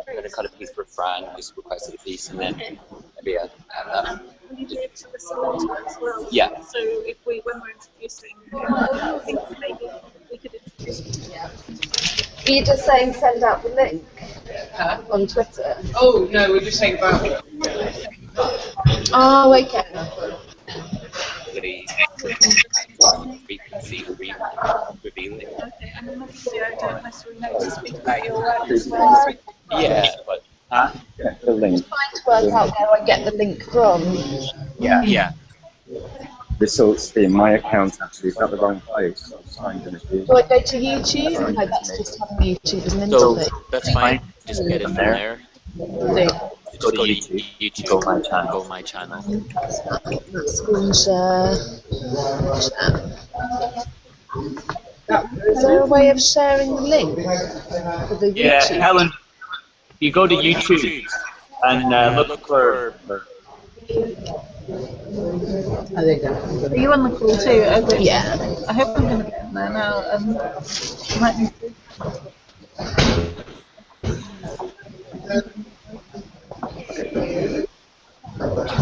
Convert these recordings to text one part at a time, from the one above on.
I'm going to cut a piece for Fran, who's requested a piece, and then maybe I'll have that. Will you be able to listen to it as well? Yeah. So if when we're introducing, I think maybe we could introduce it. Yeah. Are you just saying send out the link on Twitter? Oh, no, we're just saying about... Oh, okay. Revealing. Okay, and then obviously I don't necessarily know to speak about your work as well. Yeah, but The link. I'm trying to work out where I get the link from. yeah. This ought to be in my account actually. Is that the wrong place? I signed in as you. Do I go to YouTube? No, that's just having YouTube as an So interface. that's fine. Just get it from there. Link. Go to YouTube. Go my channel. Go my channel. Screen share. Is there a way of sharing the link for the Yeah, YouTube? Helen, you go to YouTube and look for. Are you on the call too? Okay. Yeah. I hope I'm going to get in there now. Might need to.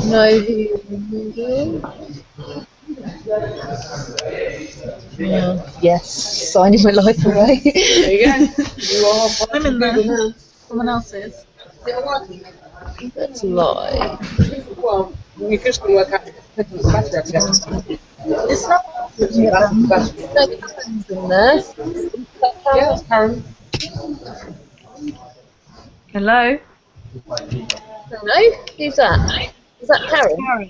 Know who you're doing? Yeah. Yes, signing my life away. There you go. I'm in there. Someone else is. That's live. Well, you just can work out the battery. It's not. No, Karen's in there. Yeah, Karen. Hello? Hello? Who's that? Is that Karen?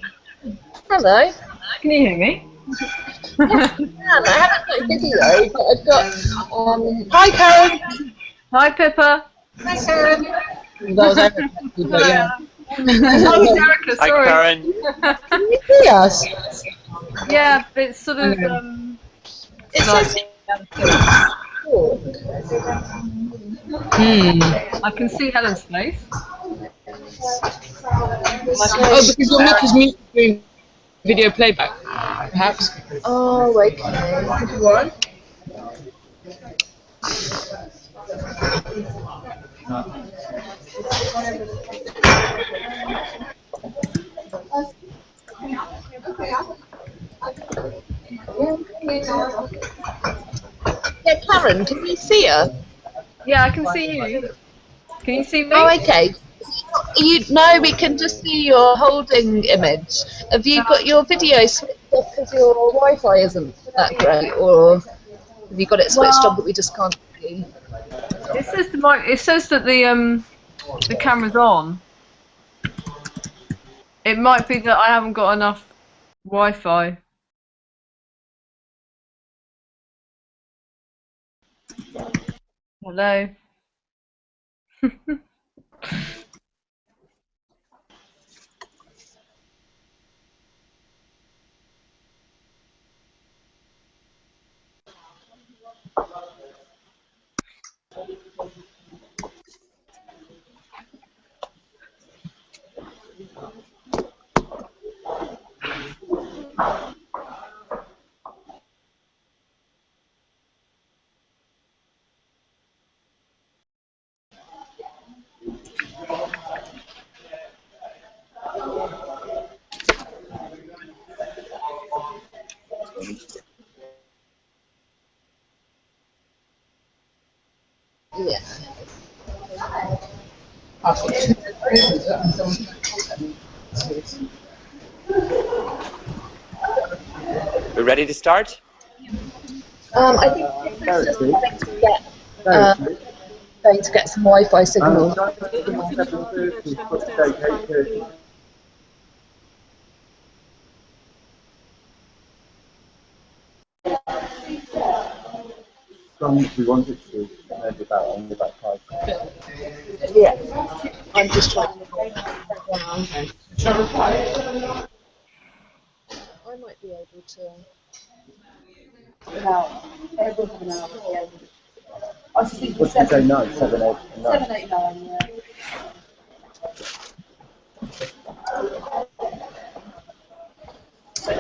Hello? Can you hear me? I haven't got a video, but I've got. Hi, Karen. Hi, Pippa. Hi, Karen. That was everything, but yeah. Oh, Erica, Hi, sorry. Karen. Can you see us? Yeah, it's sort of, It says. I can see Helen's face. Oh, because your mic is muted doing video playback, perhaps. Oh, okay. What? Yeah, Karen, can you see her? Yeah, I can see you. Can you see me? Oh, okay. No, we can just see your holding image. Have you got your video switched off because your Wi-Fi isn't that great, or have you got it switched on but we just can't see? It says it says that the camera's on. It might be that I haven't got enough Wi-Fi. Hello. Yeah. We're ready to start? I think this is going to get some Wi-Fi signal. We wanted to maybe about 5. Yeah. I'm just trying to go down. I might be able to. I think What did they know? 7, 8, 9. 7, 8, 9, yeah.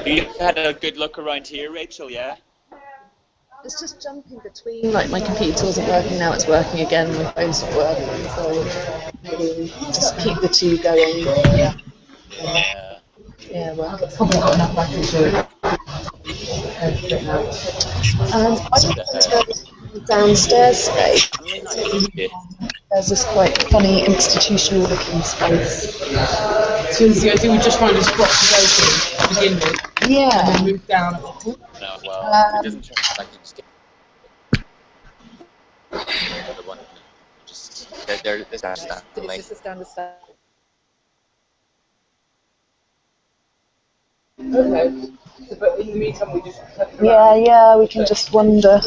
You had a good look around here, Rachel, yeah? It's just jumping between, like my computer wasn't working, now it's working again, my phone's not working, so maybe just keep the two going. Yeah. Yeah, well, it's probably not enough battery to I'm downstairs today. Really nice. Yeah. There's this quite funny institutional looking space. So the idea we just find a spot to go to begin with, and Yeah. then move down. No, well, it doesn't turn out like you just get the one. Just there's just that delay. It's just a standard step. Okay. But in the meantime, we just Yeah, we can just wander.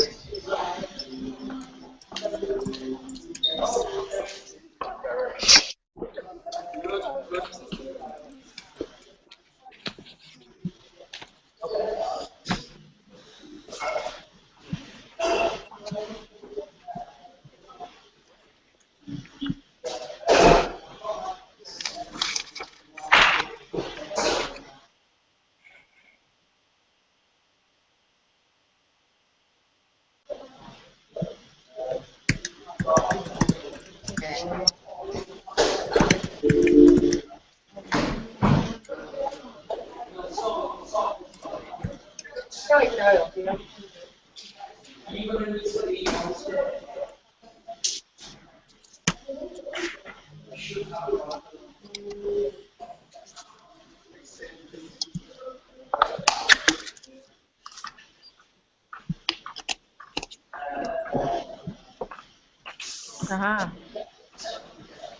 Aha.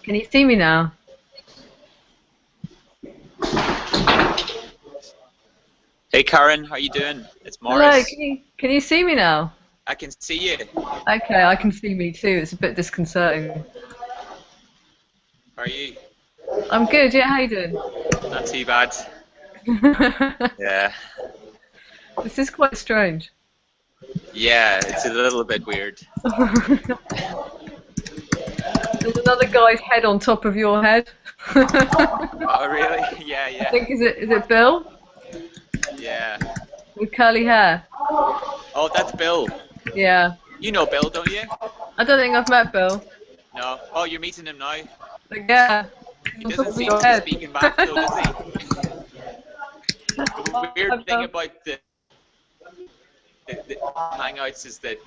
Can you see me now? Hey Karen, how you doing? It's Hello, Morris. can you see me now? I can see you. Okay, I can see me too. It's a bit disconcerting. How are you? I'm good, yeah, how you doing? Not too bad. Yeah. This is quite strange. Yeah, it's a little bit weird. There's another guy's head on top of your head. Oh really? Yeah, I yeah. think is it Bill? Yeah. With curly hair. Oh, that's Bill. Yeah. You know Bill, don't you? I don't think I've met Bill. No. Oh, you're meeting him now. But yeah. He On top doesn't of seem your to be head. speaking back though, does he? The weird thing about the Hangouts is that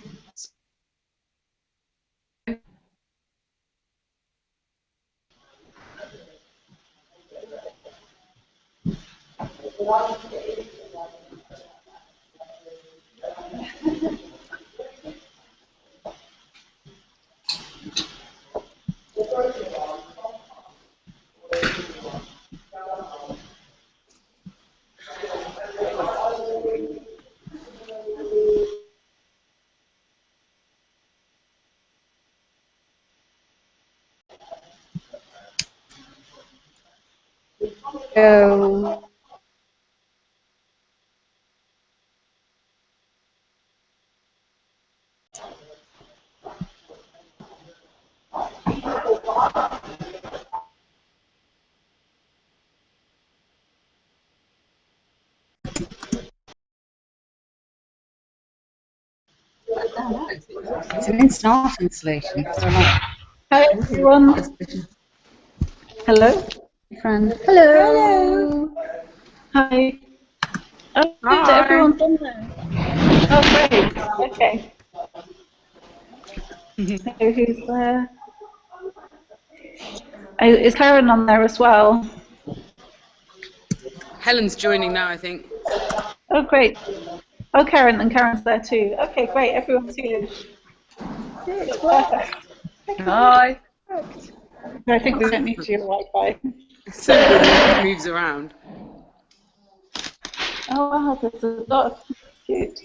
It's an instant art installation. Hi everyone. Hello, Friend. hello. Hi. Oh, good. Everyone's on there. Oh, great. Okay. So who's there? Oh, is Karen on there as well? Helen's joining now, I think. Oh, great. Oh, Karen, and Karen's there too. Okay, great. Everyone's here. Good. Perfect. Hi. Perfect. I think we don't need your Wi-Fi. So it moves around. Oh wow, there's a lot of cute.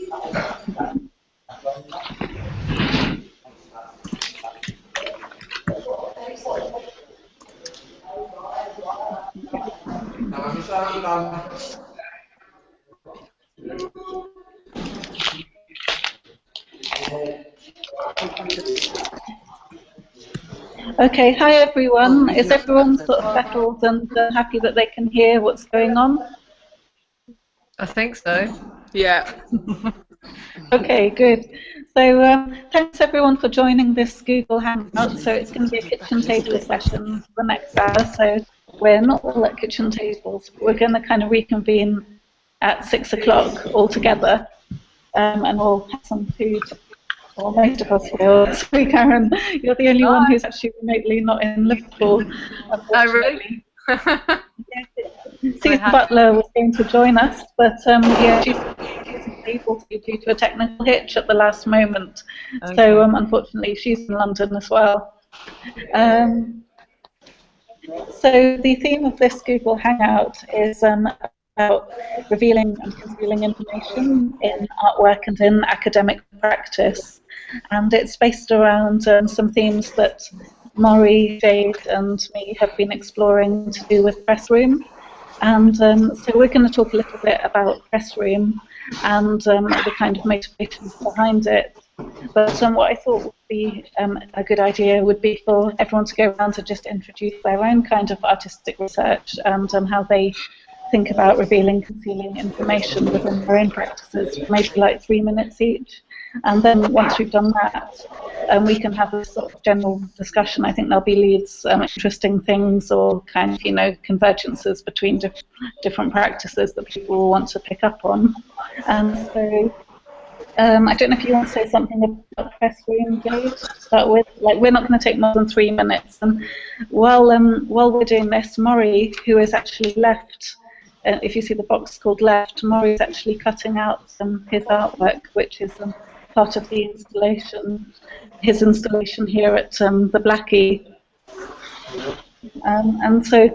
Okay, hi everyone. Is everyone sort of settled and happy that they can hear what's going on? I think so. Yeah. Okay, good. So thanks everyone for joining this Google Hangout. So it's going to be a kitchen table session for the next hour. So we're not all at kitchen tables. We're going to kind of reconvene at 6 o'clock all together, and we'll have some food. Or most of us will. Sorry, Karen, you're the only one who's actually remotely not in Liverpool, Oh, really? Susan Butler was going to join us, but yeah, she's not able to due to a technical hitch at the last moment. Okay. So unfortunately, she's in London as well. So the theme of this Google Hangout is about revealing and concealing information in artwork and in academic practice. And it's based around some themes that Maury, Jade and me have been exploring to do with Press Room. And so we're going to talk a little bit about Press Room and the kind of motivations behind it. But what I thought would be a good idea would be for everyone to go around to just introduce their own kind of artistic research and how they think about revealing, concealing information within their own practices, maybe like 3 minutes each. And then once we've done that, we can have a sort of general discussion. I think there'll be leads, interesting things, or kind of, convergences between different practices that people will want to pick up on. And so I don't know if you want to say something about Press Room, Jade, to start with. Like, we're not going to take more than 3 minutes. And while we're doing this, Maury, who is actually left, if you see the box called left, Maury is actually cutting out his artwork, which is part of the installation, his installation here at the Blackie. And so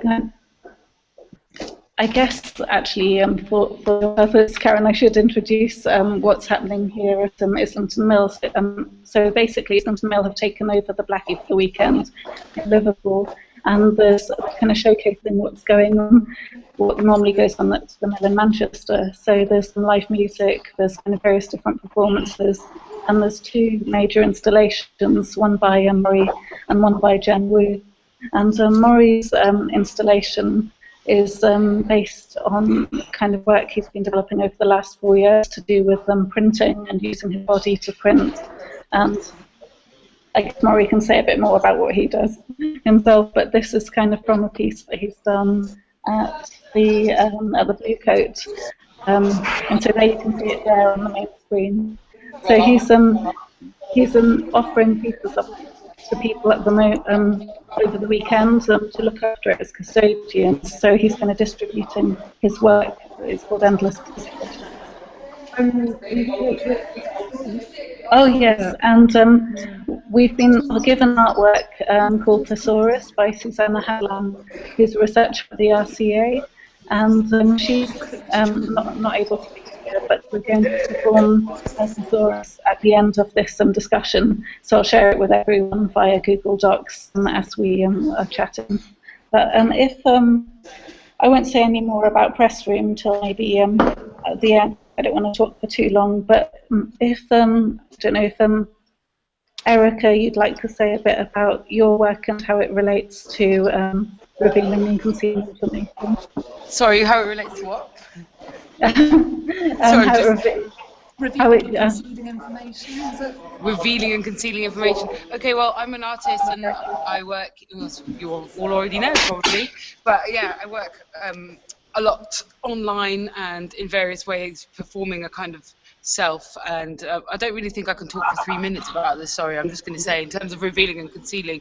I guess actually for the purpose, Karen, I should introduce what's happening here at Islington Mills. So basically, Islington Mill have taken over the Blackie for the weekend in Liverpool, and there's kind of showcasing what's going on, what normally goes on at the Mill in Manchester. So there's some live music, there's kind of various different performances, and there's 2 major installations, one by Maury and one by Jen Wu. And Maury's installation is based on kind of work he's been developing over the last 4 years to do with printing and using his body to print. And I guess Maury can say a bit more about what he does himself, but this is kind of from a piece that he's done at the Blue Coat. And so there you can see it there on the main screen. So he's offering pieces of to people at the over the weekend to look after it as custodians. So he's going to distributing his work. It's called Endless. Oh yes, and we've been given artwork called Thesaurus by Susanna Hadlam, who's a researcher for the RCA, and she's not able to be here, but we're going to perform Thesaurus at the end of this discussion. So I'll share it with everyone via Google Docs as we are chatting. But if I won't say any more about Press Room till maybe at the end. I don't want to talk for too long, but if I don't know if Erica, you'd like to say a bit about your work and how it relates to revealing and concealing information. Sorry, how it relates to what? Revealing and concealing information, is it? Revealing and concealing information. Okay, well, I'm an artist and I work, you all already know probably, but yeah, I work a lot online and in various ways performing a kind of self, and I don't really think I can talk for 3 minutes about this, sorry. I'm just going to say, in terms of revealing and concealing,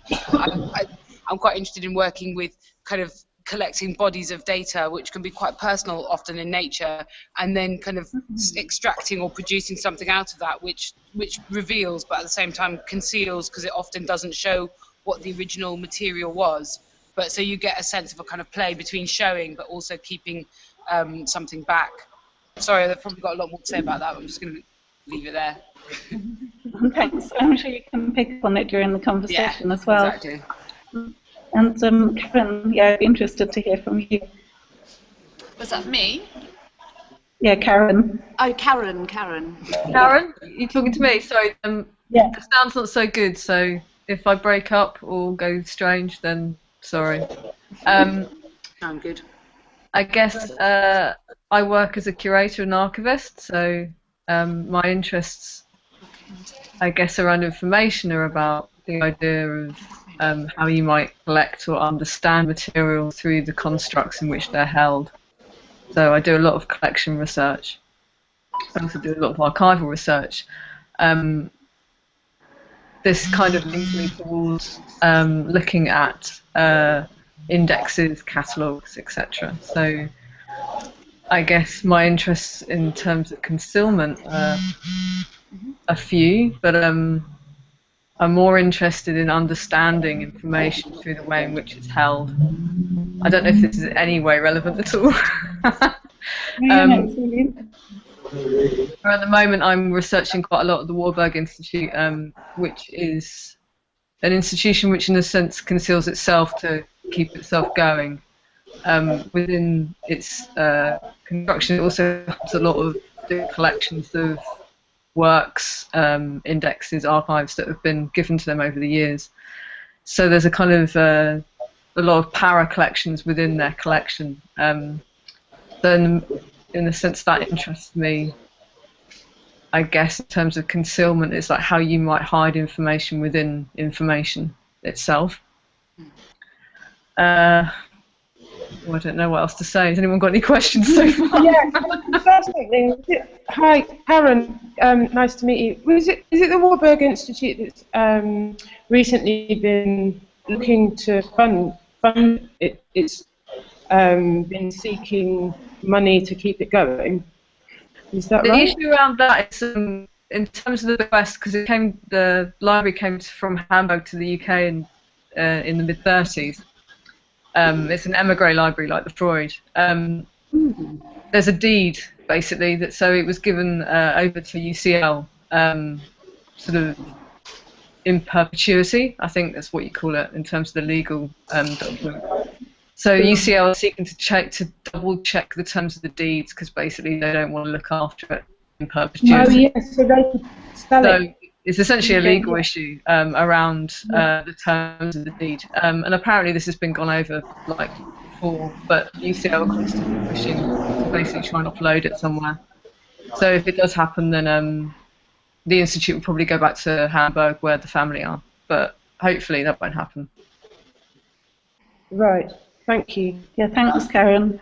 I'm quite interested in working with kind of collecting bodies of data which can be quite personal often in nature, and then kind of extracting or producing something out of that which reveals but at the same time conceals, because it often doesn't show what the original material was. But so you get a sense of a kind of play between showing but also keeping something back. Sorry, I've probably got a lot more to say about that, but I'm just going to leave it there. Thanks. I'm sure you can pick up on it during the conversation as well. Exactly. And Karen, yeah, I'd be interested to hear from you. Was that me? Yeah, Karen. Oh, Karen. Karen, you talking to me? Sorry, Yeah. the sound's not so good, so if I break up or go strange, then sorry. I'm good. I guess I work as a curator and archivist, so my interests, I guess, around information are about the idea of how you might collect or understand material through the constructs in which they're held. So I do a lot of collection research. I also do a lot of archival research. This kind of leads me towards looking at indexes, catalogues, etc. So I guess my interests in terms of concealment are a few, but I'm more interested in understanding information through the way in which it's held. I don't know if this is in any way relevant at all. At the moment, I'm researching quite a lot at the Warburg Institute, which is an institution which, in a sense, conceals itself to keep itself going. Within its construction, it also has a lot of different collections of works, indexes, archives that have been given to them over the years. So there's a kind of a lot of para collections within their collection. Then, in a sense, that interests me. I guess in terms of concealment, it's like how you might hide information within information itself. I don't know what else to say. Has anyone got any questions so far? Yeah, first thing, hi, Karen. Nice to meet you. Is it the Warburg Institute that's recently been looking to fund it? It's been seeking money to keep it going. Is that right? The issue around that is in terms of the West, because the library came from Hamburg to the UK in the mid-30s. It's an emigre library like the Freud. There's a deed, basically, so it was given over to UCL, sort of in perpetuity. I think that's what you call it in terms of the legal document. So UCL is seeking to double check the terms of the deeds because basically they don't want to look after it in perpetuity. Oh yes, so they could sell it. It's essentially a legal issue around the terms of the deed, and apparently this has been gone over like before, but UCL are constantly pushing to basically try and upload it somewhere. So if it does happen, then the institute will probably go back to Hamburg where the family are, but hopefully that won't happen. Right. Thank you. Yeah, thanks, Karen.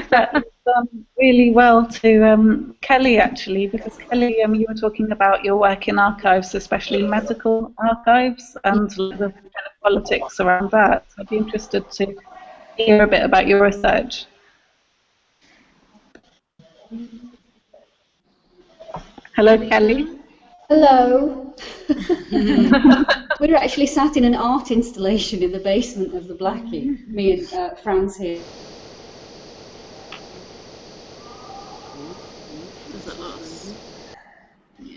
That was really well to Kelly, actually, because Kelly, you were talking about your work in archives, especially medical archives, and the kind of politics around that. So I'd be interested to hear a bit about your research. Hello, Kelly. Hello. We're actually sat in an art installation in the basement of the Blackie, me and Franz here.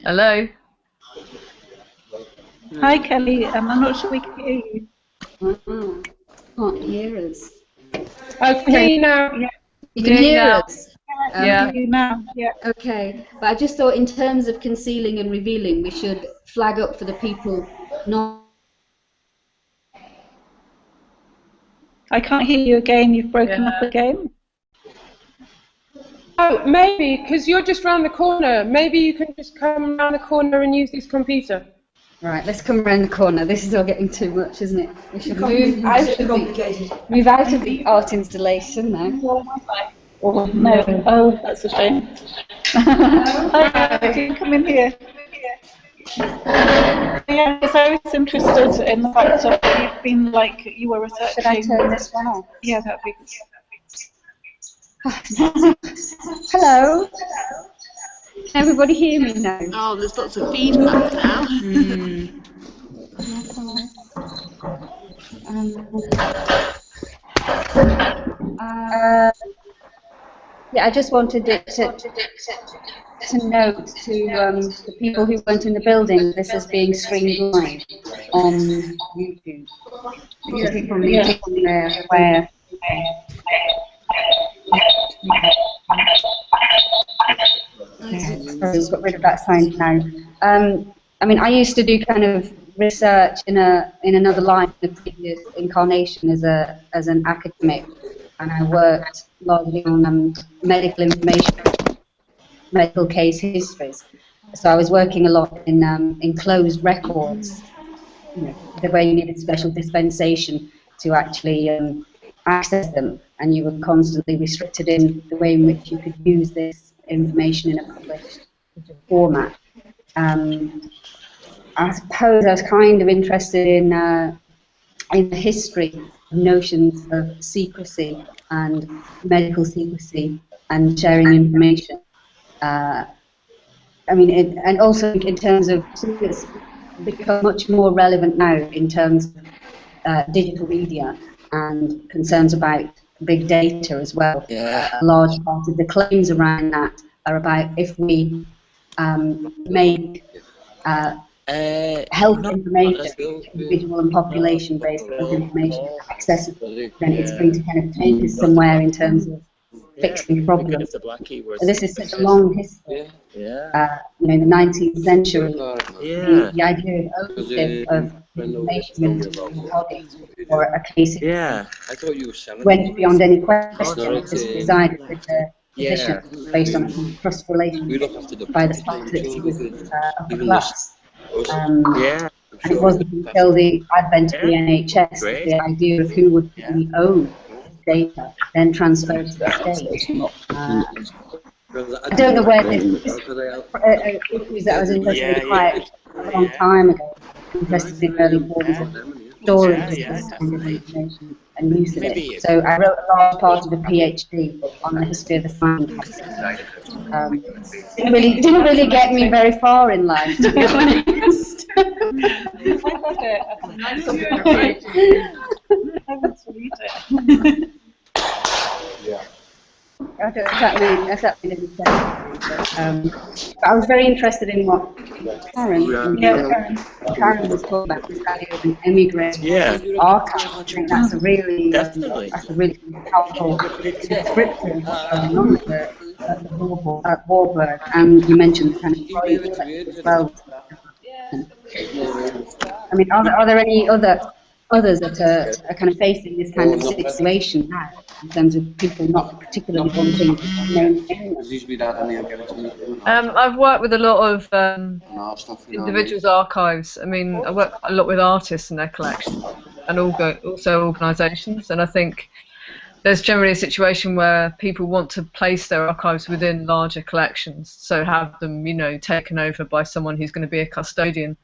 Hello. Hi, Kelly. I'm not sure we can hear you. Can't hear us. I can hear you now. Yeah. You can hear us? Yeah. You now. Yeah. Okay, but I just thought in terms of concealing and revealing, we should flag up for the people not... I can't hear you again. You've broken up again. Oh, maybe, because you're just round the corner. Maybe you can just come round the corner and use this computer. Right, let's come around the corner. This is all getting too much, isn't it? We should move out of the art installation now. Oh, no. Oh, that's a shame. Hi, can you come in here? Yeah, because I was interested in the fact that you've been you were researching. Should I turn this one off? Yeah, that'd be good. Hello. Can everybody hear me now? Oh, there's lots of feedback now. Yeah, I just wanted it to note to the people who weren't in the building, this is being streamed live on YouTube. Because people need to be aware. Sorry, we've got rid of that sound now. I mean, I used to do kind of research in another life, in a previous incarnation as an academic, and I worked largely on medical information medical case histories. So I was working a lot in closed records, the way you needed special dispensation to actually access them, and you were constantly restricted in the way in which you could use this information in a published format. I suppose I was kind of interested in the history of notions of secrecy and medical secrecy and sharing information. And also in terms of, it's become much more relevant now in terms of digital media and concerns about big data as well. A large part of the claims around that are about if we make health information, individual and population-based health information accessible, then it's going to kind of take us somewhere in terms of fixing problems. So this is such a long history. In the 19th century, the idea of ownership of information within your body or a case went beyond any question. It was decided with the physician based on a trust relationship by the fact that he was upper class. And it wasn't until the advent of the NHS that the idea of who would really own data then transferred to the state. I don't know where this issues that I was interested in quite a long time ago, interested in early forms of storage of this kind of information and use of it. So I wrote a large part of a PhD on the history of the science. Didn't really get me very far in life, to be honest. I love it. I want to read it. I don't know if that made any sense. But I was very interested in what Karen was talking about, this idea of an emigrant archive. I think that's a really powerful description of what's going on at Warburg. And you mentioned the kind of project as well. I mean, are there any others that are kind of facing this kind of situation now, in terms of people not particularly wanting to maintain them? I've worked with a lot of individuals' archives. I mean, I work a lot with artists and their collections, and also organisations. And I think there's generally a situation where people want to place their archives within larger collections, so have them, taken over by someone who's going to be a custodian.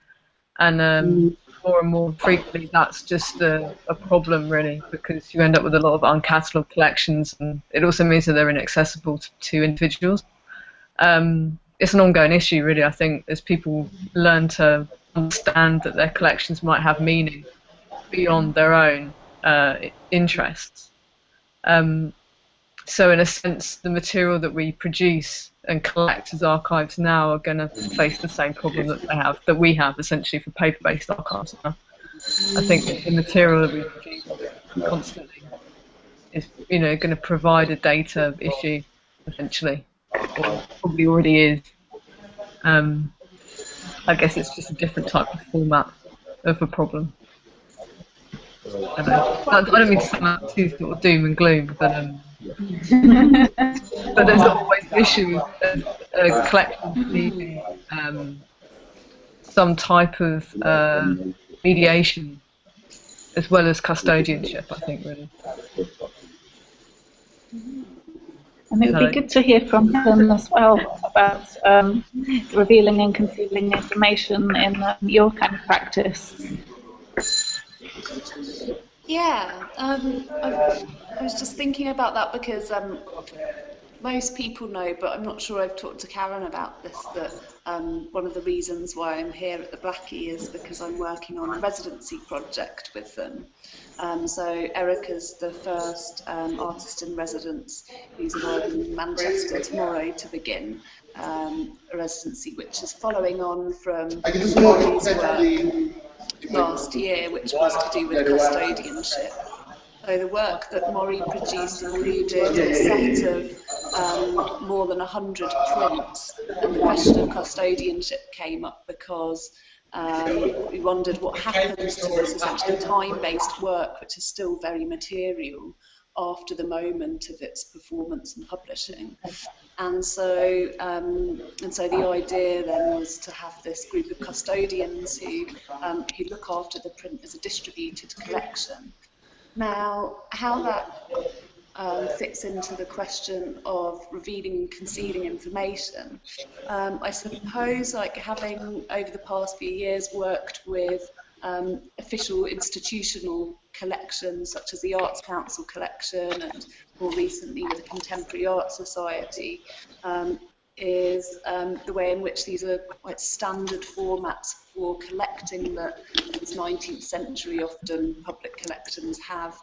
And more and more frequently, that's just a problem, really, because you end up with a lot of uncatalogued collections, and it also means that they're inaccessible to individuals. It's an ongoing issue, really, I think, as people learn to understand that their collections might have meaning beyond their own interests. So in a sense, the material that we produce and collect as archives now are going to face the same problem that we have essentially for paper-based archives now. I think that the material that we produce constantly is, going to provide a data issue eventually, or probably already is. I guess it's just a different type of format of a problem. I don't mean to sound too sort of doom and gloom, but there's always an issue with collections needing some type of mediation as well as custodianship, I think, really. And it would be good to hear from them as well about revealing and concealing information in your kind of practice. Yeah, I was just thinking about that because most people know, but I'm not sure I've talked to Karen about this, that one of the reasons why I'm here at the Blackie is because I'm working on a residency project with them. So Erica's the first artist in residence who's arriving in Manchester tomorrow to begin a residency, which is following on from Maury's work last year, which was to do with custodianship. So the work that Maury produced included a set of more than 100 prints, and the question of custodianship came up because we wondered what happens to this essentially time-based work, which is still very material, after the moment of its performance and publishing. And so the idea then was to have this group of custodians who look after the print as a distributed collection. Now, how that fits into the question of revealing and concealing information, I suppose, like having over the past few years worked with official institutional collections such as the Arts Council collection and more recently with the Contemporary Art Society, is the way in which these are quite standard formats for collecting that these 19th century often public collections have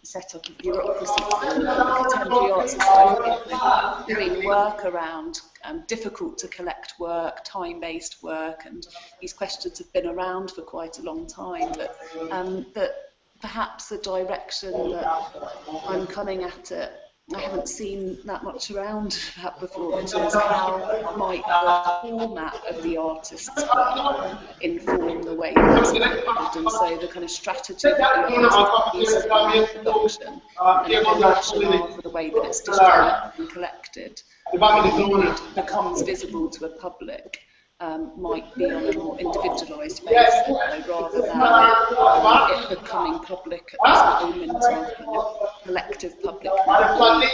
set up a bureaucracy for. The Contemporary Art Society has been doing work around difficult to collect work, time-based work, and these questions have been around for quite a long time, but perhaps the direction that I'm coming at it, I haven't seen that much around that before, which is how might the format of the artist's work inform the way that it's collected, and so the kind of strategy that the artist uses in production and the rationale for the way that it's distributed and collected becomes visible to a public. Might be on a more individualised basis, rather than it becoming public at this moment of kind of collective public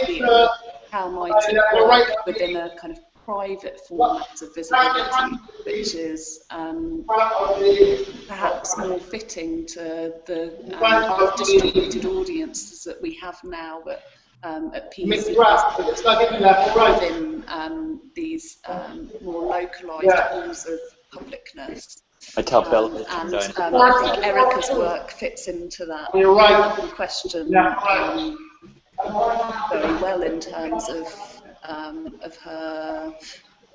media. How might it work within a kind of private format of visibility, which is perhaps more fitting to the distributed audiences that we have now at PC within these more localised pools of publicness. I tell Bella and I think Erica's work fits into that question very well in terms of her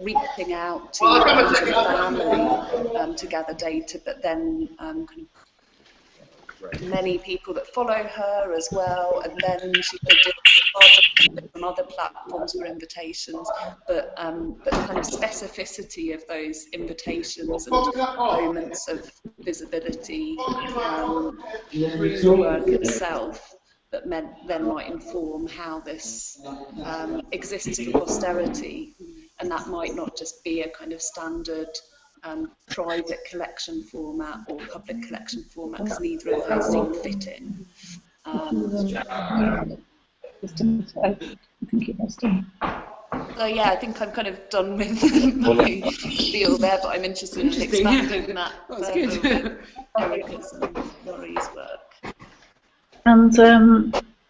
reaching out to friends and family to gather data, but then kind of many people that follow her as well, and then she could do on other platforms for invitations, but the kind of specificity of those invitations and moments of visibility through the work itself that then might inform how this exists for posterity, and that might not just be a kind of standard private collection format or public collection format, because neither of those seem fitting. So yeah, I think I'm kind of done with my spiel there, but I'm interested in expanding that further with Erica's and Laurie's work. And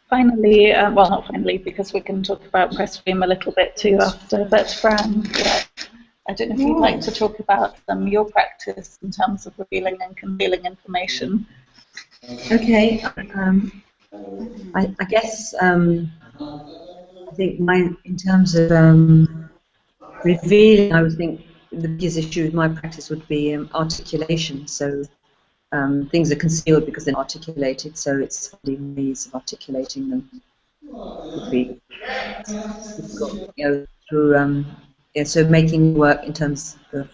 finally, well, not finally, because we can talk about press stream a little bit too after, but Fran, I don't know if you'd like to talk about your practice in terms of revealing and concealing information. Okay. I guess I think in terms of revealing, I would think the biggest issue with my practice would be articulation. So things are concealed because they're articulated, so it's finding ways of articulating them would be difficult, through so making work in terms of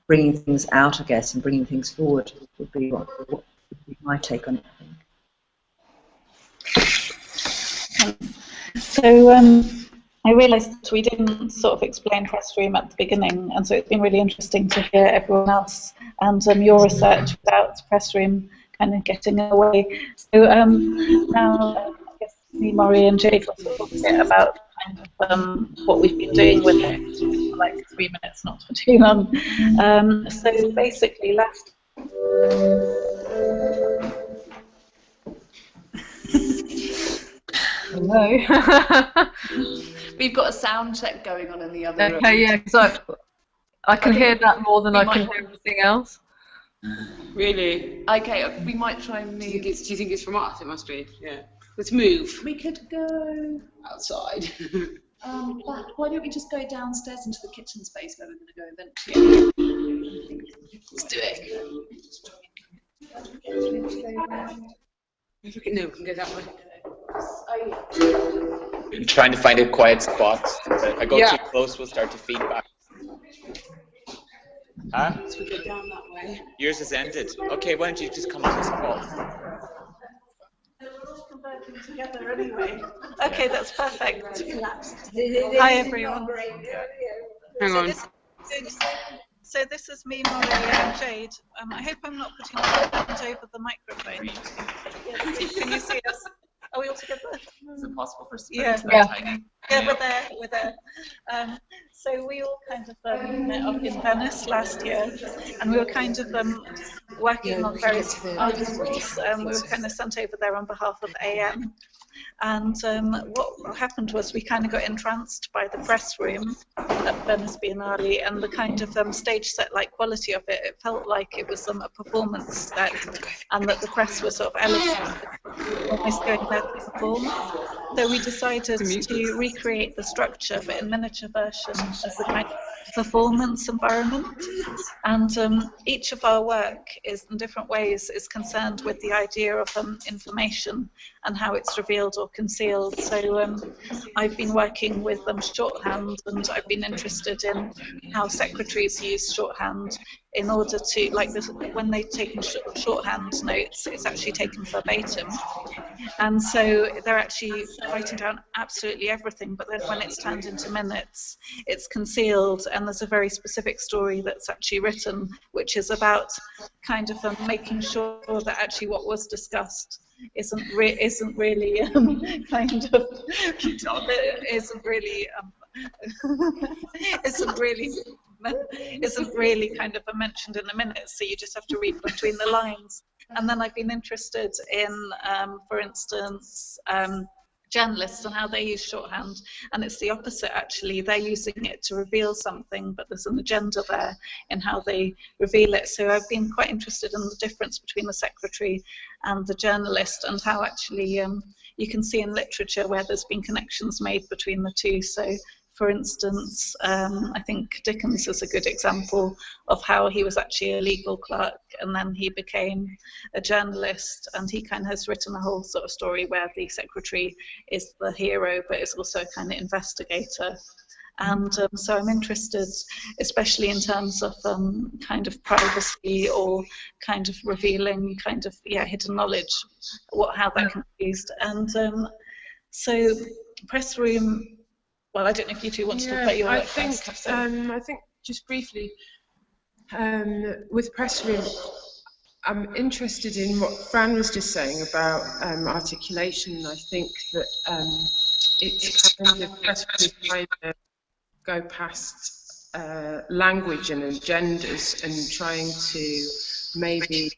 bringing things out, I guess, and bringing things forward would be what would be my take on it, I think. So I realised that we didn't sort of explain press stream at the beginning, and so it's been really interesting to hear everyone else and your research about press stream kind of getting away. So now I guess me, Maury and Jade will talk a bit about kind of what we've been doing with it for like 3 minutes, not for too long. So basically Hello. We've got a sound check going on in the other room. Okay, yeah, so I can hear that more than I can hear everything else. Really? Okay, we might try and move. Do you think it's from us? It must be. Yeah. Let's move. We could go outside. Why don't we just go downstairs into the kitchen space where we're going to go eventually? Let's do it. No, we can go that way. I'm trying to find a quiet spot. If I go too close, we'll start to feedback. Huh? So we go down that way. Yours has ended. Okay, why don't you just come on this call? together anyway. Okay, that's perfect. Hi everyone. Hang on. So this is me, Molly, and Jade. I hope I'm not putting my hand over the microphone. Yes, can you see us? Are we all together? Is it possible for us to Yeah. that tiny? Yeah, we're there. So we all kind of met up in Venice last year, and we were kind of working on various articles. We were kind of sent over there on behalf of AM. And what happened was we kind of got entranced by the press room at Venice Biennale and the kind of stage set-like quality of it. It felt like it was a performance set, and that the press was sort of elevated, almost going there to perform. So we decided to recreate the structure, but in miniature version, as a kind of performance environment. And each of our work is, in different ways, is concerned with the idea of information and how it's revealed or concealed. So I've been working with shorthand, and I've been interested in how secretaries use shorthand in order to, like this, when they've taken shorthand notes, it's actually taken verbatim. And so they're actually writing down absolutely everything, but then when it's turned into minutes, it's concealed, and there's a very specific story that's actually written, which is about kind of making sure that actually what was discussed isn't really isn't really kind of mentioned in the minutes, so you just have to read between the lines. And then I've been interested in, for instance, journalists and how they use shorthand, and it's the opposite actually. They're using it to reveal something, but there's an agenda there in how they reveal it. So I've been quite interested in the difference between the secretary and the journalist, and how actually you can see in literature where there's been connections made between the two. So for instance, I think Dickens is a good example of how he was actually a legal clerk and then he became a journalist, and he kind of has written a whole sort of story where the secretary is the hero but is also a kind of investigator. And so I'm interested, especially in terms of kind of privacy or kind of revealing kind of hidden knowledge, how that can be used. And so press room. Well, I don't know if you two want to talk about your work. I think just briefly, with press room, I'm interested in what Fran was just saying about articulation. I think that it's kind of press room trying to go past language and agendas and trying to maybe.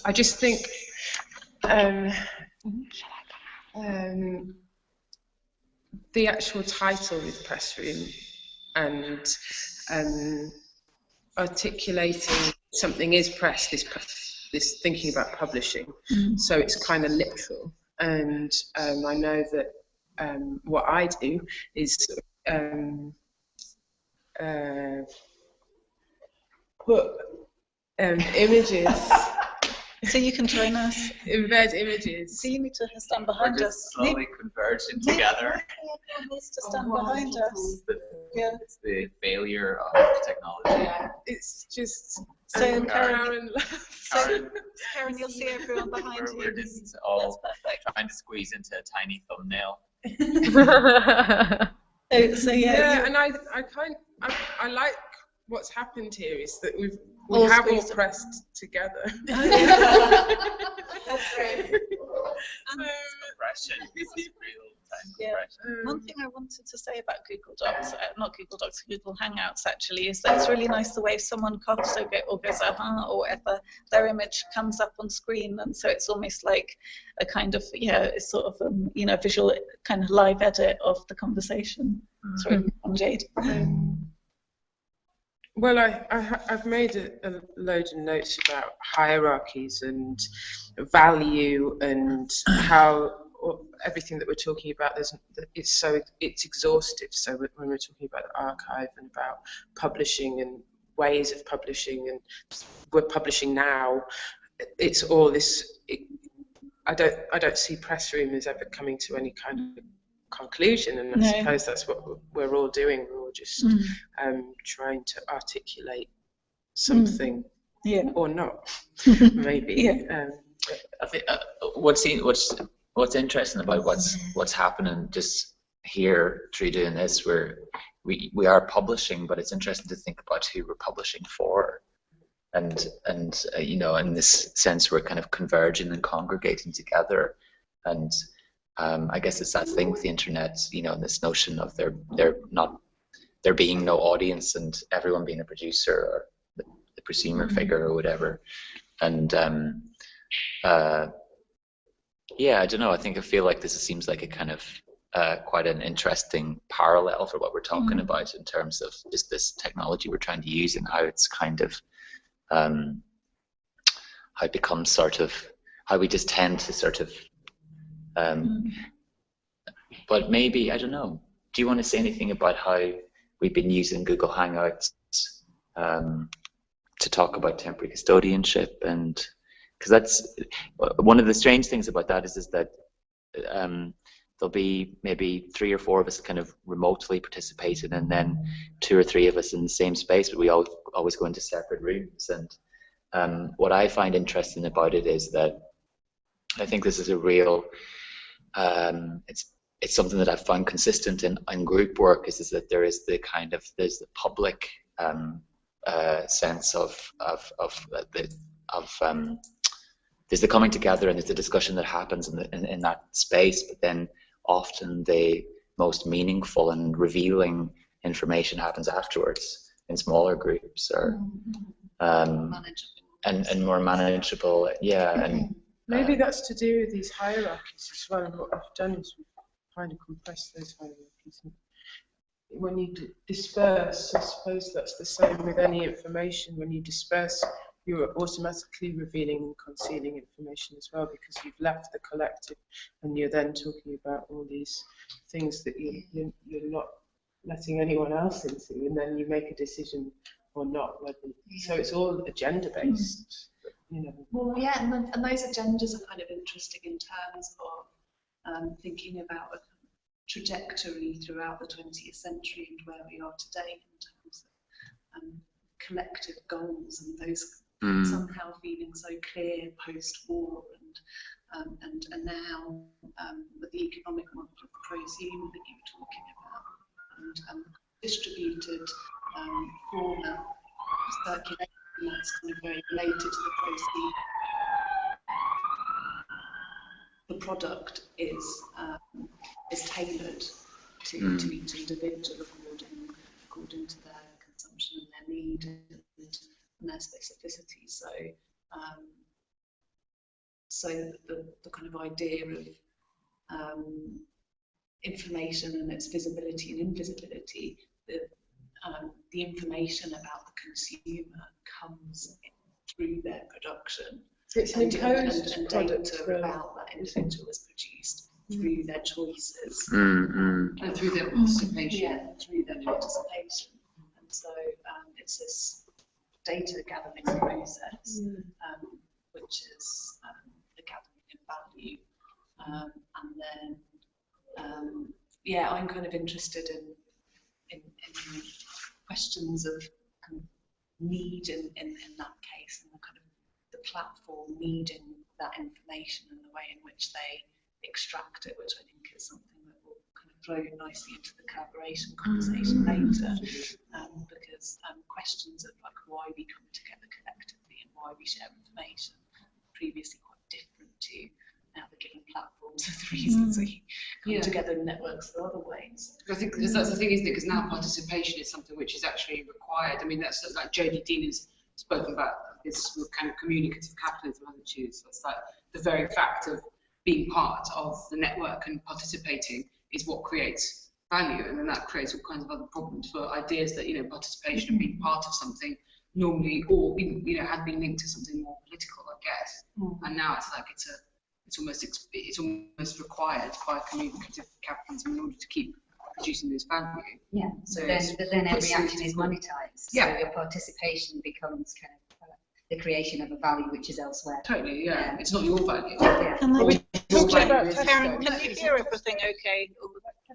I just think. The actual title is press room, and articulating something is press, this thinking about publishing, so it's kind of literal. And I know that what I do is put images. So you can join us. Embed images. So you need to stand behind us. Slowly converging together. Everyone needs to stand behind us. It's the failure of technology. It's just so Karen, Karen, you'll see everyone behind you. We're just all trying to squeeze into a tiny thumbnail. So yeah, and I like what's happened here is that we have all pressed together. That's great. Compression. Yeah. One thing I wanted to say about Google Docs, not Google Docs, Google Hangouts actually, is that it's really nice the way if someone coughs or goes or whatever, their image comes up on screen, and so it's almost like a kind of it's sort of visual kind of live edit of the conversation. Sorry, Jade. Well, I've made a load of notes about hierarchies and value and how everything that we're talking about it's exhaustive. So when we're talking about the archive and about publishing and ways of publishing, and we're publishing now, it's all this. I don't see press room as ever coming to any kind of conclusion, and I suppose that's what we're all doing. We're all just trying to articulate something, or not, maybe. I think what's what's interesting about what's happening just here through doing this, we are publishing, but it's interesting to think about who we're publishing for, and you know, in this sense, we're kind of converging and congregating together, and I guess it's that thing with the internet, you know, and this notion of there being no audience and everyone being a producer or the prosumer figure or whatever, and yeah, I don't know. I feel like this seems like a kind of quite an interesting parallel for what we're talking about in terms of just this technology we're trying to use and how it's kind of how it becomes sort of how we just tend to sort of but maybe, I don't know, do you want to say anything about how we've been using Google Hangouts to talk about temporary custodianship? And because that's one of the strange things about that is that there'll be maybe 3 or 4 of us kind of remotely participating, and then 2 or 3 of us in the same space, but we always go into separate rooms. And what I find interesting about it is that I think this is a real it's something that I've found consistent in group work is that there's the public sense of there's the coming together and there's the discussion that happens in that space, but then often the most meaningful and revealing information happens afterwards in smaller groups or and more manageable, yeah. And maybe that's to do with these hierarchies as well. And what we've done is we've kind of compressed those hierarchies. And when you disperse, I suppose that's the same with any information. When you disperse, you're automatically revealing and concealing information as well, because you've left the collective and you're then talking about all these things that you're not letting anyone else into, and then you make a decision or not. So it's all agenda based. You know. Well, yeah, and those agendas are kind of interesting in terms of thinking about a trajectory throughout the 20th century and where we are today in terms of collective goals, and those somehow feeling so clear post-war, and now with the economic model of prosumer that you were talking about, and distributed format circulation. That's kind of very related to the proceed. The product is tailored to each individual according to their consumption and their need and their specificity. So the kind of idea of information and its visibility and invisibility, the information about the consumer comes through their production. So it's an imposed and product data about that individual is produced through their choices and through their participation. Yeah, through their participation. And so it's this data gathering process, which is the gathering of value, and then yeah, I'm kind of interested in questions of need in that case, and the kind of the platform needing that information and the way in which they extract it, which I think is something that will kind of flow nicely into the collaboration conversation later, because questions of like why we come together collectively and why we share information are previously quite different to now the given platforms of the reasons we come together in networks for other ways. I think that's the thing, isn't it? Because now participation is something which is actually required. I mean, that's like Jodie Dean has spoken about this with kind of communicative capitalism attitudes. It's like the very fact of being part of the network and participating is what creates value, and then that creates all kinds of other problems for ideas that, you know, participation and being part of something normally, or you know, had been linked to something more political, I guess. And now it's like it's almost required by communicative capitalism in order to keep producing this value. Yeah. So then every action is monetized. Yeah. So your participation becomes kind of the creation of a value which is elsewhere. Totally. Yeah. It's not your value. Yeah. And then Karen, can you hear everything okay?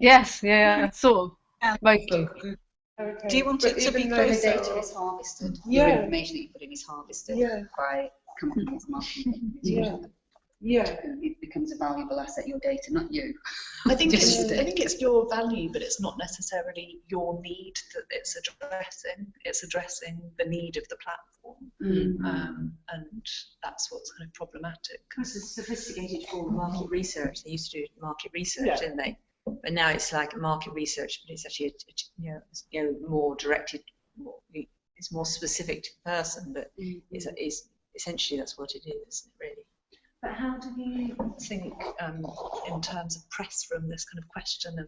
Yes, yeah, sort of. Mostly. Okay. Do you want it to be The closer? data is harvested. Your information that you put in is harvested by companies, marketing companies. it becomes a valuable asset, your data, not you. I think it's your value, but it's not necessarily your need that it's addressing. It's addressing the need of the platform, and that's what's kind of problematic. It's a sophisticated form of market research. They used to do market research, didn't they? But now it's like market research, but it's actually more directed. It's more specific to the person, but it's essentially that's what it is, isn't it, really? But how do you think, in terms of press room, this kind of question of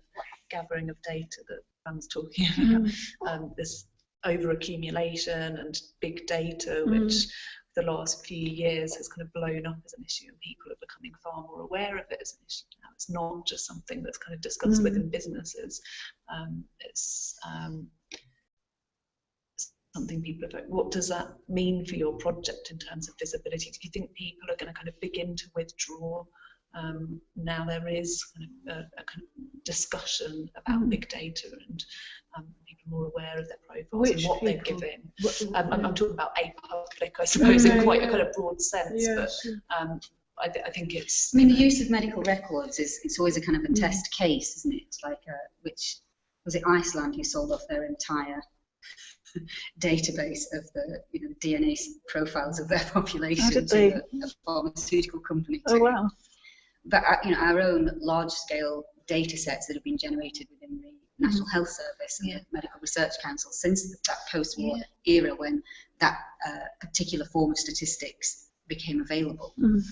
gathering of data that Anne's talking about, this over-accumulation and big data, which the last few years has kind of blown up as an issue, and people are becoming far more aware of it as an issue now. It's not just something that's kind of discussed within businesses. It's something people are like, what does that mean for your project in terms of visibility? Do you think people are going to kind of begin to withdraw? Now there is kind of a kind of discussion about big data, and people are more aware of their profiles and what they're giving. I'm talking about a public, I suppose, in quite a kind of broad sense, but I think it's... I mean, the use of medical records it's always a kind of a test case, isn't it? Like, which was it Iceland who sold off their entire database of the DNA profiles of their population to a pharmaceutical company. Oh wow! But our own large-scale data sets that have been generated within the National Health Service and the Medical Research Council since that post-war era, when that particular form of statistics became available, and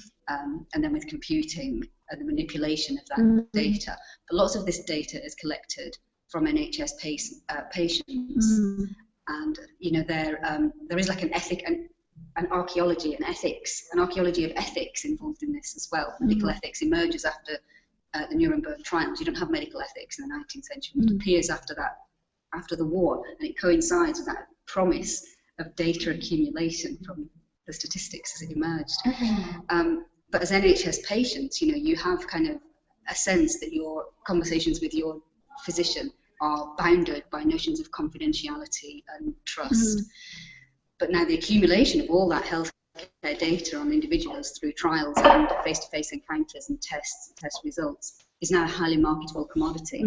then with computing and the manipulation of that data. But lots of this data is collected from NHS patients. And there is like an ethic and an archaeology and ethics, an archaeology of ethics involved in this as well. Medical ethics emerges after the Nuremberg trials. You don't have medical ethics in the 19th century. It appears after that, after the war, and it coincides with that promise of data accumulation from the statistics as it emerged. But as NHS patients, you have kind of a sense that your conversations with your physician are bounded by notions of confidentiality and trust. But now the accumulation of all that healthcare data on individuals through trials and face-to-face encounters and tests and test results is now a highly marketable commodity,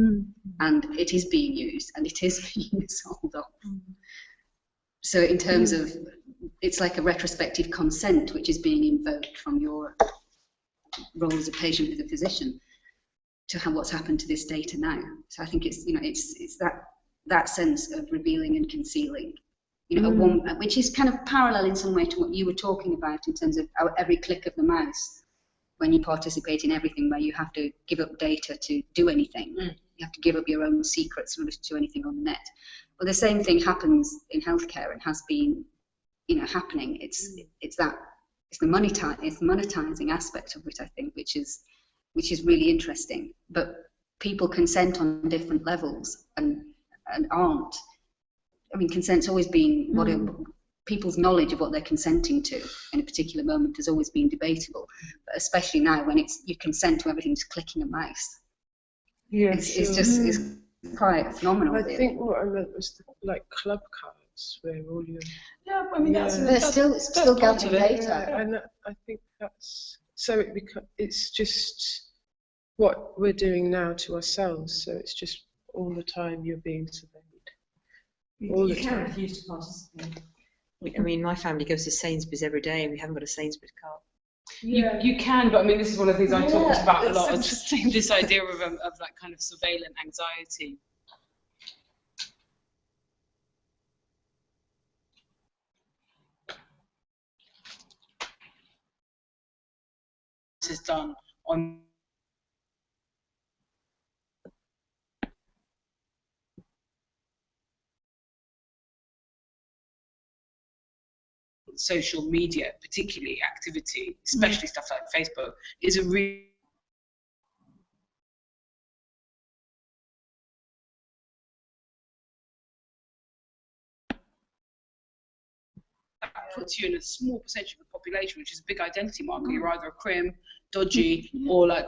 and it is being used and it is being sold off. So in terms of, it's like a retrospective consent which is being invoked from your role as a patient with a physician to what's happened to this data now. So I think it's it's that sense of revealing and concealing, which is kind of parallel in some way to what you were talking about in terms of every click of the mouse when you participate in everything, where you have to give up data to do anything. You have to give up your own secrets in order to do anything on the net. Well, the same thing happens in healthcare and has been, happening. It's the monetizing aspect of it, I think, which is really interesting. But people consent on different levels and aren't. I mean, consent's always been people's knowledge of what they're consenting to in a particular moment has always been debatable, but especially now when you consent to everything just clicking a mouse. It's quite phenomenal. I think what I meant was like club cards where all your they're still gathering data, and I think that's so it's just what we're doing now to ourselves. So it's just all the time you're being surveyed. You can refuse to participate. I mean, my family goes to Sainsbury's every day, and we haven't got a Sainsbury's card. You can, but I mean, this is one of the things I talked about a lot. This idea of like kind of surveillance anxiety. This is done on social media, particularly activity, especially stuff like Facebook, is a really puts you in a small percentage of the population, which is a big identity marker. You're either a crim, dodgy, or like,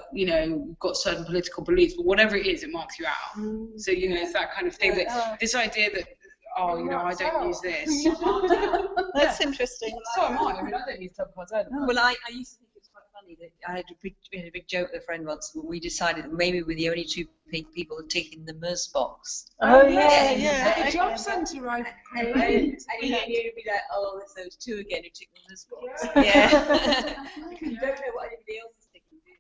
got certain political beliefs, but whatever it is, it marks you out. So, it's that kind of thing, that this idea that, I don't use this. That's interesting. So am I. I mean, I don't use club cards either. Well, I used to think it was quite funny funny that we had a big joke with a friend once when we decided that maybe we're the only two people ticking the MERS box. Oh yeah. At a job centre, right? And you'd be like, oh, there's those two again who tick the MERS box. Yeah. Because you don't know what anybody else is ticking, do you?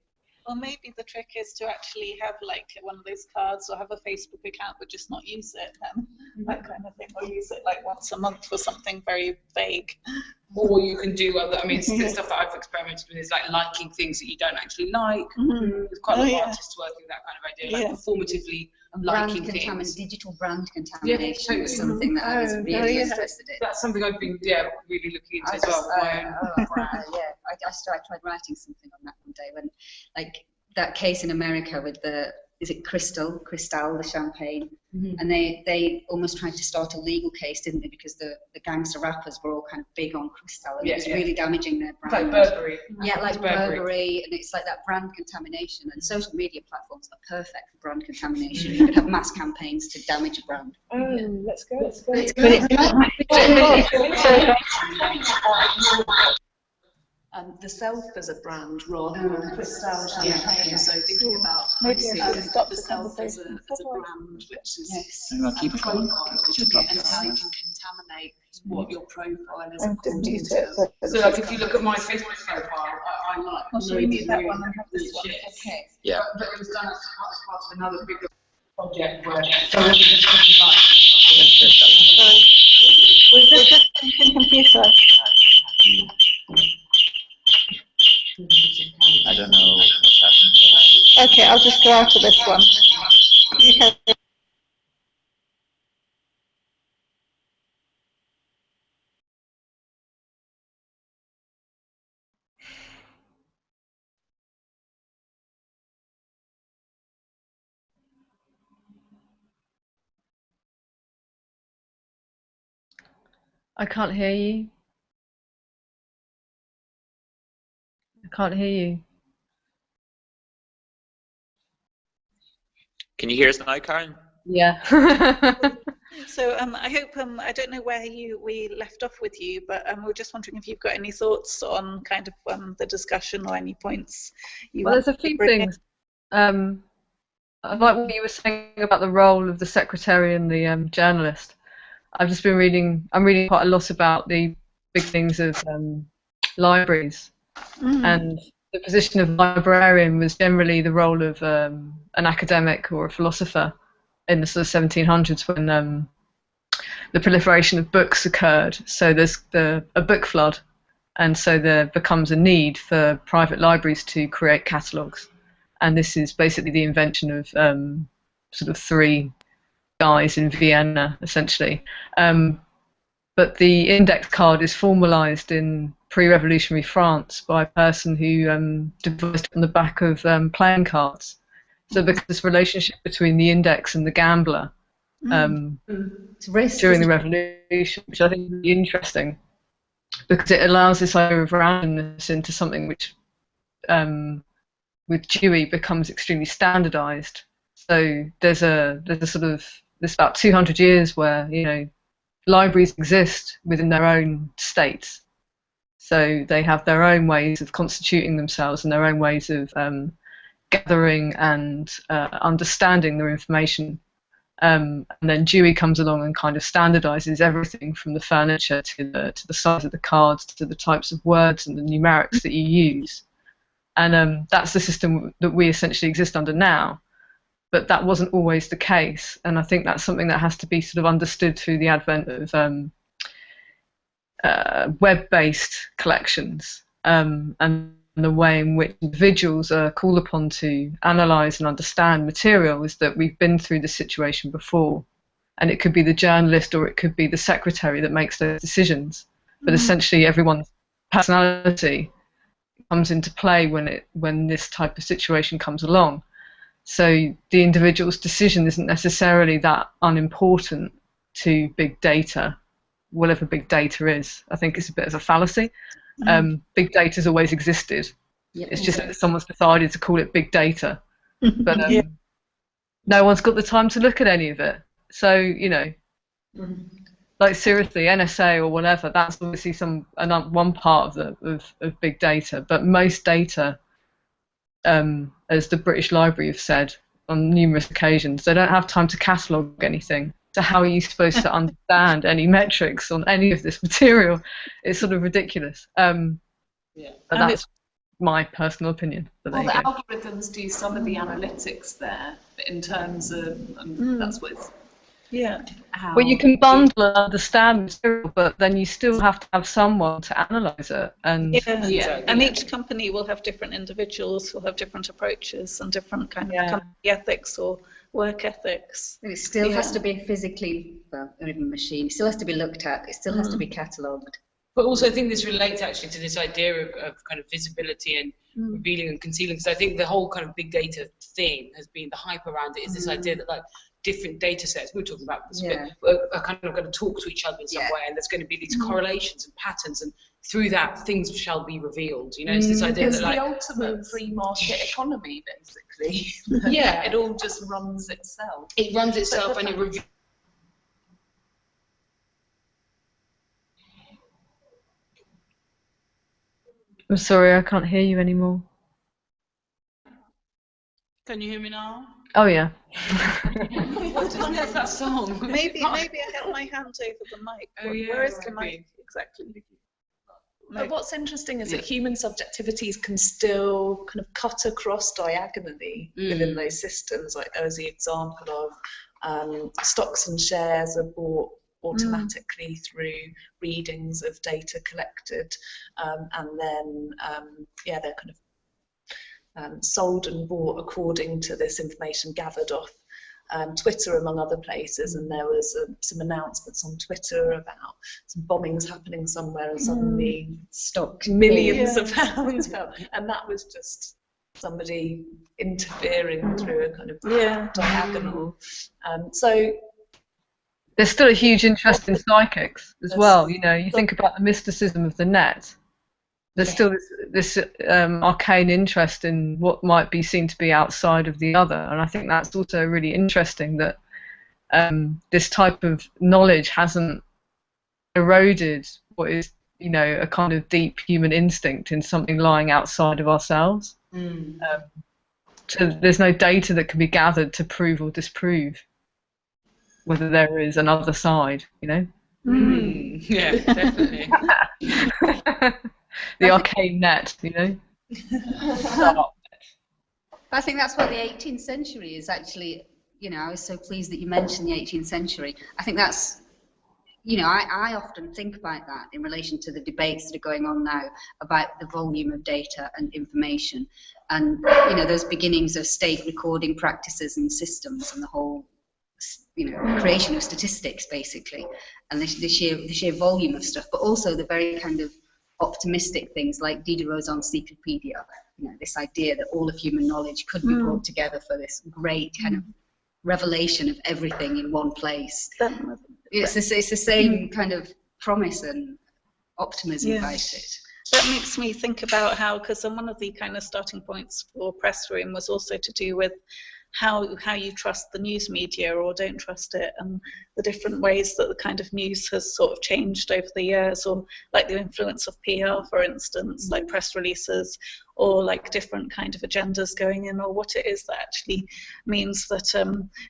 Or maybe the trick is to actually have like one of those cards or have a Facebook account but just not use it, that kind of thing, or use it like once a month for something very vague. Or you can do other, I mean, the stuff that I've experimented with is like liking things that you don't actually like. There's quite a lot of artists working with that kind of idea, like performatively liking things. Digital brand contamination was something that I was really interested in. That's something I've been really looking into as well. I tried writing something on that one day when, like, that case in America with is it Cristal, the champagne, and they almost tried to start a legal case, didn't they? Because the gangster rappers were all kind of big on Cristal, and it was really damaging their brand. Like Burberry. Yeah, like Burberry, and it's like that brand contamination. And social media platforms are perfect for brand contamination. You could have mass campaigns to damage a brand. Let's go. The self as a brand rather than Cristal champagne. So thinking about Maybe the self as a brand, which is keep and how you can contaminate what your profile is according to. So like if you look at my Facebook profile, I like really that one and have this one. Okay. Yeah. But it was done as part of another bigger project where someone just like. We're just thinking computer. I don't know what's happening. Okay, I'll just go out of this one. Okay. I can't hear you. I can't hear you. Can you hear us now, Karen? Yeah. So I hope I don't know where we left off with you, but we're just wondering if you've got any thoughts on kind of the discussion or any points you Well, want there's a to few bring in. things. I like what you were saying about the role of the secretary and the journalist. I've just been reading. I'm reading quite a lot about the big things of libraries, and the position of librarian was generally the role of an academic or a philosopher in the sort of 1700s when the proliferation of books occurred. So there's a book flood, and so there becomes a need for private libraries to create catalogues. And this is basically the invention of sort of three guys in Vienna, essentially. But the index card is formalised in pre-revolutionary France by a person who devised it on the back of playing cards. So because this relationship between the index and the gambler during the revolution, which I think is really interesting, because it allows this idea of randomness into something which with Dewey becomes extremely standardized. So there's about 200 years where, you know, libraries exist within their own states. So they have their own ways of constituting themselves and their own ways of gathering and understanding their information. And then Dewey comes along and kind of standardizes everything from the furniture to the size of the cards to the types of words and the numerics that you use. And that's the system that we essentially exist under now. But that wasn't always the case. And I think that's something that has to be sort of understood through the advent of web-based collections and the way in which individuals are called upon to analyse and understand material is that we've been through this situation before. And it could be the journalist or it could be the secretary that makes those decisions. But essentially everyone's personality comes into play when this type of situation comes along. So the individual's decision isn't necessarily that unimportant to big data, whatever big data is. I think it's a bit of a fallacy. Big data's always existed. It's just that someone's decided to call it big data. But no one's got the time to look at any of it. So, you know, Like seriously, NSA or whatever, that's obviously one part of big data, but most data, as the British Library have said on numerous occasions, they don't have time to catalogue anything. So how are you supposed to understand any metrics on any of this material? It's sort of ridiculous. But that's my personal opinion. But well, the algorithms do some of the analytics there, but in terms of that's what's well, you can bundle and understand material, but then you still have to have someone to analyse it. And and each company will have different individuals who have different approaches and different kind of company ethics or work ethics. And it still has to be physically, well, not even a machine. It still has to be looked at. It still has to be catalogued. But also, I think this relates actually to this idea of kind of visibility and revealing and concealing. Because I think the whole kind of big data thing has been, the hype around it is this idea that like different data sets, we were talking about this, are kind of going to talk to each other in some way, and there's going to be these correlations and patterns, and through that things shall be revealed. You know, it's this idea that like the ultimate free market economy, basically. It all just runs itself. It runs itself, and it reveals. I'm sorry, I can't hear you anymore. Can you hear me now? Oh yeah. What did I get that song? Maybe I held my hand over the mic. Where is the mic exactly? But what's interesting is that human subjectivities can still kind of cut across diagonally within those systems. Like there was the example of stocks and shares are bought automatically through readings of data collected, and then they're kind of sold and bought according to this information gathered off Twitter, among other places. And there was some announcements on Twitter about some bombings happening somewhere, and suddenly stock millions of pounds fell. And that was just somebody interfering through a kind of diagonal. So there's still a huge interest in psychics as well. You know, you think about the mysticism of the net. There's still this arcane interest in what might be seen to be outside of the other, and I think that's also really interesting that this type of knowledge hasn't eroded what is, you know, a kind of deep human instinct in something lying outside of ourselves. So there's no data that can be gathered to prove or disprove whether there is another side, you know? Yeah, definitely. The arcane net, you know? I think that's what the 18th century is actually, you know, I was so pleased that you mentioned the 18th century. I think that's, you know, I often think about that in relation to the debates that are going on now about the volume of data and information, and, you know, those beginnings of state recording practices and systems, and the whole, you know, creation of statistics, basically, and the sheer volume of stuff, but also the very kind of optimistic things like Diderot's encyclopedia, you know, this idea that all of human knowledge could be brought together for this great kind of revelation of everything in one place. It's the same kind of promise and optimism about it. That makes me think about how, because one of the kind of starting points for Press Room was also to do with how you trust the news media or don't trust it, and the different ways that the kind of news has sort of changed over the years, or like the influence of PR, for instance, like press releases, or like different kind of agendas going in, or what it is that actually means that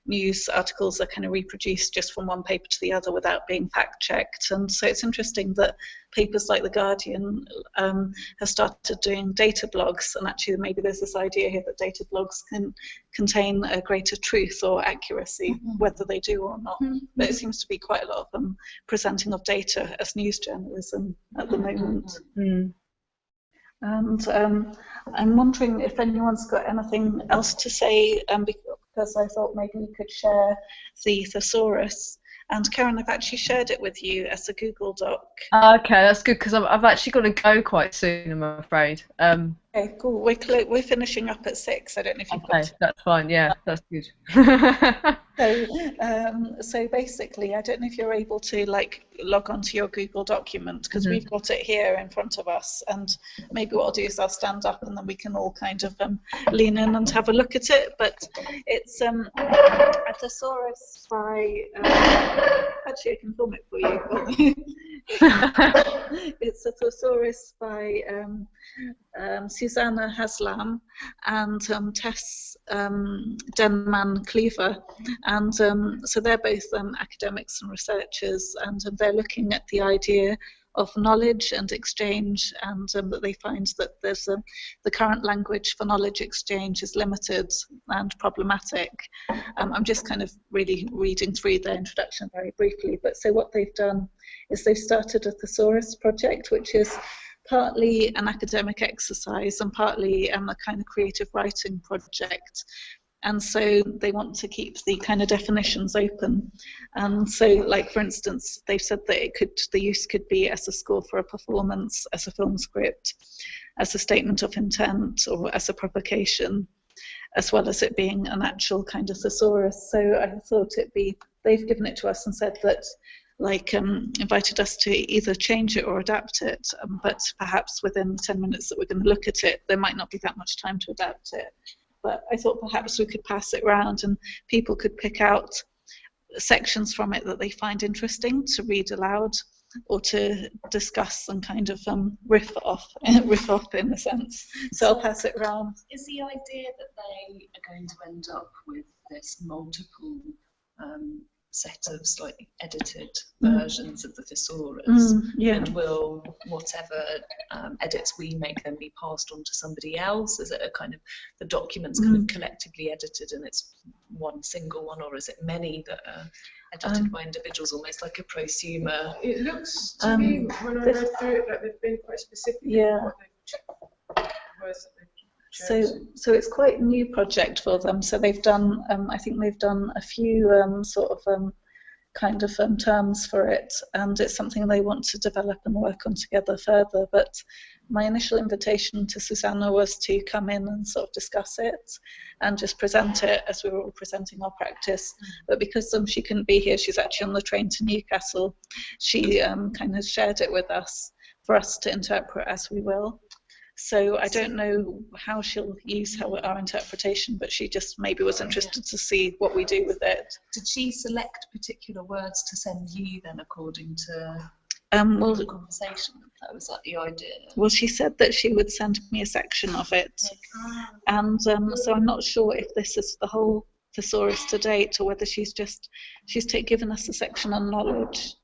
news articles are kind of reproduced just from one paper to the other without being fact checked. And so it's interesting that papers like The Guardian have started doing data blogs, and actually maybe there's this idea here that data blogs can contain a greater truth or accuracy, whether they do or not. But it seems to be quite a lot of presenting of data as news journalism at the moment. And I'm wondering if anyone's got anything else to say, because I thought maybe we could share the thesaurus. And Karen, I've actually shared it with you as a Google Doc. Okay, that's good, because I've actually got to go quite soon, I'm afraid. Okay, cool. We're finishing up at 6. I don't know if you've got. That's fine. Yeah, that's good. So basically, I don't know if you're able to like log onto your Google document, because we've got it here in front of us, and maybe what I'll do is I'll stand up and then we can all kind of lean in and have a look at it. But it's a thesaurus by actually I can film it for you. It's a thesaurus by Susanna Haslam and Tess Denman Cleaver, and so they're both academics and researchers, and they're looking at the idea of knowledge and exchange, and that they find that there's the current language for knowledge exchange is limited and problematic. I'm just kind of really reading through their introduction very briefly, but so what they've done is they've started a thesaurus project, which is partly an academic exercise and partly a kind of creative writing project. And so they want to keep the kind of definitions open. And so, like, for instance, they've said that the use could be as a score for a performance, as a film script, as a statement of intent, or as a provocation, as well as it being an actual kind of thesaurus. So I thought they've given it to us and said that, like, invited us to either change it or adapt it, but perhaps within the 10 minutes that we're going to look at it, there might not be that much time to adapt it. But I thought perhaps we could pass it around and people could pick out sections from it that they find interesting to read aloud or to discuss and kind of riff off in a sense. So I'll pass it around. Is the idea that they are going to end up with this multiple set of slightly edited versions of the thesaurus, and will whatever edits we make then be passed on to somebody else? Is it a kind of the documents kind of collectively edited and it's one single one, or is it many that are edited by individuals, almost like a prosumer? It looks to me, when I read through it, like they've been quite specific. Yeah. So it's quite a new project for them. So they've done, I think they've done a few terms for it, and it's something they want to develop and work on together further. But my initial invitation to Susanna was to come in and sort of discuss it and just present it as we were all presenting our practice. But because she couldn't be here, she's actually on the train to Newcastle, she kind of shared it with us for us to interpret as we will. So I don't know how she'll use our interpretation, but she just maybe was interested to see what we do with it. Did she select particular words to send you then, according to the conversation? That was like the idea. Well, she said that she would send me a section of it, and so I'm not sure if this is the whole thesaurus to date, or whether she's given us a section on knowledge,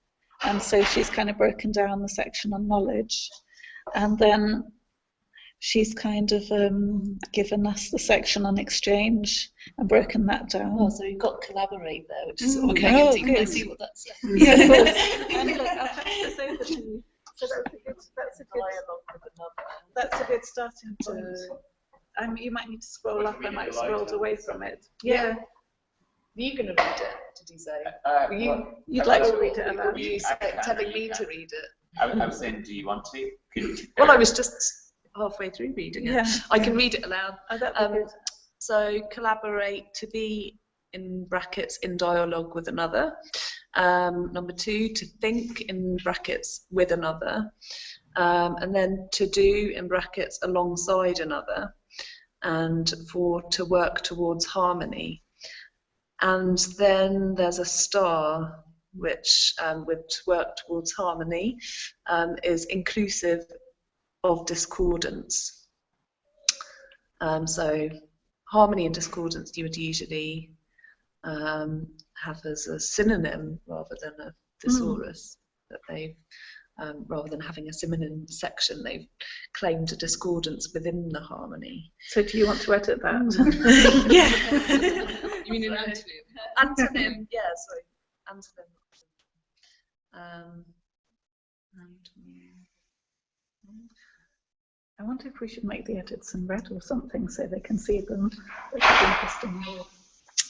and so she's kind of broken down the section on knowledge, and then she's kind of given us the section on exchange and broken that down. Oh, so you've got collaborate there, which is what we're going to see what that's like. Yeah, of course. And look, I'll pass this over to you. So that's a good starting point. You might need to scroll up. I might have scrolled away from it. Yeah. Are you going to read it, did you say? You'd like to read it aloud? Were you telling me to read it? I was saying, do you want to? Well, I was just halfway through reading it. Yeah. I can read it aloud. Oh, that'd be good. So collaborate, to be in brackets in dialogue with another. Number 2, to think in brackets with another. And then to do in brackets alongside another. And 4, to work towards harmony. And then there's a star, which with work towards harmony is inclusive of discordance. So harmony and discordance you would usually have as a synonym rather than a thesaurus, that they've rather than having a synonym section, they've claimed a discordance within the harmony. So do you want to edit that? Yeah. You mean an antonym? Antonym, yeah, sorry. Antonym. I wonder if we should make the edits in red or something so they can see them. That would be interesting.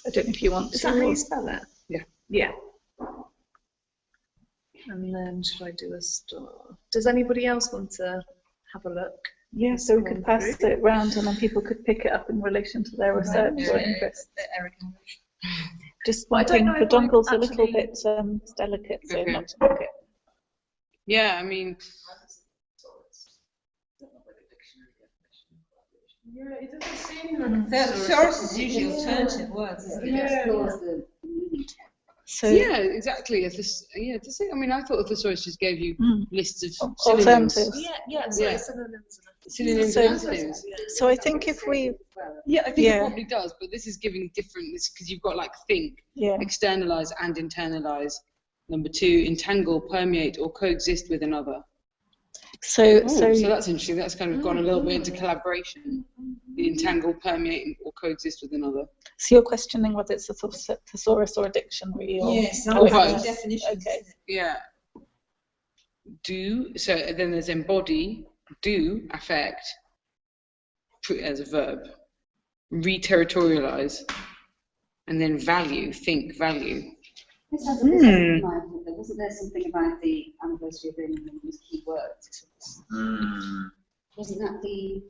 I don't know if you want to. Is that how you spell it? Yeah. Yeah. And then should I do a star? Does anybody else want to have a look? Yeah, so we could pass it round and then people could pick it up in relation to their research or interest. Just one thing, the dongle's a little bit delicate, so not to pick it. Yeah, I mean. Yeah, it doesn't seem like thesaurus is usually alternative words, isn't it? So yeah, exactly. I mean, I thought a thesaurus just gave you lists of alternatives. synonyms and antonyms. So I think if we, I think it probably does, but this is giving different, because you've got like think, externalize and internalize. Number 2, entangle, permeate, or coexist with another. So that's interesting. That's kind of gone a little bit into collaboration. The entangle, permeate, or coexist with another. So you're questioning whether it's a thesaurus or a dictionary? Or yes, or both. Definitions. Okay. Yeah. Do, so then there's embody, do, affect, as a verb, re-territorialize, and then value, think, value. This has a bit wasn't there something about the anniversary of Raymond Williams' key words? Wasn't that the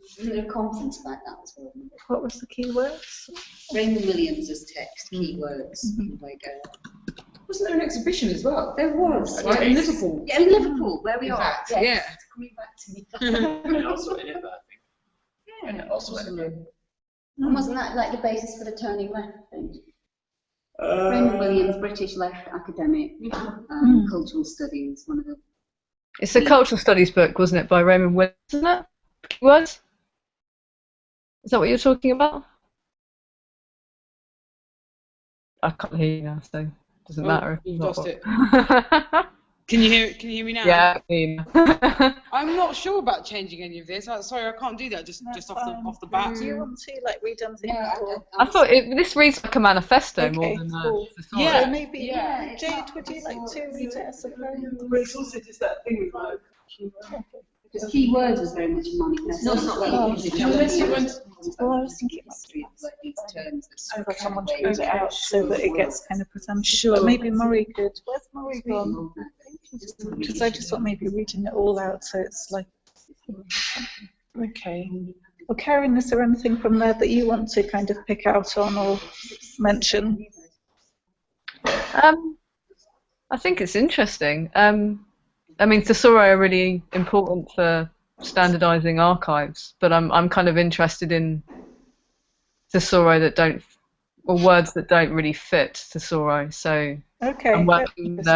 conference about that as well? What was the key words? Raymond Williams' text, key words. Wasn't there an exhibition as well? There was. Right, in Liverpool. Yeah, in Liverpool, where we are. Fact, yes. Yeah. It's coming back to me. And also in it, I think. Yeah. And also in it. And wasn't that like the basis for the turning left thing? Raymond Williams, British left academic, cultural studies, one of the... It's a cultural studies book, wasn't it, by Raymond Williams, isn't it? Was? Is that what you're talking about? I can't hear you now, so it doesn't matter. You've lost it. Can you hear me now? Yeah, I can. I'm not sure about changing any of this. Sorry, I can't do that just off the bat. Do you want to like read anything? I thought this reads like a manifesto more than cool. a Yeah, so maybe. Jade, would you like to read it as a poem? But it's also just that thing with like. Because key words was very much a manifesto. It's not like Well, I was thinking I got someone to read it out so that it gets kind of presented. Sure. But maybe Murray could. Where's Murray gone? Because I just thought maybe reading it all out so it's like. Okay. Well, Karen, is there anything from there that you want to kind of pick out on or mention? I think it's interesting. I mean, thesauri are really important for standardising archives, but I'm kind of interested in thesauri that don't, or words that don't really fit thesauri. So I'm working with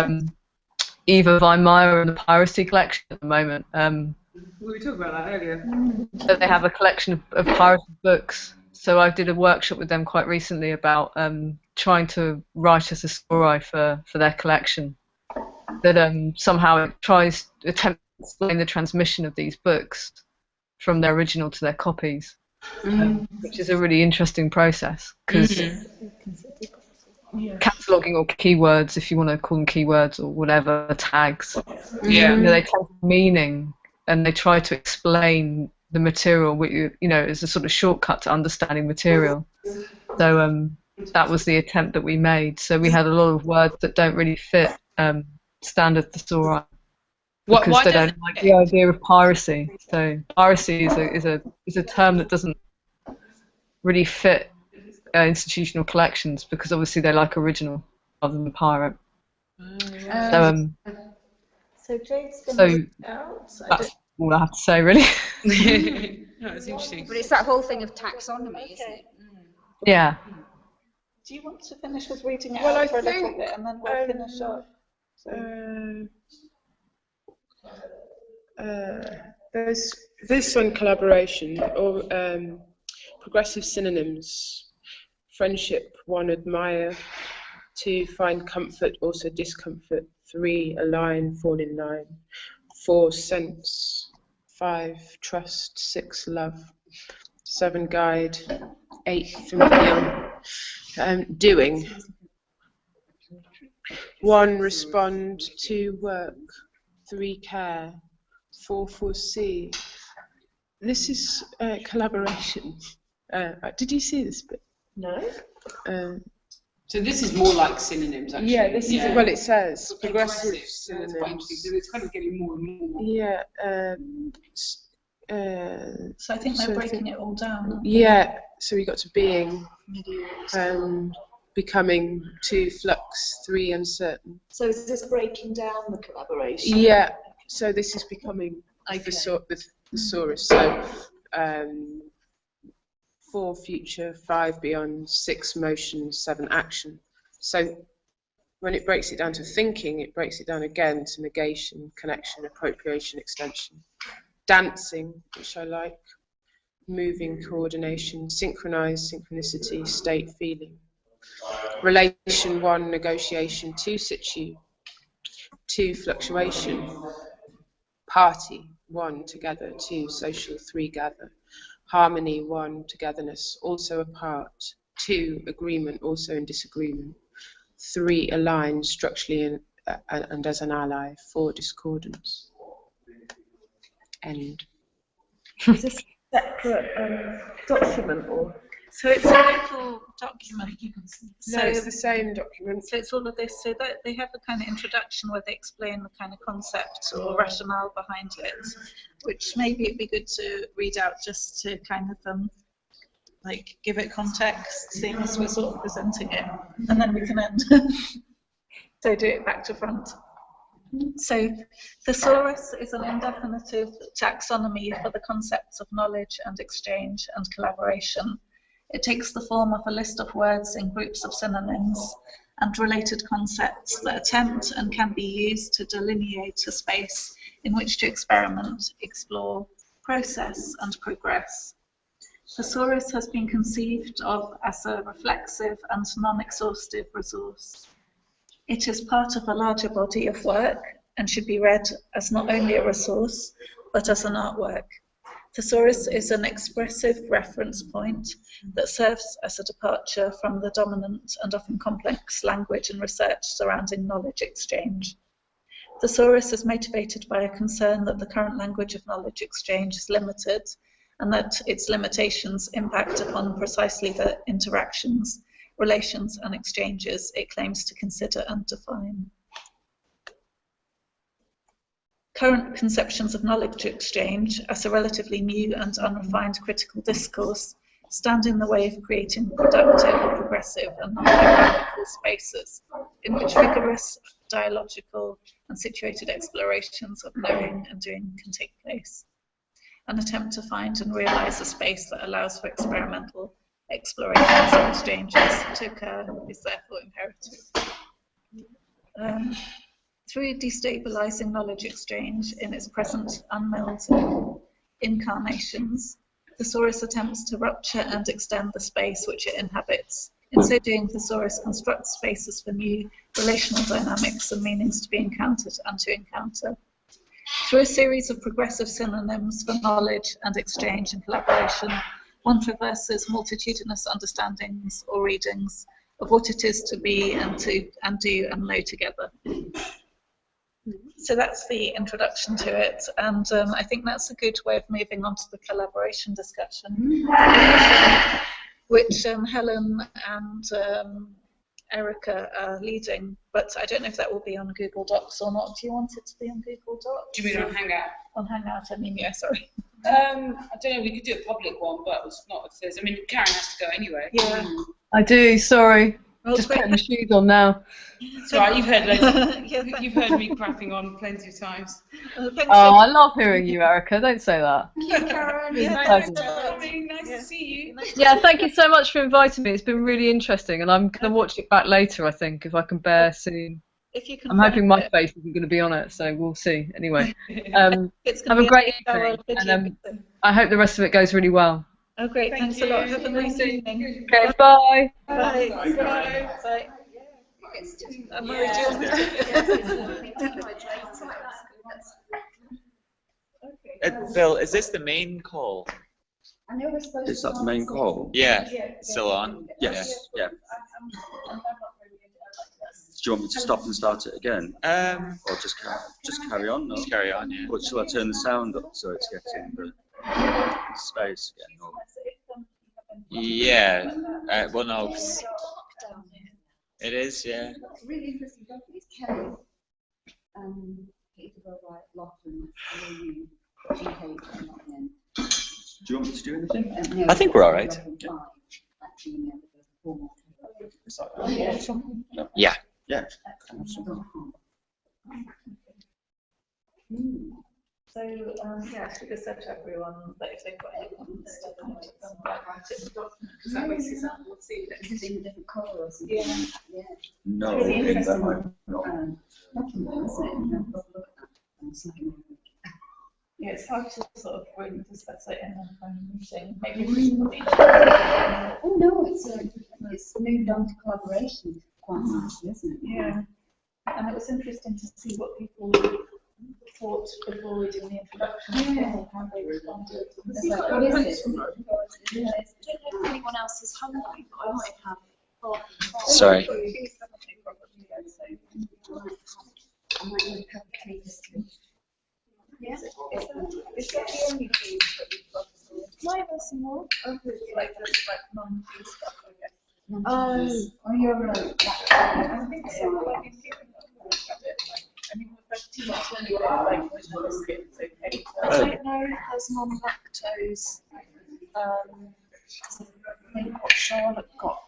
Eva Weimar and the Piracy Collection at the moment. We were talking about that earlier. So they have a collection of pirated books. So I did a workshop with them quite recently about trying to write a thesauri for their collection that somehow it attempts to explain the transmission of these books from their original to their copies, which is a really interesting process because cataloguing or keywords, if you want to call them keywords or whatever, tags, they tell meaning and they try to explain the material, as a sort of shortcut to understanding material. So that was the attempt that we made. So we had a lot of words that don't really fit standard thesauri because they don't like the idea of piracy. So piracy is a term that doesn't really fit institutional collections because obviously they like original rather than pirate. So Jade's going to read out. That's all I have to say, really. No, it's interesting. But it's that whole thing of taxonomy, isn't it? Yeah. Do you want to finish with reading it out for a little bit and then we'll finish up? There's this one, collaboration, or progressive synonyms. Friendship, 1, admire. 2, find comfort, also discomfort. 3, align, fall in line. 4, sense. 5, trust. 6, love. 7, guide. 8, familiar. Doing. 1, respond. 2, work. 3, care. 4, foresee. This is collaboration. Did you see this bit? No. So this is more like synonyms, actually. Yeah, this is well. It says progressive synonyms. synonyms. So it's kind of getting more and more. Yeah. So I think they're breaking it all down. Yeah, so we got to being, becoming, 2 flux, 3 uncertain. So is this breaking down the collaboration? Yeah, so this is becoming the thesaurus. So 4 future, 5 beyond, 6 motion, 7 action. So when it breaks it down to thinking, it breaks it down again to negation, connection, appropriation, extension. Dancing, which I like, moving, coordination, synchronized, synchronicity, state, feeling. Relation, 1, negotiation, 2, situ, 2, fluctuation. Party, 1, together, 2, social, 3, gather. Harmony, 1, togetherness, also apart. 2, agreement, also in disagreement. 3, aligned, structurally and as an ally. 4, discordance. End. Is this a separate document, or? So it's a local document. No, it's the same document. So it's all of this. So that they have a kind of introduction where they explain the kind of concept or rationale behind it, which maybe it'd be good to read out just to kind of like give it context, seeing as we're sort of presenting it, and then we can end. So do it back to front. So thesaurus is an indefinitive taxonomy for the concepts of knowledge and exchange and collaboration. It takes the form of a list of words in groups of synonyms and related concepts that attempt and can be used to delineate a space in which to experiment, explore, process, and progress. Thesaurus has been conceived of as a reflexive and non-exhaustive resource. It is part of a larger body of work and should be read as not only a resource, but as an artwork. Thesaurus is an expressive reference point that serves as a departure from the dominant and often complex language and research surrounding knowledge exchange. Thesaurus is motivated by a concern that the current language of knowledge exchange is limited and that its limitations impact upon precisely the interactions, relations and exchanges it claims to consider and define. Current conceptions of knowledge exchange as a relatively new and unrefined critical discourse stand in the way of creating productive, progressive and non-hierarchical spaces in which rigorous, dialogical and situated explorations of knowing and doing can take place. An attempt to find and realise a space that allows for experimental explorations and exchanges to occur is therefore imperative. Through destabilising knowledge exchange in its present unmilled incarnations, Thesaurus attempts to rupture and extend the space which it inhabits. In so doing, Thesaurus constructs spaces for new relational dynamics and meanings to be encountered and to encounter. Through a series of progressive synonyms for knowledge and exchange and collaboration, one traverses multitudinous understandings or readings of what it is to be and to and do and know together. So that's the introduction to it, and I think that's a good way of moving on to the collaboration discussion, which Helen and Erica are leading, but I don't know if that will be on Google Docs or not. Do you want it to be on Google Docs? Do you mean on Hangout? On Hangout, I mean, yeah, sorry. I don't know, we could do a public one, but it's not if there's, I mean, Karen has to go anyway. Yeah. I do, sorry. Just putting the shoes on now. It's all right, you've heard loads. You've heard me crapping on plenty of times. I love hearing you, Erica. Don't say that. Thank you, Karen. Nice to see you. Yeah, thank you so much for inviting me. It's been really interesting, and I'm going to watch it back later, I think, if I can bear seeing. If you can. I'm hoping my face isn't going to be on it, so we'll see. Anyway, have a great evening, and I hope the rest of it goes really well. Oh, great. Thanks a lot. Have a nice evening. Okay, bye. Bye. Bye. Bye. Phil, is this the main call? Is that the main call? Yeah, still on? Yes, yeah. Do you want me to stop and start it again? Or just carry on? No? Just carry on, yeah. Or shall I turn the sound up so it's getting the space again? Or? Yeah, well, no, 'cause it is, yeah. What's really interesting document is Kelly, Peterborough, Loughton, LAU, GH, and Do you want me to do anything? I think we're all right. Yeah. Yeah. So, yes, we just said to everyone that if they've got any comments, to write it in the document, because that makes it sound, we'll see that it's in a different colour or something. Yeah. No, It's really that interesting. might not. Yeah, it's hard to sort of really discuss it in a meeting. Maybe Oh no, it's moved on to collaboration quite nicely, isn't it? Yeah, and it was interesting to see what people thought before we did the introduction. Yeah. How they responded. It's like, what is it? Yeah. I don't know if anyone else is hungry, but I might have. Sorry. I might need to have a cake. Yeah. Is that the only food that we've got? Might have some more. Like just like non-food stuff, I guess. Oh, you're right. I think so. Like in here, I mean, the first 2 months when you were like, it's okay. I don't know if there's non-lactose. I think what Charlotte got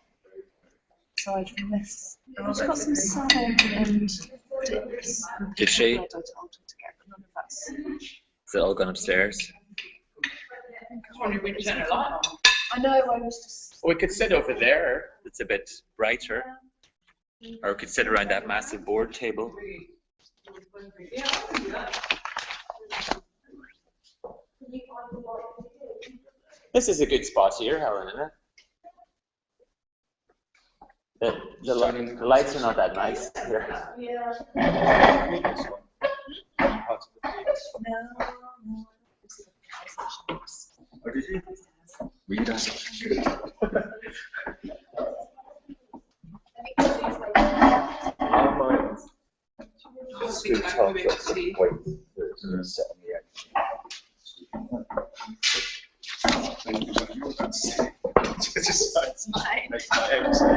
aside from this. She's got some salad and dips. Did she? I told her to get, but none of that's. Is it all gone upstairs? I know, I was just. We could sit over there. It's a bit brighter. Or we could sit around that massive board table. This is a good spot here, Helen, isn't it? The lights are not that nice here. Yeah. Oh, did you? Well, you don't. It's good time to wait for it set on the edge. Just makes my head say.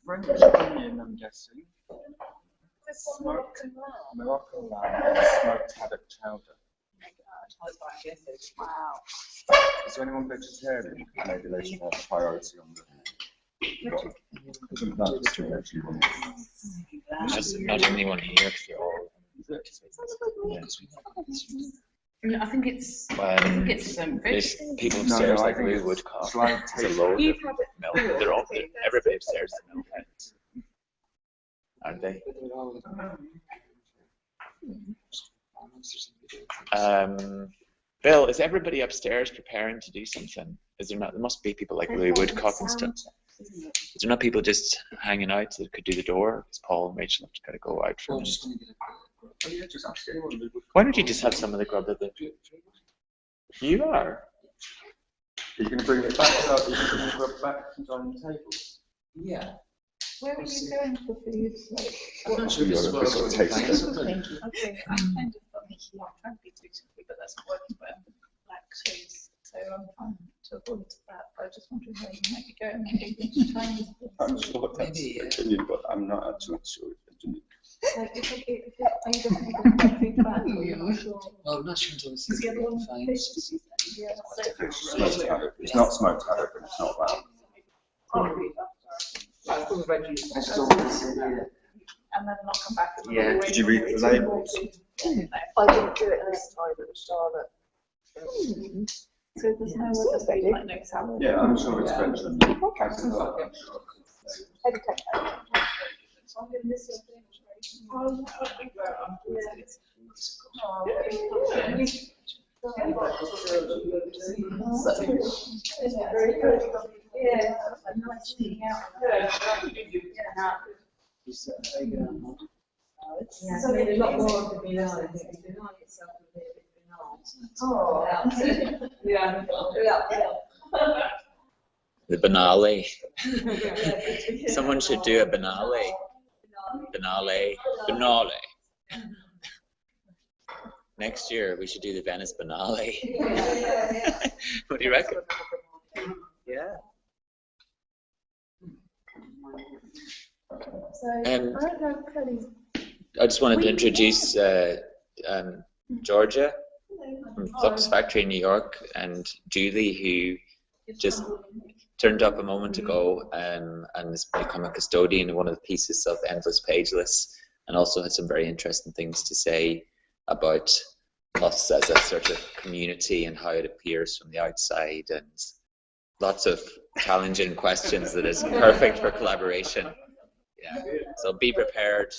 French onion, I'm guessing. Moroccan lamb and smoked haddock chowder. Wow. Is there anyone vegetarian? Maybe they should have priority on the. That's true, actually. Not anyone here, because they're all. I think it's. There's people upstairs like Lou Woodcock. It's a load of milk. They're all everybody upstairs is milkheads, aren't they? Bill, is everybody upstairs preparing to do something? Is there not? There must be people like Lou Woodcock and stuff. Is there not people just hanging out that could do the door? Because Paul and Rachel have got to go out for a minute. Why don't you just have some of the grub that you are? Are you going to bring it back out? Are you going to grab back and on the table? Yeah. Where are you going for food? I'm not sure if it's Thank you. Okay, I'm kind of trying to be too simply, but that's not working. But I'm lactose, so I'm trying to avoid that. But I just wondering where you might be going. Maybe Chinese. I'm sure that's opinion, but I'm not actually sure if it's opinion. Are you definitely going to have food back? Well, I'm not sure until this is fine. It's not smoked haddock, but it's not lamb. And then not come back. Yeah. Did you read the labels? I didn't do it this time. It was Charlotte. So there's no other food like no salad. Yeah, I'm sure it's vegetarian. So I'm going to miss your thing. Very good. Yeah, nice eating out. It's a lot more of the banal. I think the banal itself is a bit banal. The banale. Someone should do a banale. Banale. Banale. next year we should do the Venice Biennale. What do you reckon? Yeah. So I don't know if Kelly's. I just wanted to introduce Georgia from Flux Factory in New York, and Julie, who just turned up a moment ago and has become a custodian of one of the pieces of Endless Pageless, and also has some very interesting things to say about us as a sort of community and how it appears from the outside, and lots of challenging questions that is perfect for collaboration. Yeah, so be prepared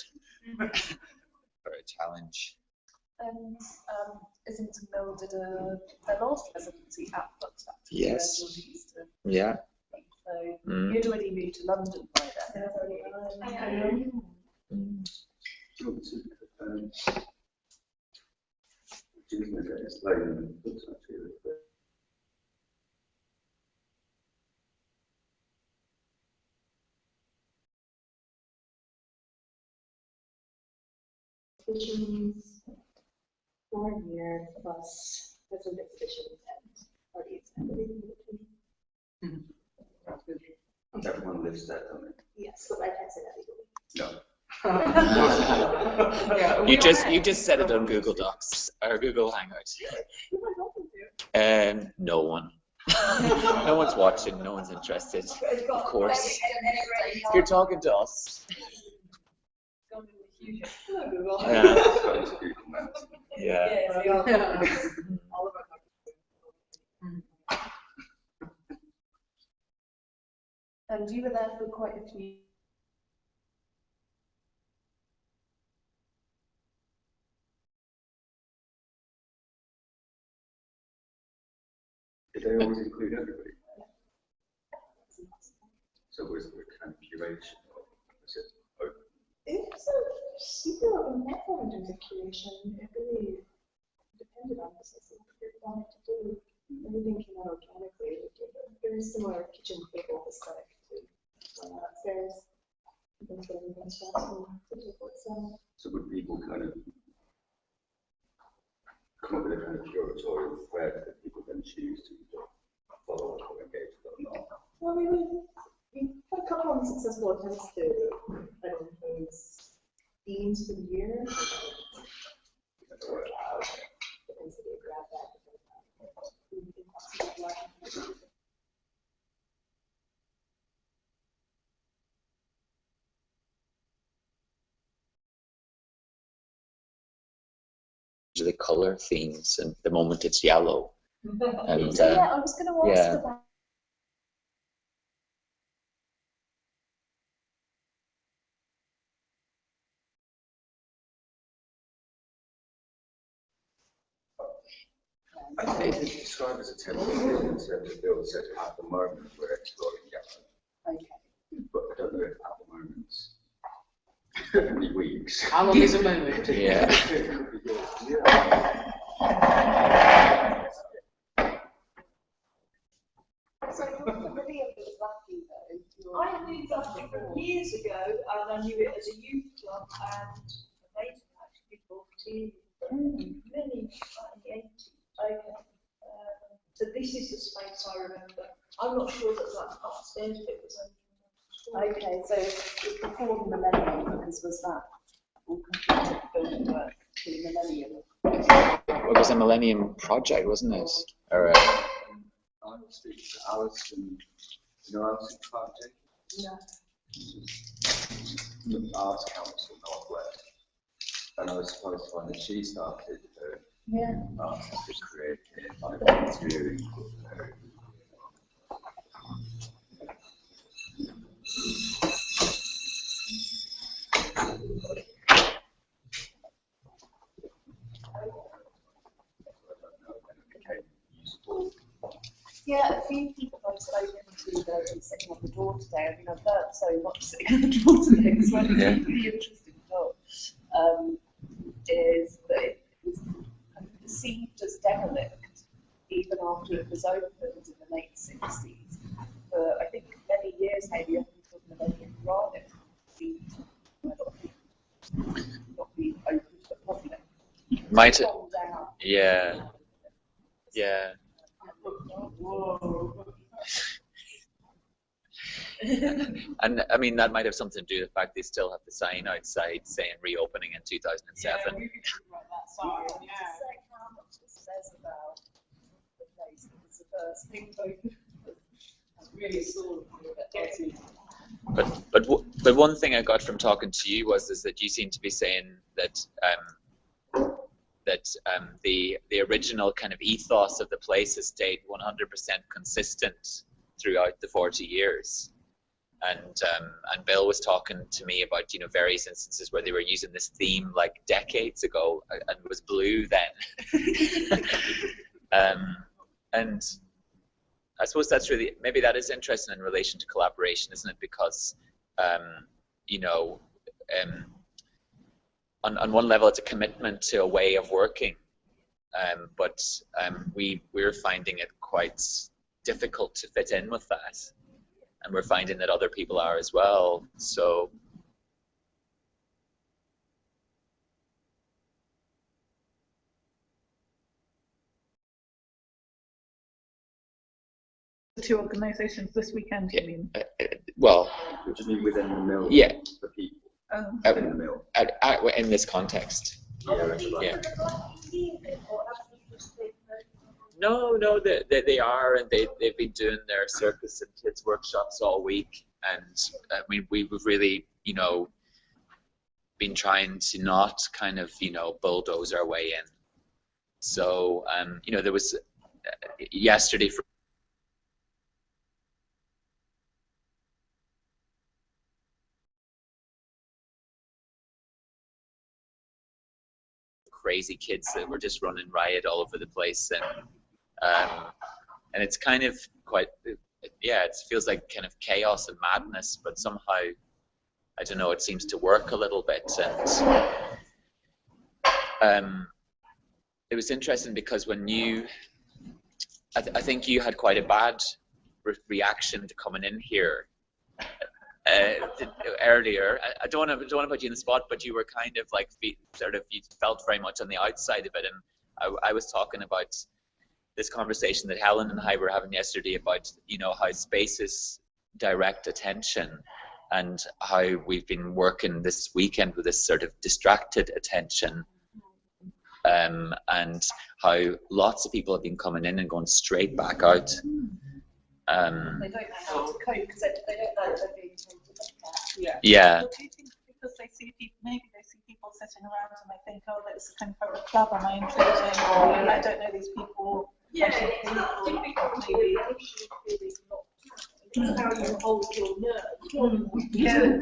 for a challenge. And Islington Mill did their last residency at Flux Factory. Yes. Yeah. So you'd already moved to London by then. Exhibitions, 1 year plus special exhibitions and parties and everything in between. Everyone lives there, don't they? Yes, but I can't say that legally. No. You just said it on Google Docs or Google Hangouts. No one. No one's watching. No one's interested. Of course. You're talking to us. Yeah. And you were there for quite a few. Did they always include everybody? So was there kind of curation, or was it open? It's a super open platform in terms of curation. It really depended on business and what they wanted to do. Everything came out organically. It gave a very similar kitchen table aesthetic to upstairs. So would people kind of come up with a kind of curatorial thread that people then choose to follow or engage with or not? Well, we had a couple of successful attempts to impose themes for the year. The color themes, and the moment it's yellow. And yeah, I was going to ask about. I think it's described as a temporary in terms of Bill said at the moment we're exploring yellow. Okay. But I don't know if at the moment many weeks. How long is a moment? Yeah. So you're familiar with Lucky though? I knew Lucky from years ago, and I knew it as a youth club, and amazing actually before tea, many in the 80s. Okay. So this is the space I remember. I'm not sure that upstairs bit was open. Okay, so it's before the millennium, because was that all completed building work for the millennium? It was a Millennium Project, wasn't it? Or Alison, you know Alison Project? No. The Arts Council Northwest. And I was supposed to find that she started her arts to create like an experience. Yeah, a few people I've spoken to that are sitting on the door today. I mean, I've learned so much sitting on the door today, because one of the really interesting thoughts is that it was kind of perceived as derelict even after it was opened in the late 60s. For I think many years, maybe up until the Millennium Grant, it seemed not being open to the public. might it? Down Yeah. Yeah. And I mean, that might have something to do with the fact they still have the sign outside saying reopening in 2007. Yeah, we could write that sign. Yeah. How much it says about the place, because the first thing that's really sort of But one thing I got from talking to you is that you seem to be saying that the original kind of ethos of the place has stayed 100% consistent throughout the 40 years. And Bill was talking to me about, you know, various instances where they were using this theme like decades ago, and it was blue then. And I suppose that's really, maybe that is interesting in relation to collaboration, isn't it? Because, you know, on one level it's a commitment to a way of working, but we're finding it quite difficult to fit in with that. And we're finding that other people are as well. So the two organisations this weekend, you mean? Well, you just mean within the mill? Yeah. The people. In the mill. In this context. Yeah. No, they are, and they've been doing their circus and kids workshops all week, and we've really, you know, been trying to not kind of, you know, bulldoze our way in. So, you know, there was yesterday for crazy kids that were just running riot all over the place, and it's kind of quite, yeah, it feels like kind of chaos and madness, but somehow, I don't know, it seems to work a little bit. And it was interesting because when you, I think you had quite a bad reaction to coming in here earlier. I don't want to put you in the spot, but you were kind of like you felt very much on the outside of it, and I was talking about this conversation that Helen and I were having yesterday about, you know, how spaces direct attention, and how we've been working this weekend with this sort of distracted attention, and how lots of people have been coming in and going straight back out. They don't know how to cope because they don't know they're being told to look at. Yeah. Well, do you think because they see people, maybe they see people sitting around and they think, oh, that's a kind of private club, am I intruding? Or I don't know these people. Yeah, I think because maybe it's how you hold your nerve. Yeah.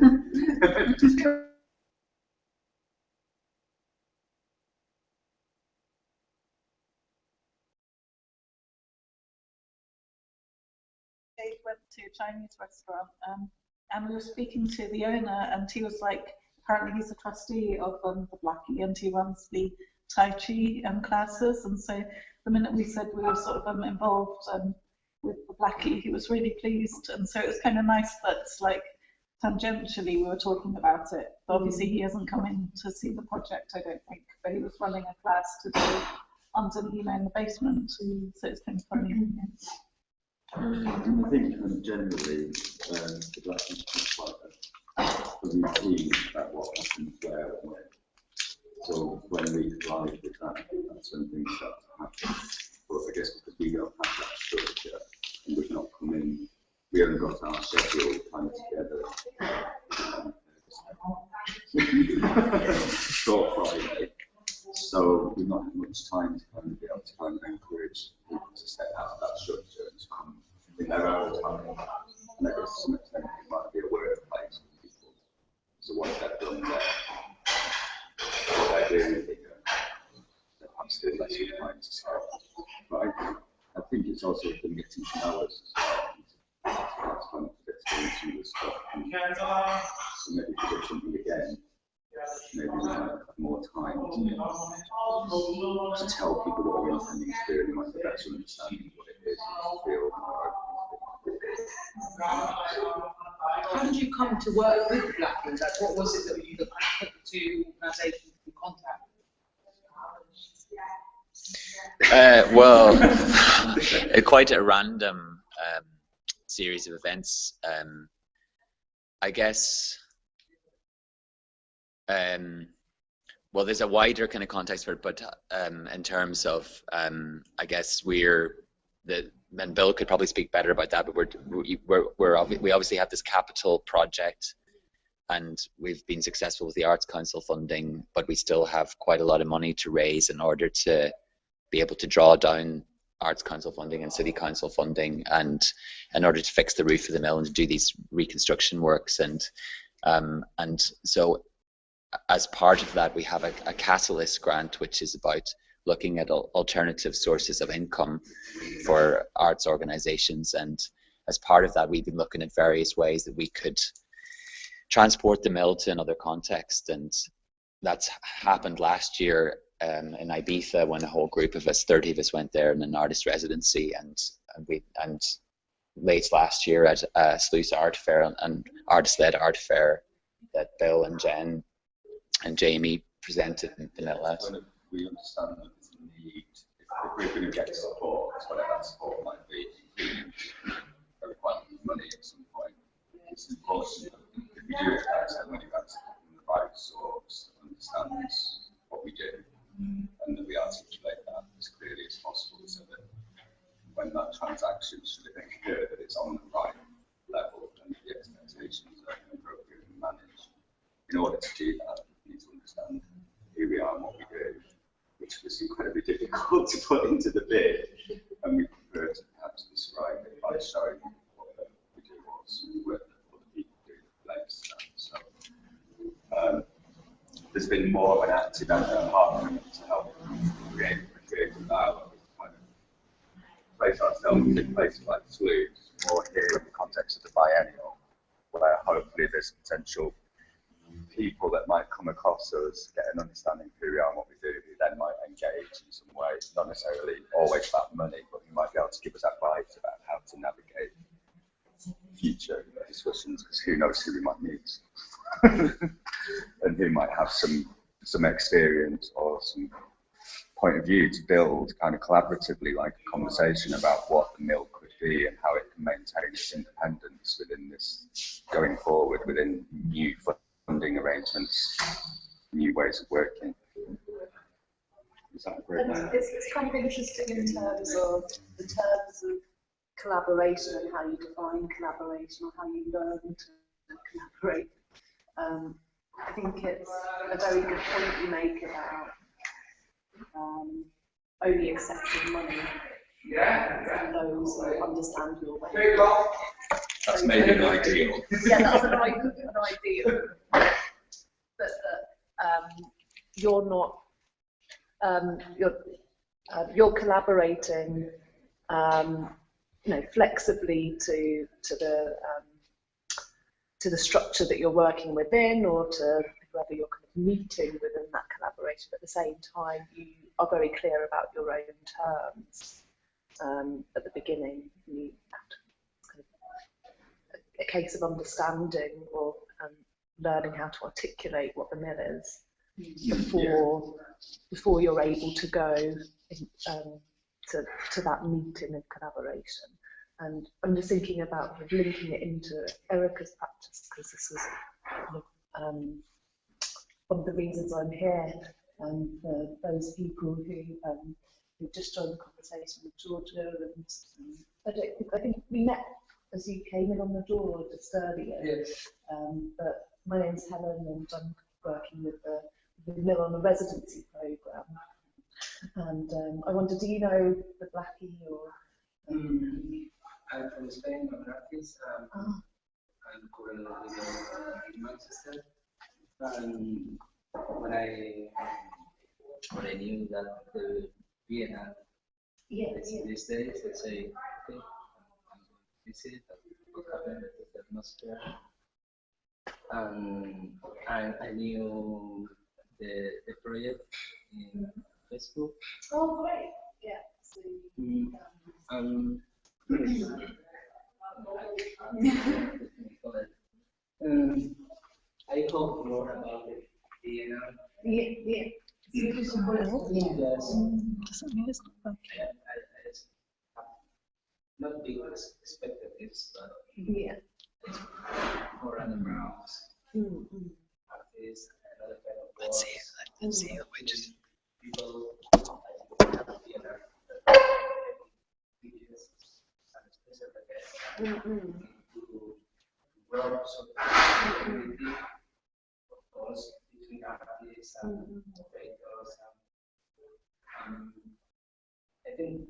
Went to a Chinese restaurant, and we were speaking to the owner, and he was like, apparently he's a trustee of the Blackie, and he runs the Tai Chi classes, and so the minute we said we were sort of involved with the Blackie, he was really pleased, and so it was kind of nice that like tangentially we were talking about it. But obviously he hasn't come in to see the project, I don't think, but he was running a class to do under, you know, in the basement, so it's kind of funny. I think generally the Blackie is quite a routine about what happens where and when. So when we collide with that, that's when things start to happen. But I guess because we don't have that structure and we've not come in, we haven't got our schedule kind of together. Short Friday. So we've not had much time to kind of be able to kind of encourage people to step out of that structure and to come in their own time. And I guess to some extent it might be a workplace for people. So once they've done that, what they're doing, they perhaps do less time to start. But I think it's also been getting to know us as well. It's kind of get to do some of the stuff. So maybe if we do something again, maybe we might have more time to tell people what we're intending to do, and they might have better understanding what it is and feel more open. How did you come to work with Blackie? Like, what was it that you put the two organisations in contact? Well, quite a random series of events. I guess. Well, there's a wider kind of context for it, but in terms of, I guess and Bill could probably speak better about that. But we obviously have this capital project, and we've been successful with the Arts Council funding, but we still have quite a lot of money to raise in order to be able to draw down Arts Council funding and City Council funding, and in order to fix the roof of the mill and to do these reconstruction works, and so as part of that we have a Catalyst grant, which is about looking at alternative sources of income for arts organisations, and as part of that we've been looking at various ways that we could transport the mill to another context, and that's happened last year in Ibiza when a whole group of us, 30 of us, went there in an artist residency, and late last year at a Sluice art fair, and artist-led art fair that Bill and Jen and Jamie presented in the mill at. We understand that there's a need, if we're going to get support, whatever that support might be, including a requirement of money at some point, it's important that if we do expect that money back from the right source that understands what we do, and that we articulate that as clearly as possible, so that when that transaction should have occurred, that it's on the right level and the expectations are appropriately managed. In order to do that, we need to understand who we are and what we do, which was incredibly difficult to put into the bid, and we prefer to perhaps describe it by showing what we do was what other people do that relates to that. So there's been more of an active partnering to help create a creative dialogue, kind of place ourselves in places like Sluice, or here in the context of the biennial, where hopefully there's potential people that might come across us, get an understanding of who we are and what we do, who then might engage in some way, not necessarily always about money, but who might be able to give us advice about how to navigate future discussions, because who knows who we might meet and who might have some experience or some point of view to build kind of collaboratively, like a conversation about what the mill could be and how it can maintain its independence within this going forward, within new funding arrangements, new ways of working. Is that a great And it's kind of interesting in terms of collaboration and how you define collaboration or how you learn to collaborate. I think it's a very good point you make about only accepting money from those who understand your way. That's maybe an ideal. Yeah, that's an ideal. But you're not. You're collaborating, flexibly to the structure that you're working within, or to whoever you're kind of meeting within that collaboration. But at the same time, you are very clear about your own terms at the beginning. You have to, it's kind of a case of understanding or learning how to articulate what the mill is before you're able to go to that meeting of collaboration. And I'm just thinking about linking it into Erica's practice, because this is one of the reasons I'm here, for those people who just joined the conversation with Georgia. And I think we met as you came in on the door just earlier. Yes. But my name's Helen, and I'm working with the mill on the residency programme. And I wonder, do you know the Blackie or? I'm from Spain, I'm an artist. I'm currently living in Manchester. And when I knew that there would be an art these days, I say, okay, I'm going to visit, what happened, the atmosphere. And I knew the project in Facebook. Oh, great! Yeah. So, I hope more about it. Yeah. Yes. doesn't mean it's not working. Not big expectations, but Yeah. more random rounds. Artists, another kind of Let's see. Let's see. Just people, theater, videos, and special works of creativity, of course, between artists and creators. I think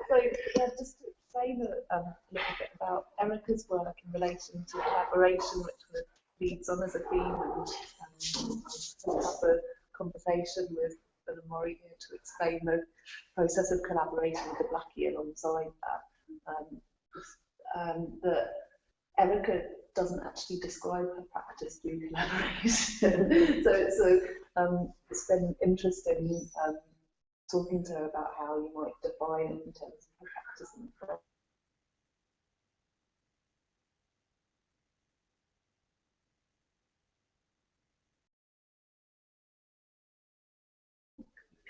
So, yeah, just to explain a little bit about Erica's work in relation to collaboration, which leads on as a theme, and I'll have a conversation with Maury here to explain the process of collaboration with the Blackie alongside that. That Erica doesn't actually describe her practice through collaboration. so it's been interesting talking to her about how you might define it in terms of her practice and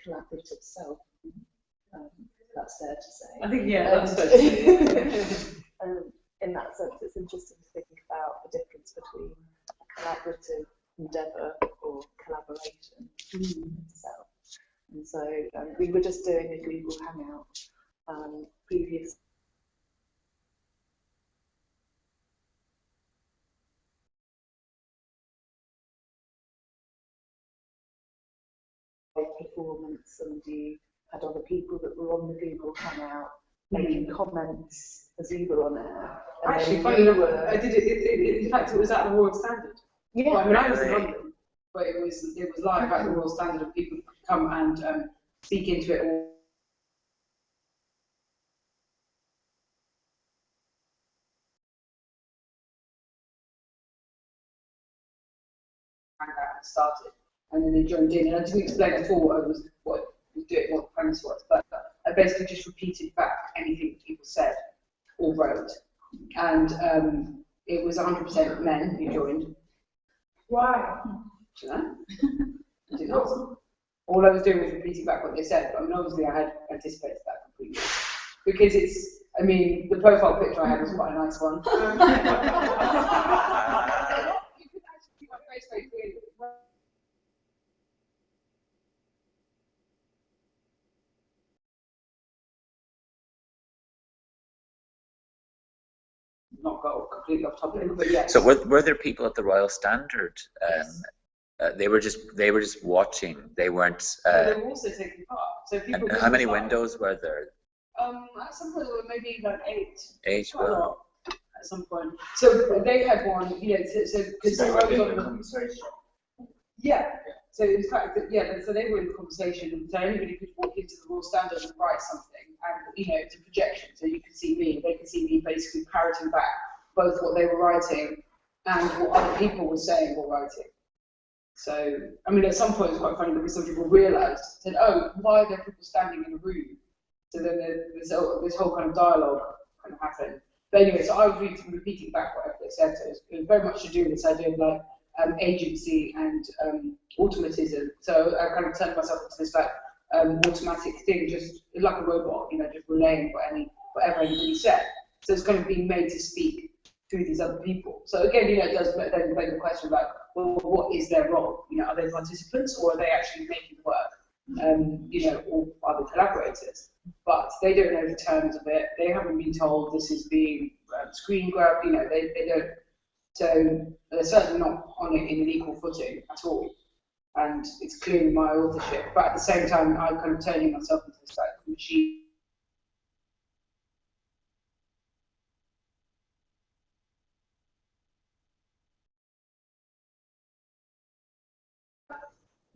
collaborative self. That's fair to say. I think, yeah, that's fair to say. In that sense, it's interesting to think about the difference between collaborative endeavour or collaboration itself. And so we were just doing a Google Hangout previous. Performance, and you had other people that were on the Google Hangout making comments as we were on air. Actually, funny enough, I did it. In fact, it was at the Royal Standard. Yeah. Well, I mean, I was in London, but it was live at the Royal Standard, and people could come and speak into it all. Started, and then they joined in, and I didn't explain at all what I was doing, what the premise was, but I basically just repeated back anything that people said or wrote, and it was 100% men who joined. Why? Do you know? I didn't know. All I was doing was repeating back what they said, but I mean, obviously I had anticipated that completely, because it's, I mean, the profile picture I had was quite a nice one. You could actually see my face very clearly. Not go completely off topic, but yeah. So were there people at the Royal Standard? Yes. They were just watching. They weren't. They were also taking part. So people. And how many windows were there? At some point there were maybe like 8. 8. Quite a lot. At some point. So they had one. You know. So because I was on the conversation. Yeah. So in fact, yeah. So they were in the conversation. So anybody could walk into the Royal Standard and write something, and you know, it's a projection, so you could see me. They could see me basically parroting back both what they were writing and what other people were saying or writing. So, I mean, at some point it's quite funny because some people realised, said, oh, why are there people standing in a room? So then this whole kind of dialogue kind of happened. But anyway, so I was repeating back whatever they said. So it was very much to do with this idea of like agency and automatism. So I kind of turned myself into this like automatic thing, just like a robot, you know, just relaying whatever anybody said. So it's kind of being made to speak through these other people. So again, you know, it does then beg the question like, well, what is their role? You know, are they participants or are they actually making the work? You know, or are they collaborators? But they don't know the terms of it. They haven't been told this is being screen grabbed. You know, they don't. So they're certainly not on it in an equal footing at all. And it's clearly my authorship. But at the same time, I'm kind of turning myself into this like machine.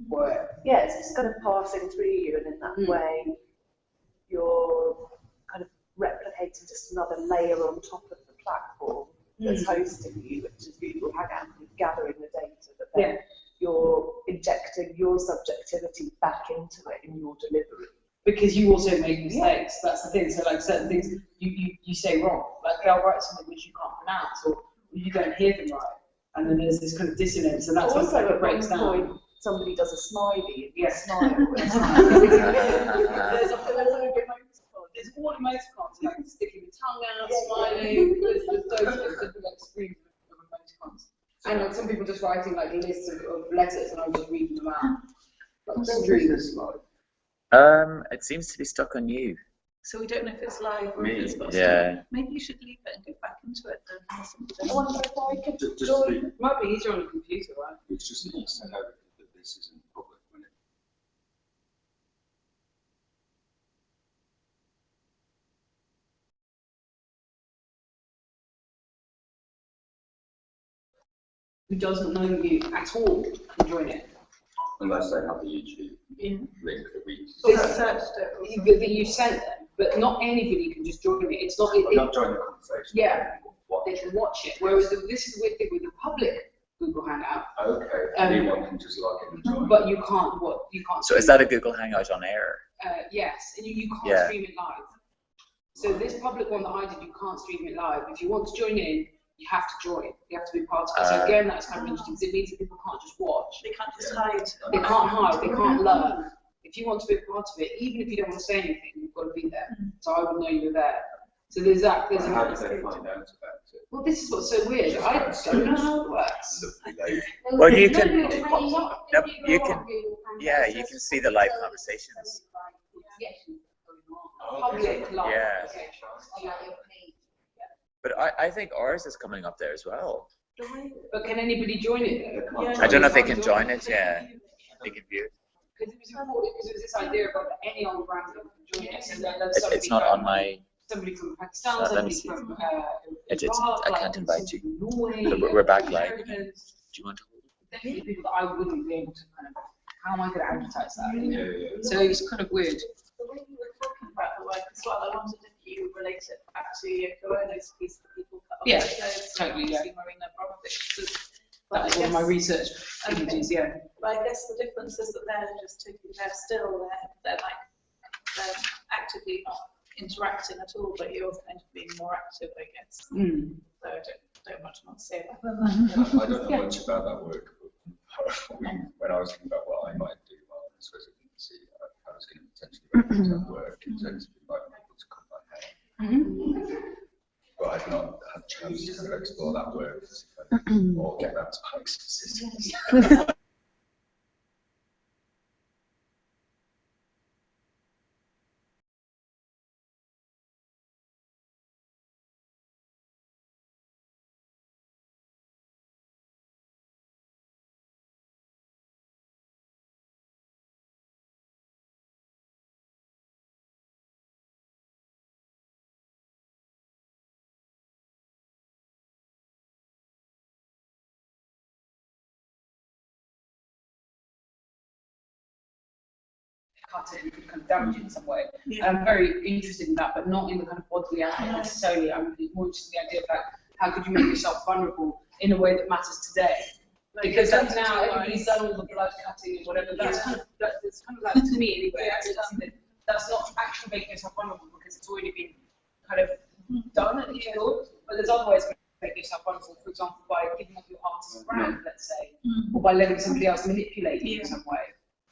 work. Yeah, it's just kind of passing through you, and in that way, you're kind of replicating just another layer on top of the platform that's hosting you, which is Google Hangout, gathering the data, but then you're injecting your subjectivity back into it in your delivery. Because you also make mistakes. That's the thing. So like certain things you say wrong. Like they'll write something which you can't pronounce, or you don't hear them right, and then there's this kind of dissonance, and that's also when it at breaks one down. point somebody does a smiley and you smile. There's all emoticons, like sticking the tongue out, smiling. There's those different like streams of emoticons, and like some people just writing like lists of letters, and I'm just reading them out. Like streams. It seems to be stuck on you. So we don't know if it's live or if it's got Yeah. stuff. Maybe you should leave it and go back into it then. I wonder if I could join. Might be easier on a computer, right? It's just that you said that this isn't public, when Who doesn't know you at all can join it. unless they have the YouTube link that we That you sent them, but not anybody can just join it. It's not. not join the conversation. Yeah, they can watch it. Whereas this is the weird thing with the public Google Hangout. Okay, anyone can just log in and join. But you can't. You can't. So is that a Google Hangout on air? Yes, and you can't stream it live. So this public one that I did, you can't stream it live. If you want to join in, you have to join. You have to be part of it. So again, that's kind of interesting because it means that people can't just watch. They can't just hide. They can't hide. They can't learn. If you want to be a part of it, even if you don't want to say anything, you've got to be there. So I would know you were there. So there's that. There's how do they find out about it? Well, this is what's so weird. I don't know how it works. Well, you can. You can. Yeah, you can see the live conversations. Public live. Yeah. But I think ours is coming up there as well. But can anybody join it? I don't know if they can join it. Yeah, they can view it. Because it was important, because it was this idea about any old brand that can join it. And then It's not on my. Somebody from Pakistan, Let me somebody see. from I can't invite you. So we're back live. Do you want to? Definitely people that I wouldn't be able to kind of. How am I going to advertise that? You know? So it was kind of weird. The way you were talking about the work as well, I wondered if you relate it back to your Corona's piece that people cut off. Yeah, episodes, totally, yeah. Marina Abramovich. That was one of my research images, yeah. But I guess the difference is that they're still they're actively not interacting at all, but you're kind of being more active, I guess. So I don't much more to say about that. I don't know much about that work, but when I was thinking about what I might do while in this residency, I was going to potentially represent that work in terms of inviting people to come back home. But I've not had a chance to kind of explore that work or get around to panic statistics. Cut it and could kind of damage it in some way. Yeah. I'm very interested in that, but not in the kind of bodily aspect necessarily. I'm more interested in the idea of like, how could you make yourself vulnerable in a way that matters today? Because like now everybody's done all the blood cutting and whatever. That's kind of like, to me anyway. That's not actually making yourself vulnerable because it's already been kind of done at the end. But there's other ways to make yourself vulnerable. For example, by giving up your artist brand, let's say, or by letting somebody else manipulate you in some way.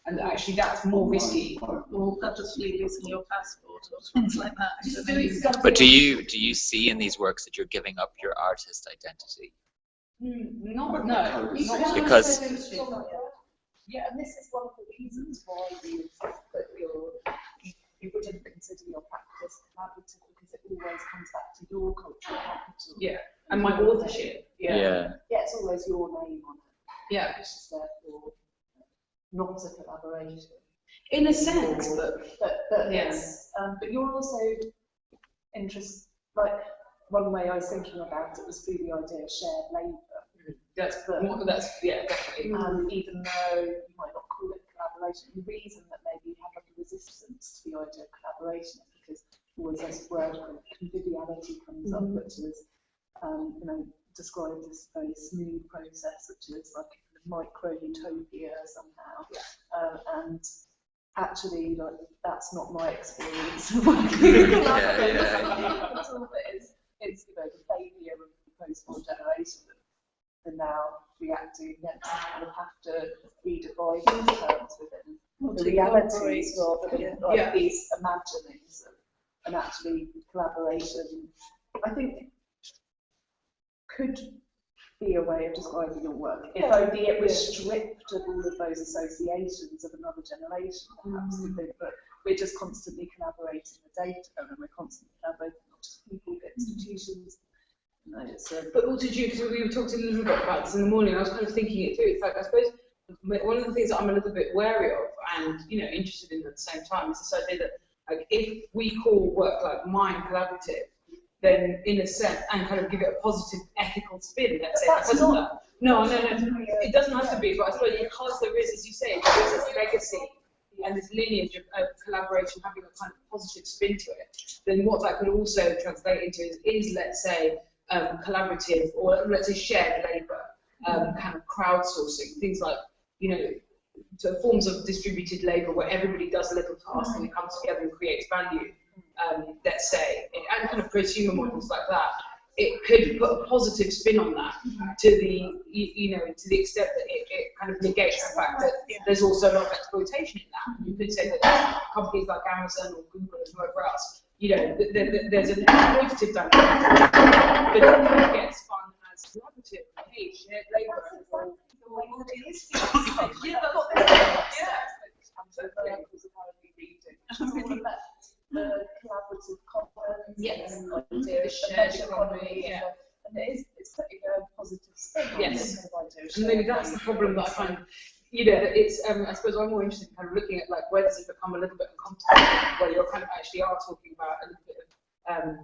And actually, that's more risky. Or purposefully losing your passport or things like that. But do you see in these works that you're giving up your artist identity? No. Because yeah, and this is one of the reasons why we insist that you wouldn't consider your practice collaborative, because it always comes back to your cultural capital. Yeah, and my authorship. Yeah, it's always your name on it. Yeah, which is therefore not a collaboration. In a sense, but yes. But you're also interested. Like one way I was thinking about it was through the idea of shared labour. That's definitely. Even though you might not call it collaboration. The reason that maybe you have like a resistance to the idea of collaboration is because always this word called conviviality comes up, which is, you know, described as a very smooth process, which is like a micro-utopia somehow. And actually, like, that's not my experience of working in collaboration at all. It's, you know, the failure of the post-war generation that they're now reacting against, and have to redefine these terms within the realities rather than like these imaginings and actually collaboration, I think, could be a way of describing your work, if only it was stripped of all of those associations of another generation, perhaps. But we're just constantly collaborating with data, and we're constantly collaborating not just people, but institutions. You know, but also, because we were talking a little bit about this in the morning, I was kind of thinking it through. It's like, I suppose one of the things that I'm a little bit wary of, and, you know, interested in at the same time, is this idea that, like, if we call work like mine collaborative, then in a sense, and kind of give it a positive ethical spin, let's say. No, it doesn't have to be, but I suppose because there is, as you say, there is this legacy and this lineage of collaboration having a kind of positive spin to it, then what that could also translate into is let's say, collaborative, or let's say shared labour, kind of crowdsourcing, things like, you know, so forms of distributed labour where everybody does a little task and it comes together and creates value. Let's say, and kind of prosumer models like that, it could put a positive spin on that to the, you know, to the extent that it kind of negates the fact that there's also a lot of exploitation in that. You could say that companies like Amazon or Google and whoever else, you know, there's an exploitative dynamic, but it kind of gets spun as collaborative, hey, shared labour. The collaborative commons, the shared economy, and it's putting a positive spin on this kind of idea. And maybe that's the problem that I find, you know, that it's, I suppose I'm more interested in kind of looking at, like, where does it become a little bit uncomfortable, where you're kind of actually are talking about a little bit of,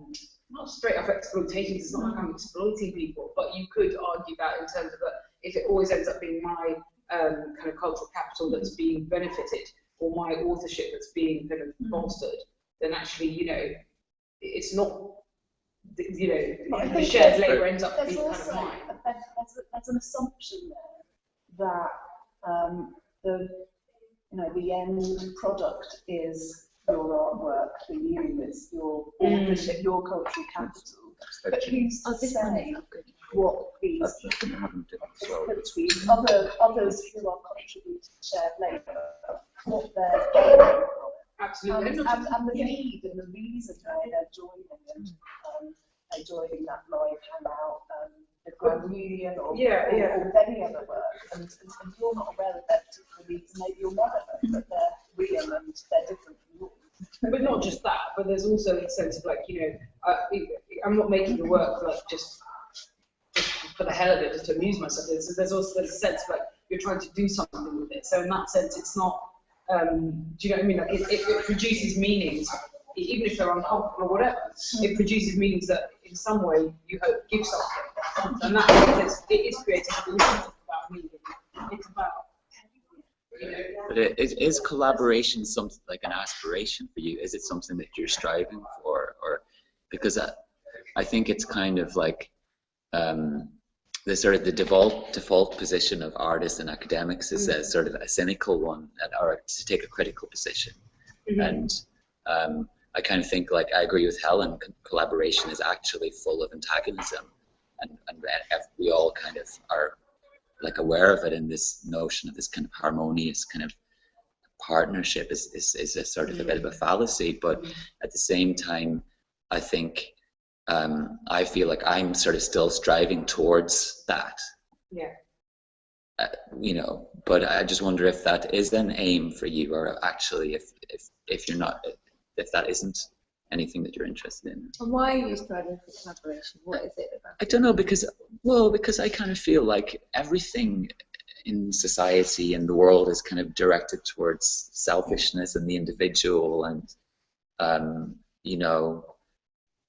not straight up exploitation, it's not like I'm exploiting people, but you could argue that in terms of that, if it always ends up being my kind of cultural capital that's being benefited, or my authorship that's being kind of bolstered, then actually, you know, it's not, you know, the shared labour ends up being kind of mine. There's an assumption there that the end product is your artwork for you, it's your authorship, your cultural capital. But who's to say what these others who are contributing to shared labour, what they're getting from it? Absolutely. And the need and the reason why they're joining that live hangout, the Grand Union, or any other work, and you're not aware of their particular needs, and maybe you'll never know, but they're real and they're different from yours. But not just that, but there's also a sense of, like, you know, I'm not making the work like just for the hell of it, just to amuse myself. There's also a sense of, like, you're trying to do something with it. So in that sense, it's not. Do you know what I mean? Like, it produces meanings, even if they're uncomfortable or whatever. It produces meanings that, in some way, you hope give something. And that means it is creative. It's not about meaning. It's about. You know. But is collaboration something like an aspiration for you? Is it something that you're striving for, or because I think it's kind of like the sort of the default position of artists and academics is a sort of a cynical one, or to take a critical position. And I kind of think, like, I agree with Helen, collaboration is actually full of antagonism, and we all kind of are, like, aware of it, in this notion of this kind of harmonious kind of partnership is a sort of a bit of a fallacy. But at the same time, I think I feel like I'm sort of still striving towards that. Yeah. You know, but I just wonder if that is an aim for you, or actually if you're not, if that isn't anything that you're interested in. And why are you striving for collaboration? What is it about? I don't know, because I kind of feel like everything in society and the world is kind of directed towards selfishness and the individual, and you know,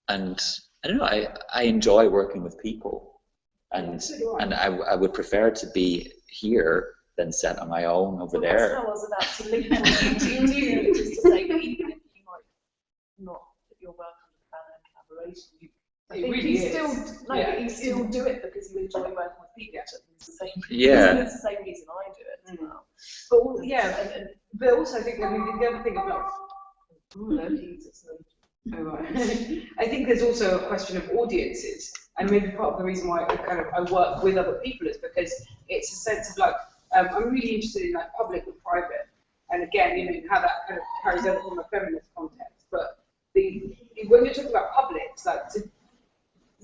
and I don't know, I enjoy working with people, and I would prefer to be here than set on my own over That's there. how I was about to link on YouTube, which is to say that even if you might not put your work under the banner of collaboration, I think really you is. still no, Yeah. but you still do it because you enjoy working with people. It's the same. Yeah. It's the same reason I do it as well. But yeah, but also I think the other thing about oh, right. I think there's also a question of audiences, and maybe part of the reason why I work with other people is because it's a sense of like I'm really interested in like public and private, and again, how that kind of carries over from a feminist context. But when you're talking about public, it's like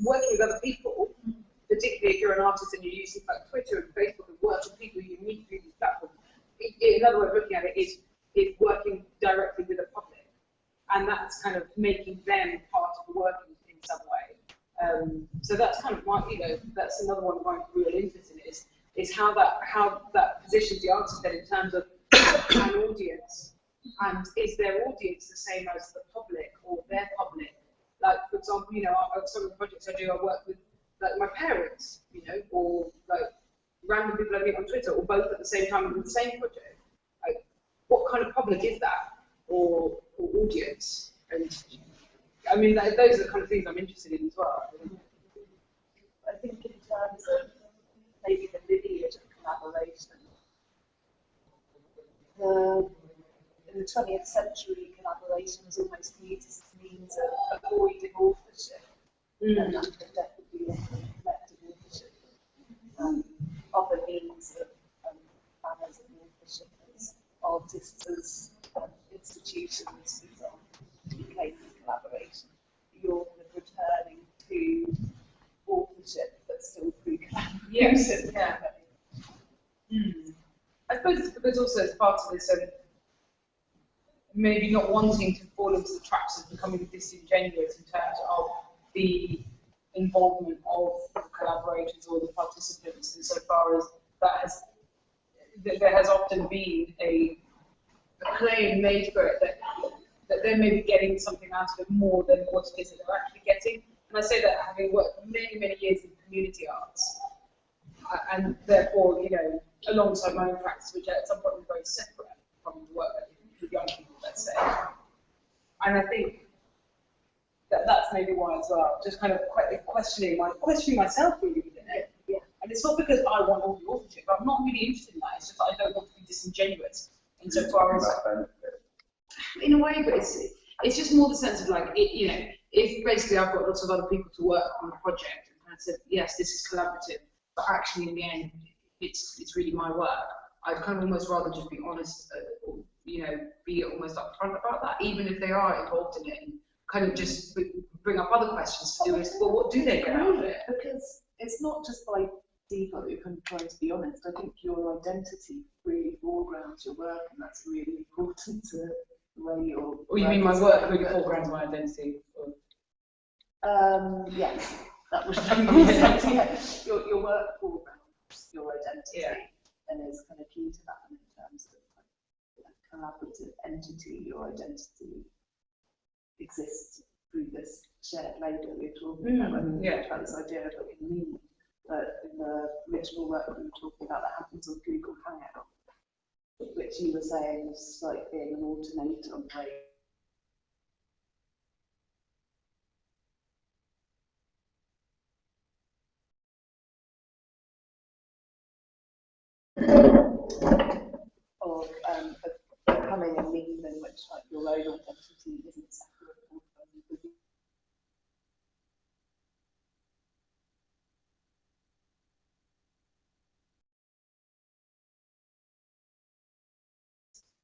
working with other people, particularly if you're an artist and you're using like Twitter and Facebook and work with people you meet through these platforms. Another way of looking at it is working directly with the public, and that's kind of making them part of the work in some way. So that's kind of my, that's another one of my real interest in it is how that positions the artist then in terms of an audience, and is their audience the same as the public or their public? Like, for example, some of the projects I do, I work with like my parents, or like random people I meet on Twitter, or both at the same time in the same project. Like, what kind of public is that, or audience? And I mean, those are the kind of things I'm interested in as well. I think in terms of maybe the lineage of collaboration, in the 20th century, collaboration was almost used as a means of avoiding authorship, and that could definitely link to collective authorship. Other means of banners of authorship as artists, as institutions, for example, claiming collaboration. You're kind of returning to authorship, but still through collaboration. Yes, yeah. I suppose it's because also it's part of this maybe not wanting to fall into the traps of becoming disingenuous in terms of the involvement of the collaborators or the participants, insofar as that there has often been a claim made for it that they're maybe getting something out of it more than what it is that they're actually getting. And I say that having worked for many, many years in community arts, and therefore, alongside my own practice, which at some point was very separate from the work I did with young people, let's say. And I think that's maybe why as well, just kind of questioning myself really within it. Yeah. And it's not because I want all the authorship, I'm not really interested in that, it's just that I don't want to be disingenuous insofar as, in a way, but it's just more the sense of like, if basically I've got lots of other people to work on the project, and I said, yes, this is collaborative, but actually in the end, it's really my work. I'd kind of almost rather just be honest, or, be almost upfront about that, even if they are involved in it, and kind of just bring up other questions to do with, well, what do they get out of it? Because it's not just by default you're kind of trying to be honest. I think your identity really foregrounds your work, and that's really important to the way your. Or you mean my work really foregrounds my identity? Yes, that would be yeah. Your work foregrounds your identity, and is kind of key to that in terms of like collaborative entity. Your identity exists through this shared labour we're talking about. When we talk about this idea of like meaning, but in the original work we were talking about that happens on Google Hangout, which you were saying was like being an alternator on way. Of becoming a meme in which like your own identity isn't separable from the.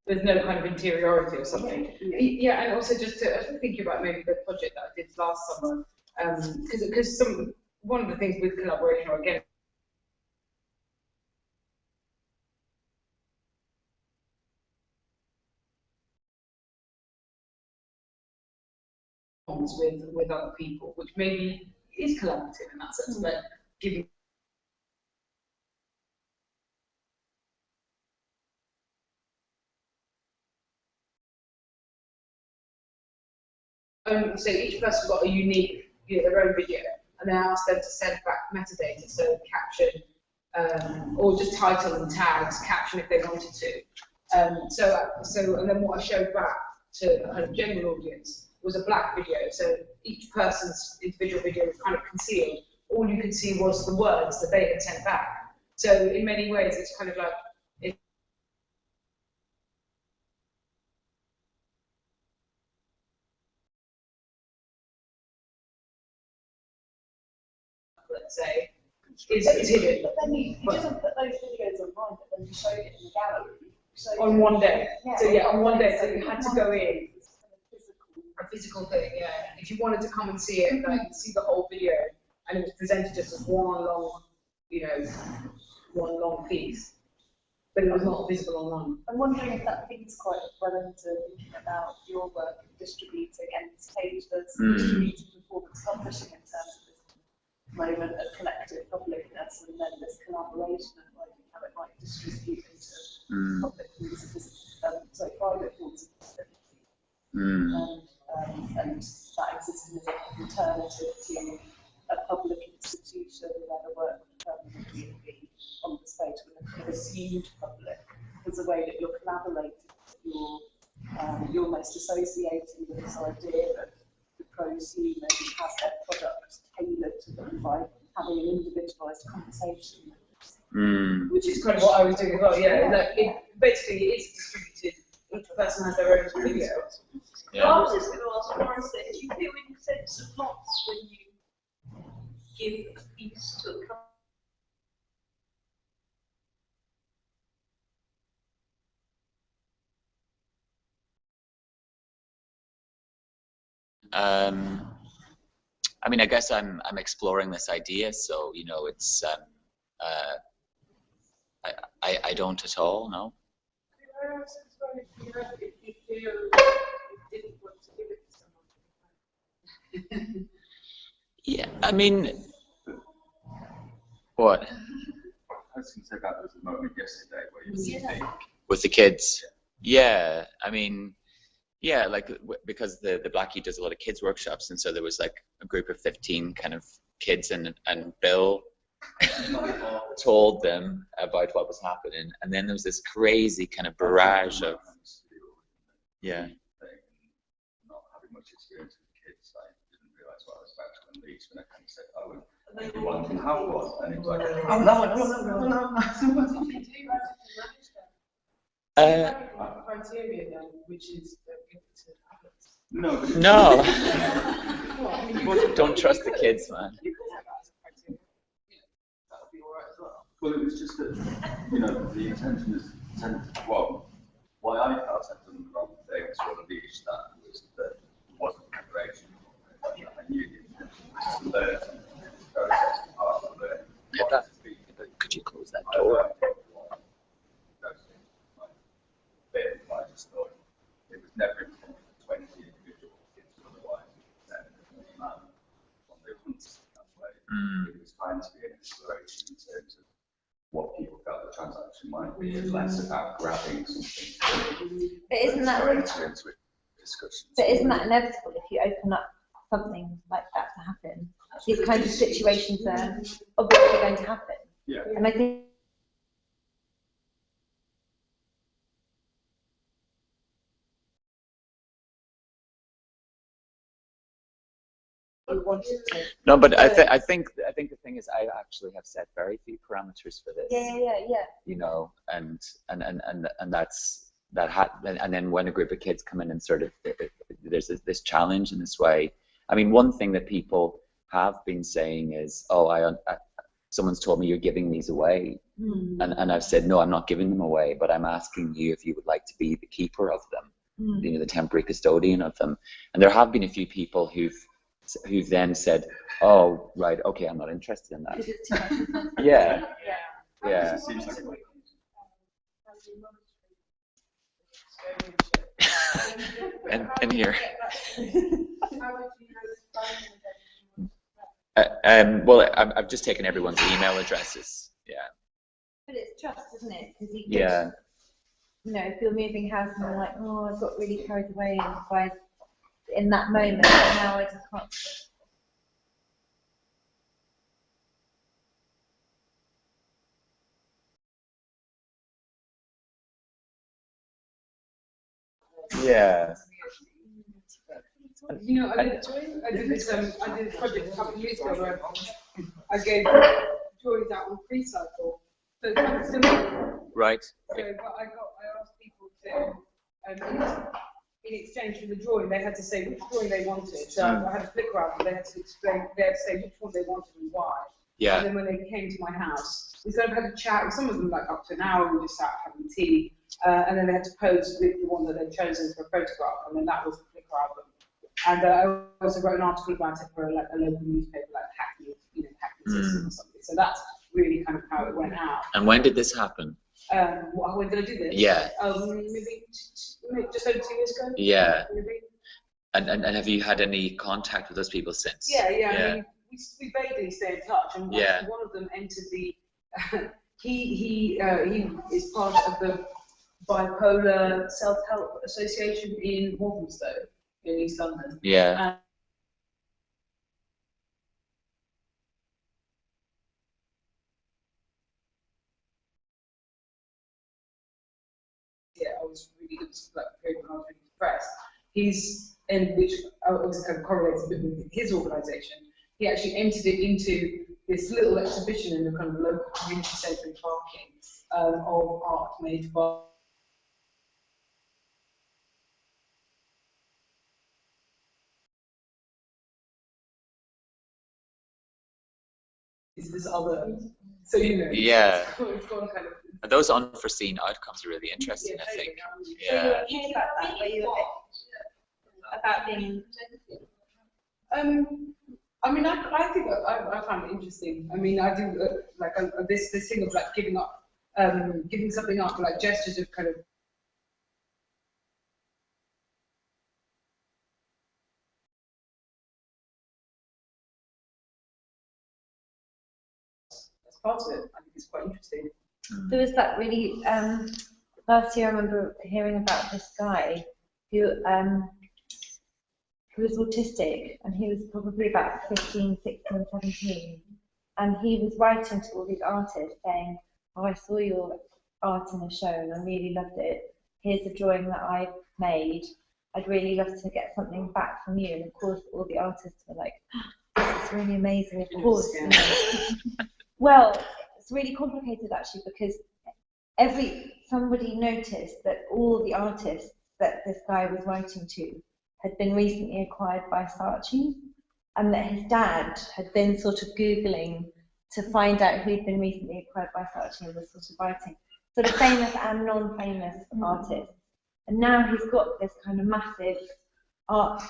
There's no kind of interiority or something. Yeah, and also just thinking about maybe the project that I did last summer, because one of the things with collaboration, or again, with other people, which maybe is collaborative in that sense, but giving so each person got a unique, their own video, and then I asked them to send back metadata, so caption, or just title and tags, caption if they wanted to. And then what I showed back to a kind of general audience was a black video. So each person's individual video was kind of concealed. All you could see was the words that they had sent back. So in many ways, it's kind of like, let's say, is hidden. But then you doesn't put those videos online, but then you showed it in the gallery. So on one day. Yeah, So yeah, on one day. So so you had to go in. A physical thing, yeah. If you wanted to come and see it, like see the whole video, and it was presented just as one long, one long piece, but it was not visible online. I'm wondering if that feeds quite well into thinking about your work in distributing and stageless distributing performance publishing in terms of this moment of collective publicness and then this collaboration and how it might distribute into public forms of private forms of visibility. And that existing as an alternative to a public institution where the work would permanently be on the stage with a kind of assumed public. There's a way that you're collaborating, you're almost associating with this idea that the prosumer has their product tailored to them by having an individualised conversation. Which is kind of what I was doing as well, yeah. Like basically it is distributed, each person has their own video. Yeah. I was just going to ask Morris, do you feel any sense of loss when you give a piece to a company? I mean, I guess I'm exploring this idea, so it's I don't at all, no. Yeah, I mean, what? I was going to say that there was a moment yesterday where you think with the kids. Yeah, I mean, yeah, like because the Blackie does a lot of kids workshops, and so there was like a group of 15 kind of kids, and Bill told them about what was happening, and then there was this crazy kind of barrage of not having much experience with kids, I didn't realise what I was about to unleash when I kind of said, oh, and everyone can have one, and it was like, oh no. What did you do? How did you manage that? Criteria then, which is No. Don't trust the kids, man. Well, it was just that, the intention is, why I felt I'd done the wrong thing to unleash that was that it wasn't preparation. I knew the intention was to learn this process and part of learning. Could you close that door? I just thought it was never intended for 20 individual kids, otherwise on the hunts that way. It was trying to be an exploration in terms of what people felt the transaction might be, and less about grabbing something. But isn't that inevitable if you open up something like that to happen? These kinds of situations are obviously going to happen. Yeah. And I think No, but I think the thing is I actually have set very few parameters for this. Yeah. And that's and then when a group of kids come in and sort of there's this challenge in this way. I mean, one thing that people have been saying is, oh, someone's told me you're giving these away, and I've said no, I'm not giving them away, but I'm asking you if you would like to be the keeper of them, the temporary custodian of them. And there have been a few people who've then said, oh, right, okay, I'm not interested in that. Yeah. and here. Well, I've just taken everyone's email addresses. Yeah. But it's trust, isn't it? Because if you're moving house and you're like, oh, I got really carried away in that moment, and now I just can't. Yeah. You know, I did this. I did a project a couple of years ago where I gave drawings out on free cycle. So it's kind of similar. Right. So, but I asked people to, in exchange for the drawing, they had to say which drawing they wanted. So I had a flick around, and they had to explain, they had to say which one they wanted and why. Yeah. And then when they came to my house, we sort of had a chat, and some of them like up to an hour, we just sat having tea, and then they had to pose with the one that they'd chosen for a photograph, and then that was the flicker album. And I also wrote an article about it for like a local newspaper, like Hackney, System or something. So that's really kind of how it went out. And when did this happen? When did I do this? Yeah. Maybe just over 2 years ago. Yeah. Maybe. And have you had any contact with those people since? Yeah. I mean, we vaguely stay in touch, and yeah. one of them entered the. He is part of the Bipolar Self-Help Association in Walthamstow in East London. Yeah. I was really like when I was really depressed. He's in which I was kind of correlated with his organisation. He actually entered it into this little exhibition in the kind of local community centre in Parking of art made by. This other, so you know. Yeah. It's gone kind of. And those unforeseen outcomes are really interesting, I think. Yeah. So you were about that, where you were about being. I mean, I think I find it interesting. I mean, I do like this thing of like giving up, giving something up, like gestures of kind of. That's part of it. I think it's quite interesting. There was that really, last year I remember hearing about this guy who was autistic, and he was probably about 15, 16, 17, and he was writing to all these artists saying, oh, I saw your art in a show and I really loved it. Here's a drawing that I made. I'd really love to get something back from you. And of course, all the artists were like, oh, this is really amazing, of course. You know. Well, it's really complicated actually, because somebody noticed that all the artists that this guy was writing to had been recently acquired by Saatchi, and that his dad had been sort of Googling to find out who'd been recently acquired by Saatchi and was sort of writing sort of famous and non-famous artists. And now he's got this kind of massive art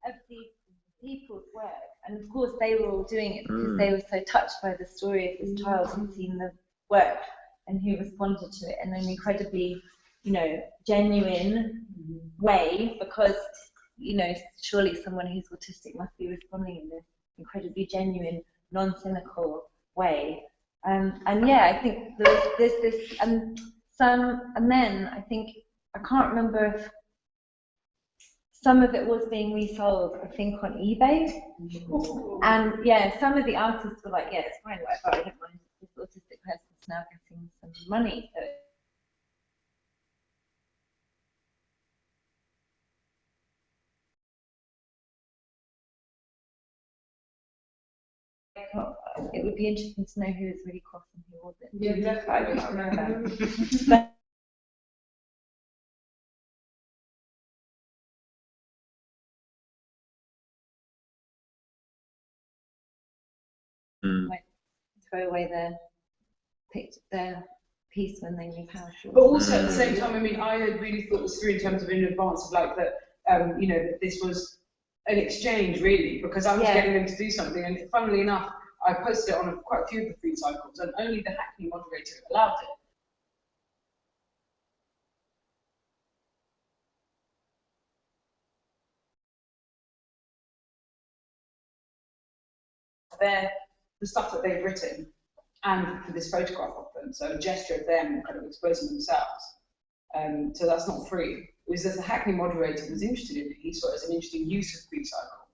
of these people's work. And of course they were all doing it because they were so touched by the story of this child and seen the work, and who responded to it in an incredibly, you know, genuine way, because, you know, surely someone who's autistic must be responding in this incredibly genuine, non-cynical way. And yeah, I think there's this, and then I think, I can't remember if some of it was being resold, I think, on eBay. And yeah, some of the artists were like, yeah, it's fine, whatever, I don't mind, this autistic person's now getting some money. So it would be interesting to know who was really cross and who wasn't. Yeah, definitely. I can't remember. Like throw away their piece when they leave house. But also at the same time, I mean, I had really thought this through in terms of in advance of like that, you know, that this was an exchange really, because I was getting them to do something, and funnily enough, I posted it on quite a few of the free cycles, and only the Hackney moderator allowed it. The stuff that they've written, and for this photograph of them, so a gesture of them kind of exposing themselves. So that's not free. It was that the Hackney moderator was interested in it. He saw it as an interesting use of free cycle.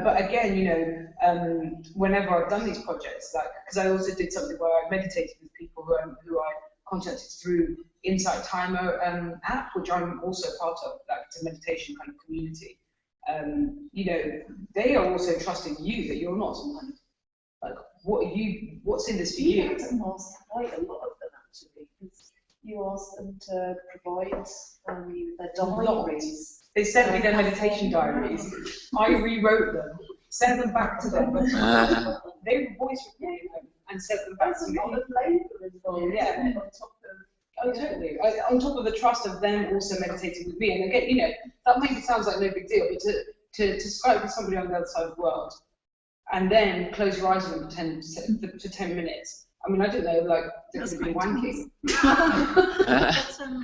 But again, you know, whenever I've done these projects, like, because I also did something where I meditated with people who I contacted through Insight Timer app, which I'm also part of. Like, it's a meditation kind of community. You know, they are also trusting you that you're not some kind of, like, what's in this for you? Had to ask quite a lot of them actually, because you asked them to provide their diaries. They sent me their meditation diaries. I rewrote them, sent them back to them. They voice recorded them and sent them back to me. There's a lot of labour involved, Yeah. isn't it, on top of. Oh, totally. On top of the trust of them also meditating with me. And again, you know, that maybe sounds like no big deal, but to Skype with somebody on the other side of the world and then close your eyes for 10 minutes. I mean, I don't know, like, they could have been wanking.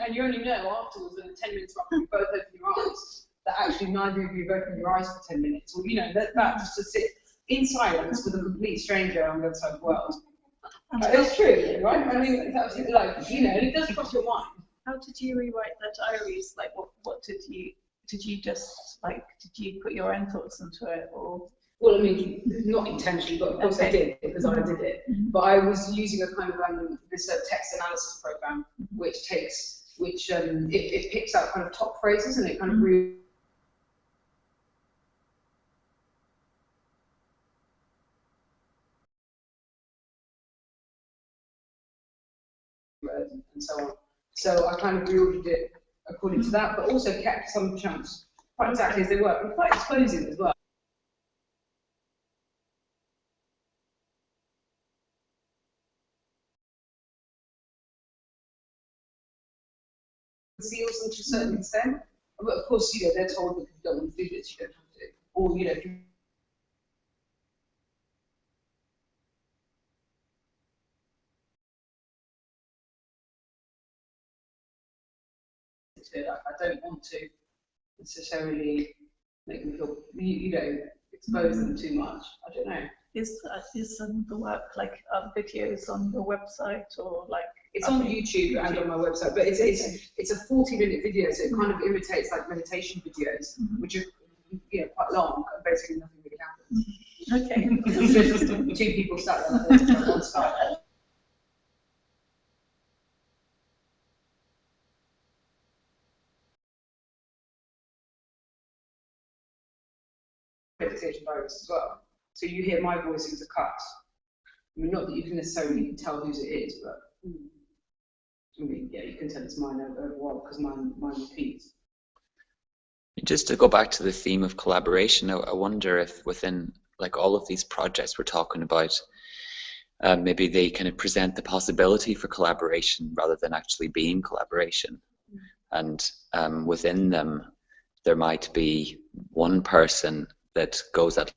And you only know afterwards, within 10 minutes after you both open your eyes, that actually neither of you have opened your eyes for 10 minutes. Or, you know, that just to sit in silence with a complete stranger on the other side of the world. It's true, right? I mean, it's absolutely, like, you know, and it does cross your mind. How did you rewrite their diaries? Like, what did you just, like, did you put your own thoughts into it, or? Well, I mean, not intentionally, but of course I did, because I did it. But I was using a kind of this text analysis program, which it picks out kind of top phrases and it kind of and so on. So I kind of reordered it according to that, but also kept some chunks quite exactly as they were, and quite exposing as well. Seals them to a certain extent, but of course, you know, they're told that if you don't want to do this, you don't have to. Or, you know, if you I don't want to necessarily make them feel, you know, expose them too much. I don't know. Is the work like videos on your website, or like? It's on YouTube and on my website, but it's a 40-minute video, so it kind of imitates like meditation videos, which are, you know, quite long, and basically nothing really happens. Okay. So just two people sat there on Skype. Meditation diaries as well. So you hear my voice as a cut. I mean, not that you can necessarily tell whose it is, but I mean, yeah, you can tell it's mine overall because mine repeats. Just to go back to the theme of collaboration, I wonder if within like all of these projects we're talking about, maybe they kind of present the possibility for collaboration rather than actually being collaboration. And within them, there might be one person that goes at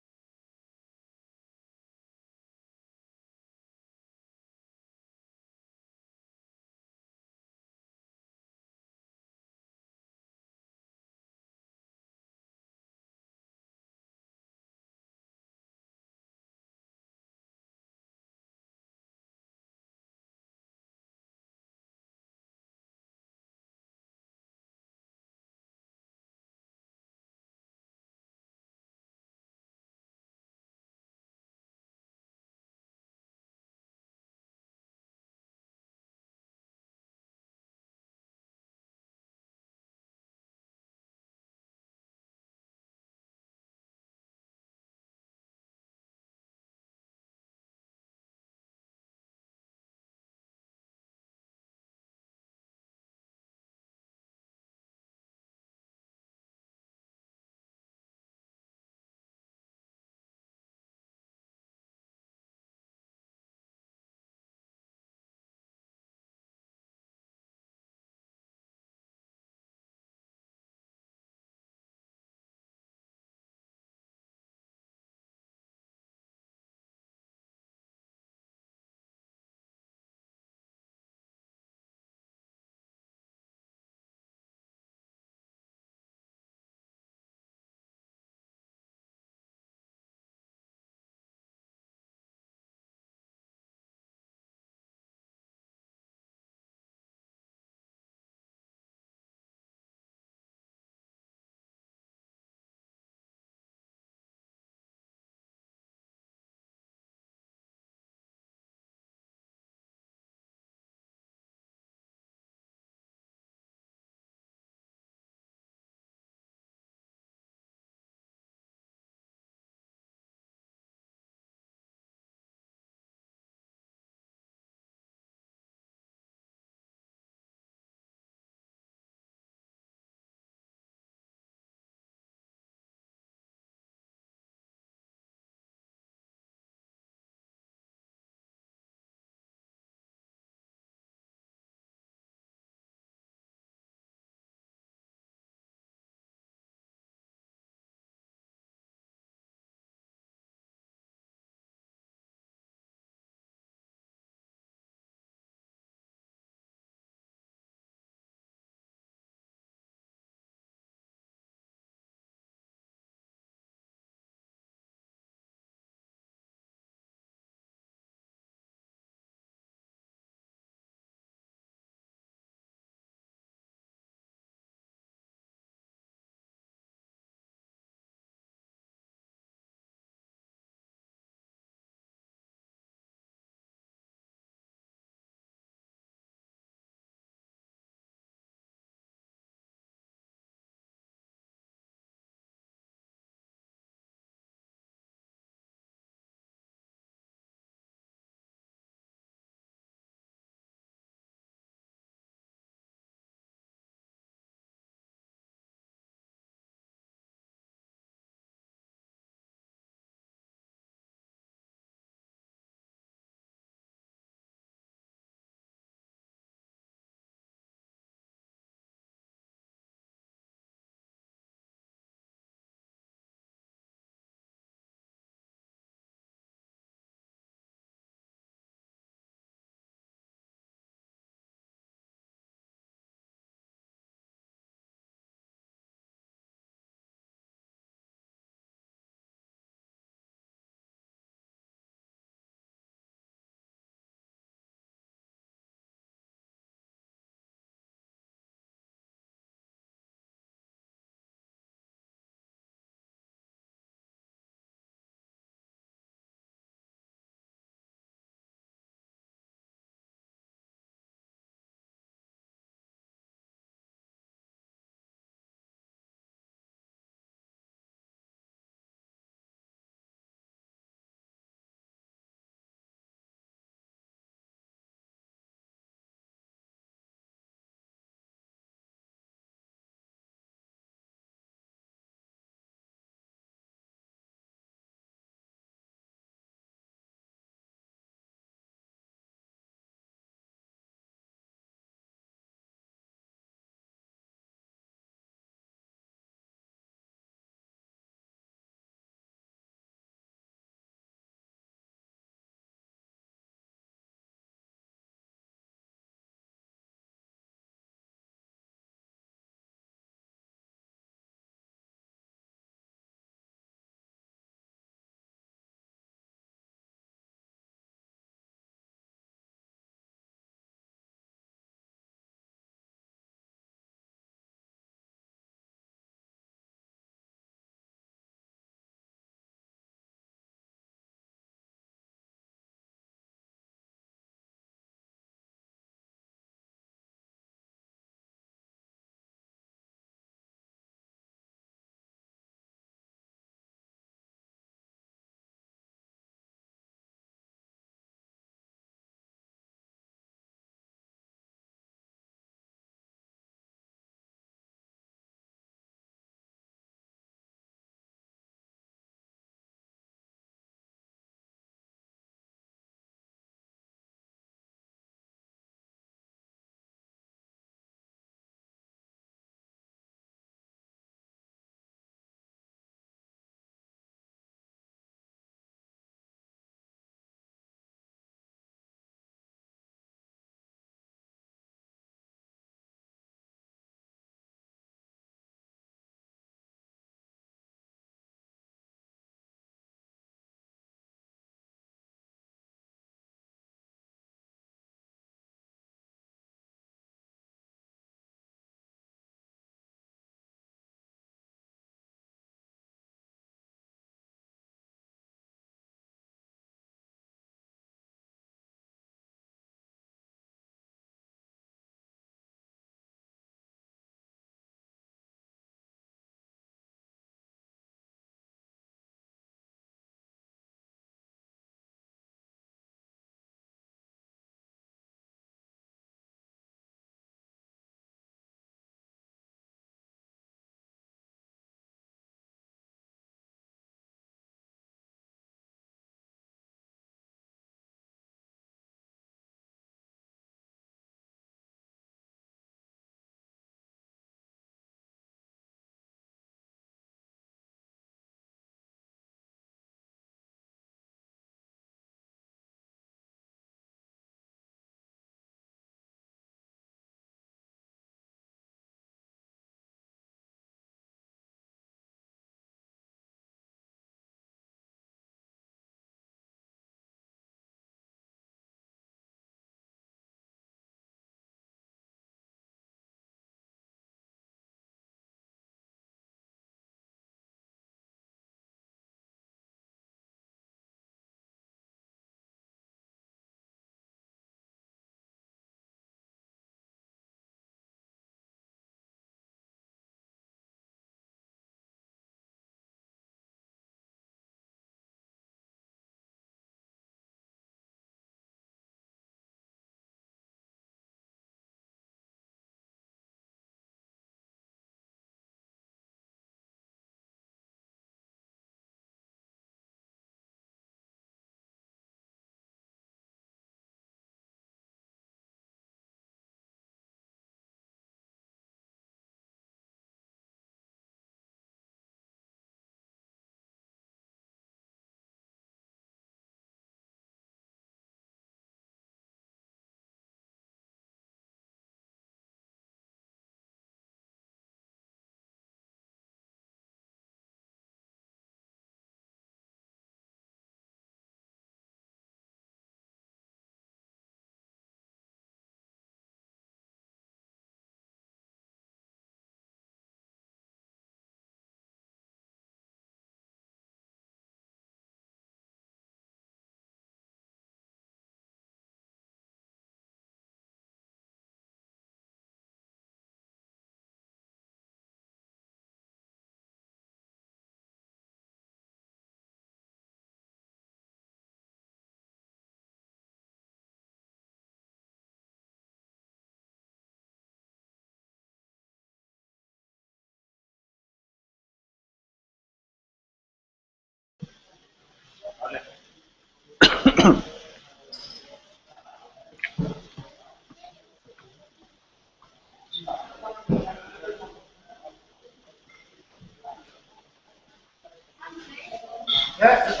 Yeah.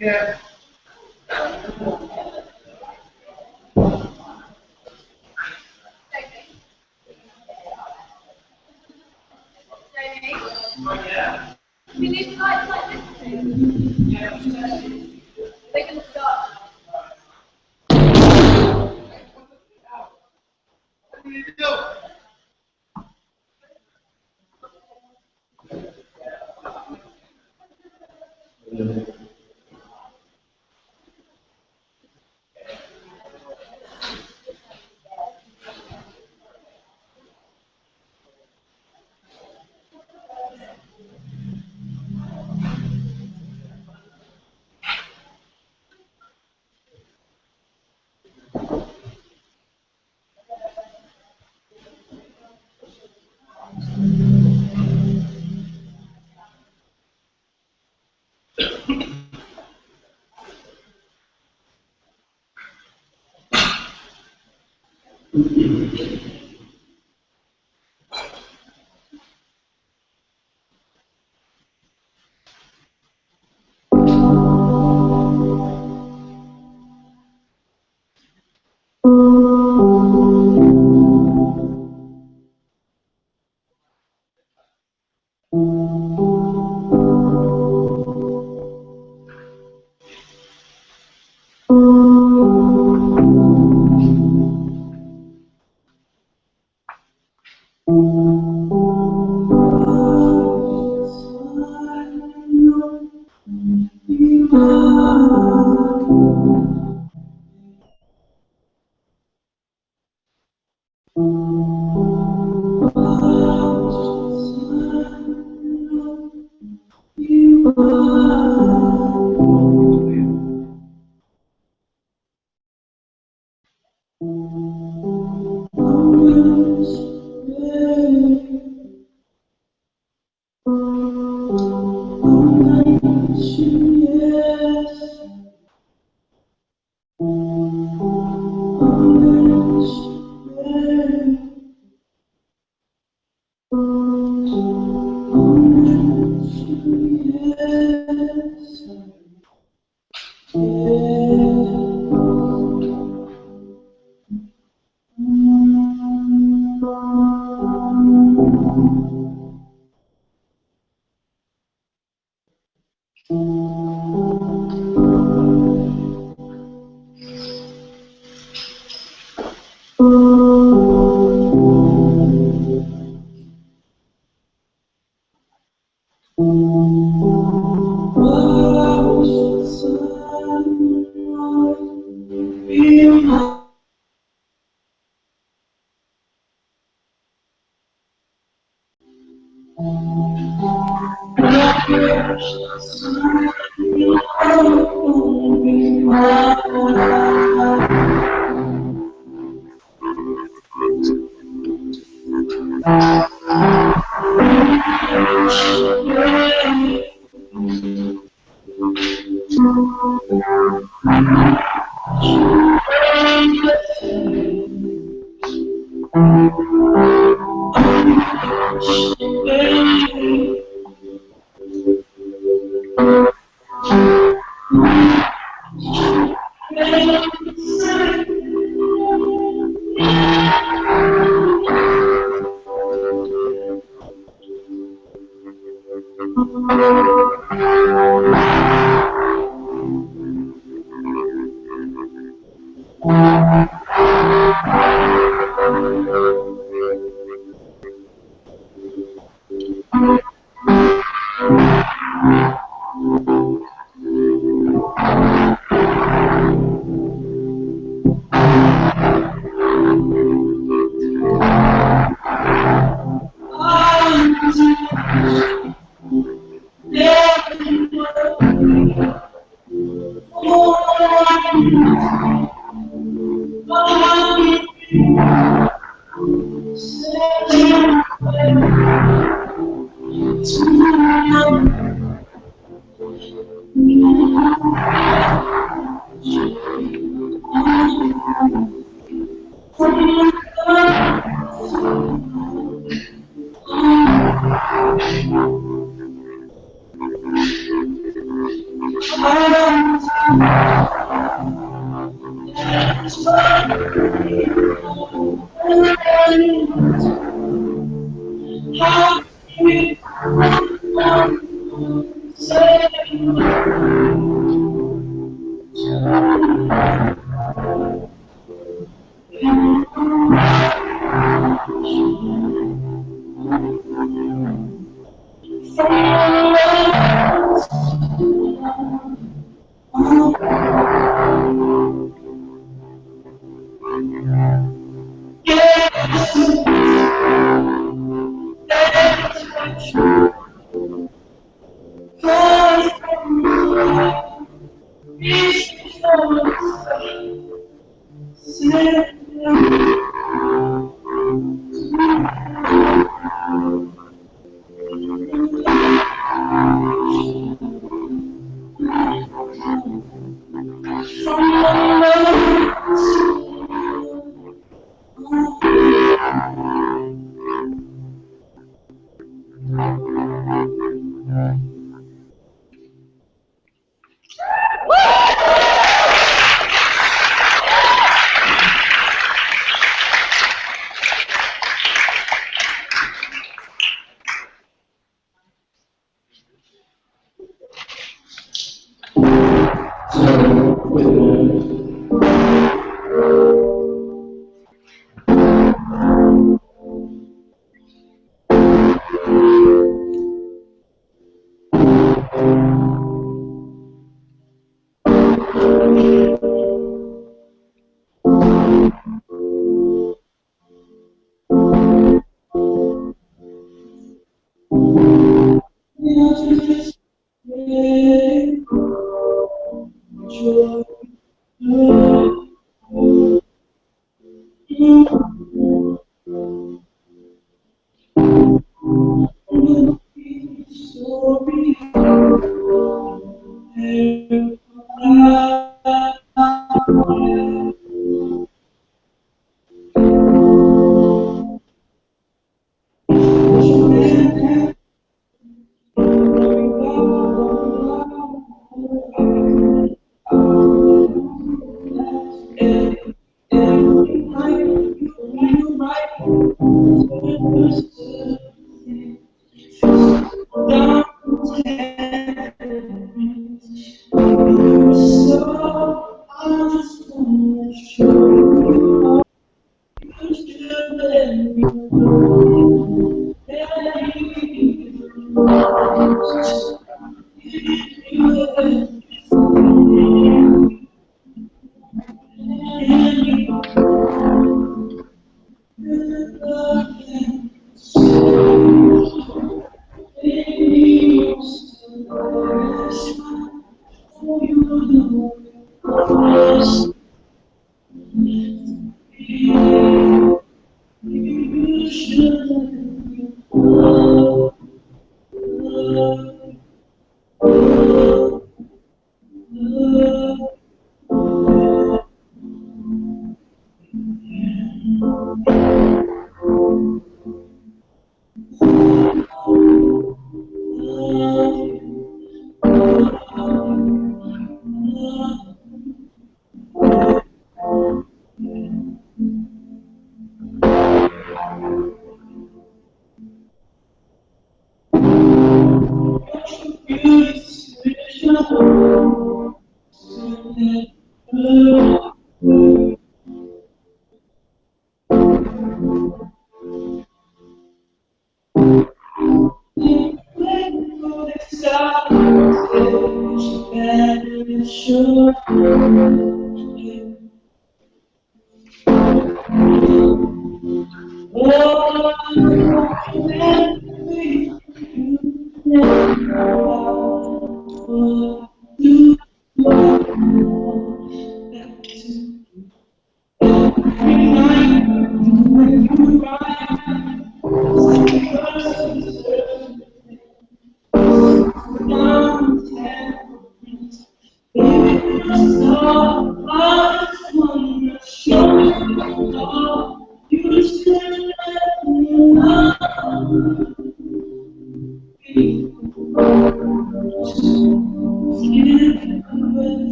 Yeah. We need lights like this, please. Yeah. They can start. What do you do?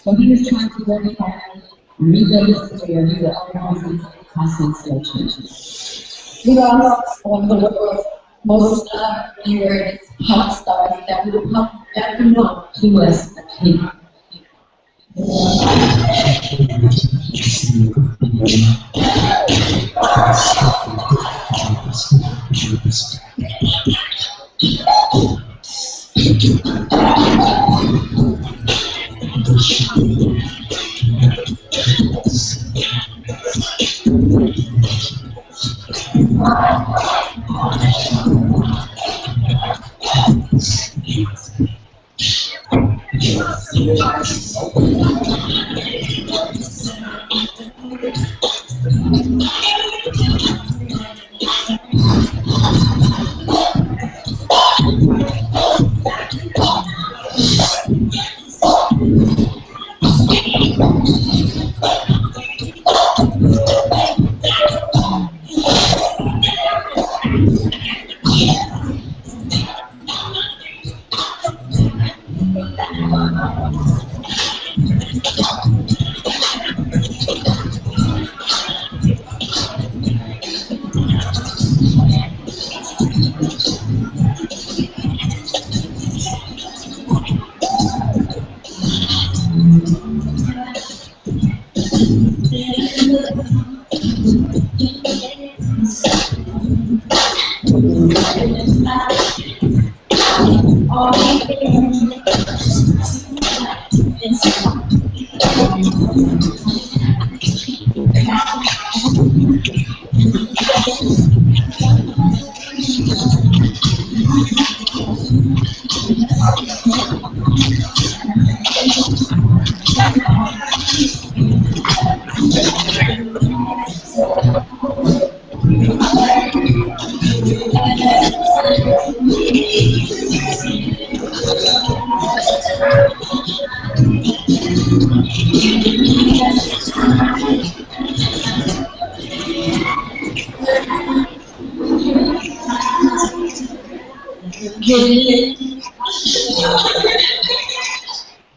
So he was trying to verify realistically the organising constant stations. He was one of the world's most favorite pop stars that would not ever know he was a king.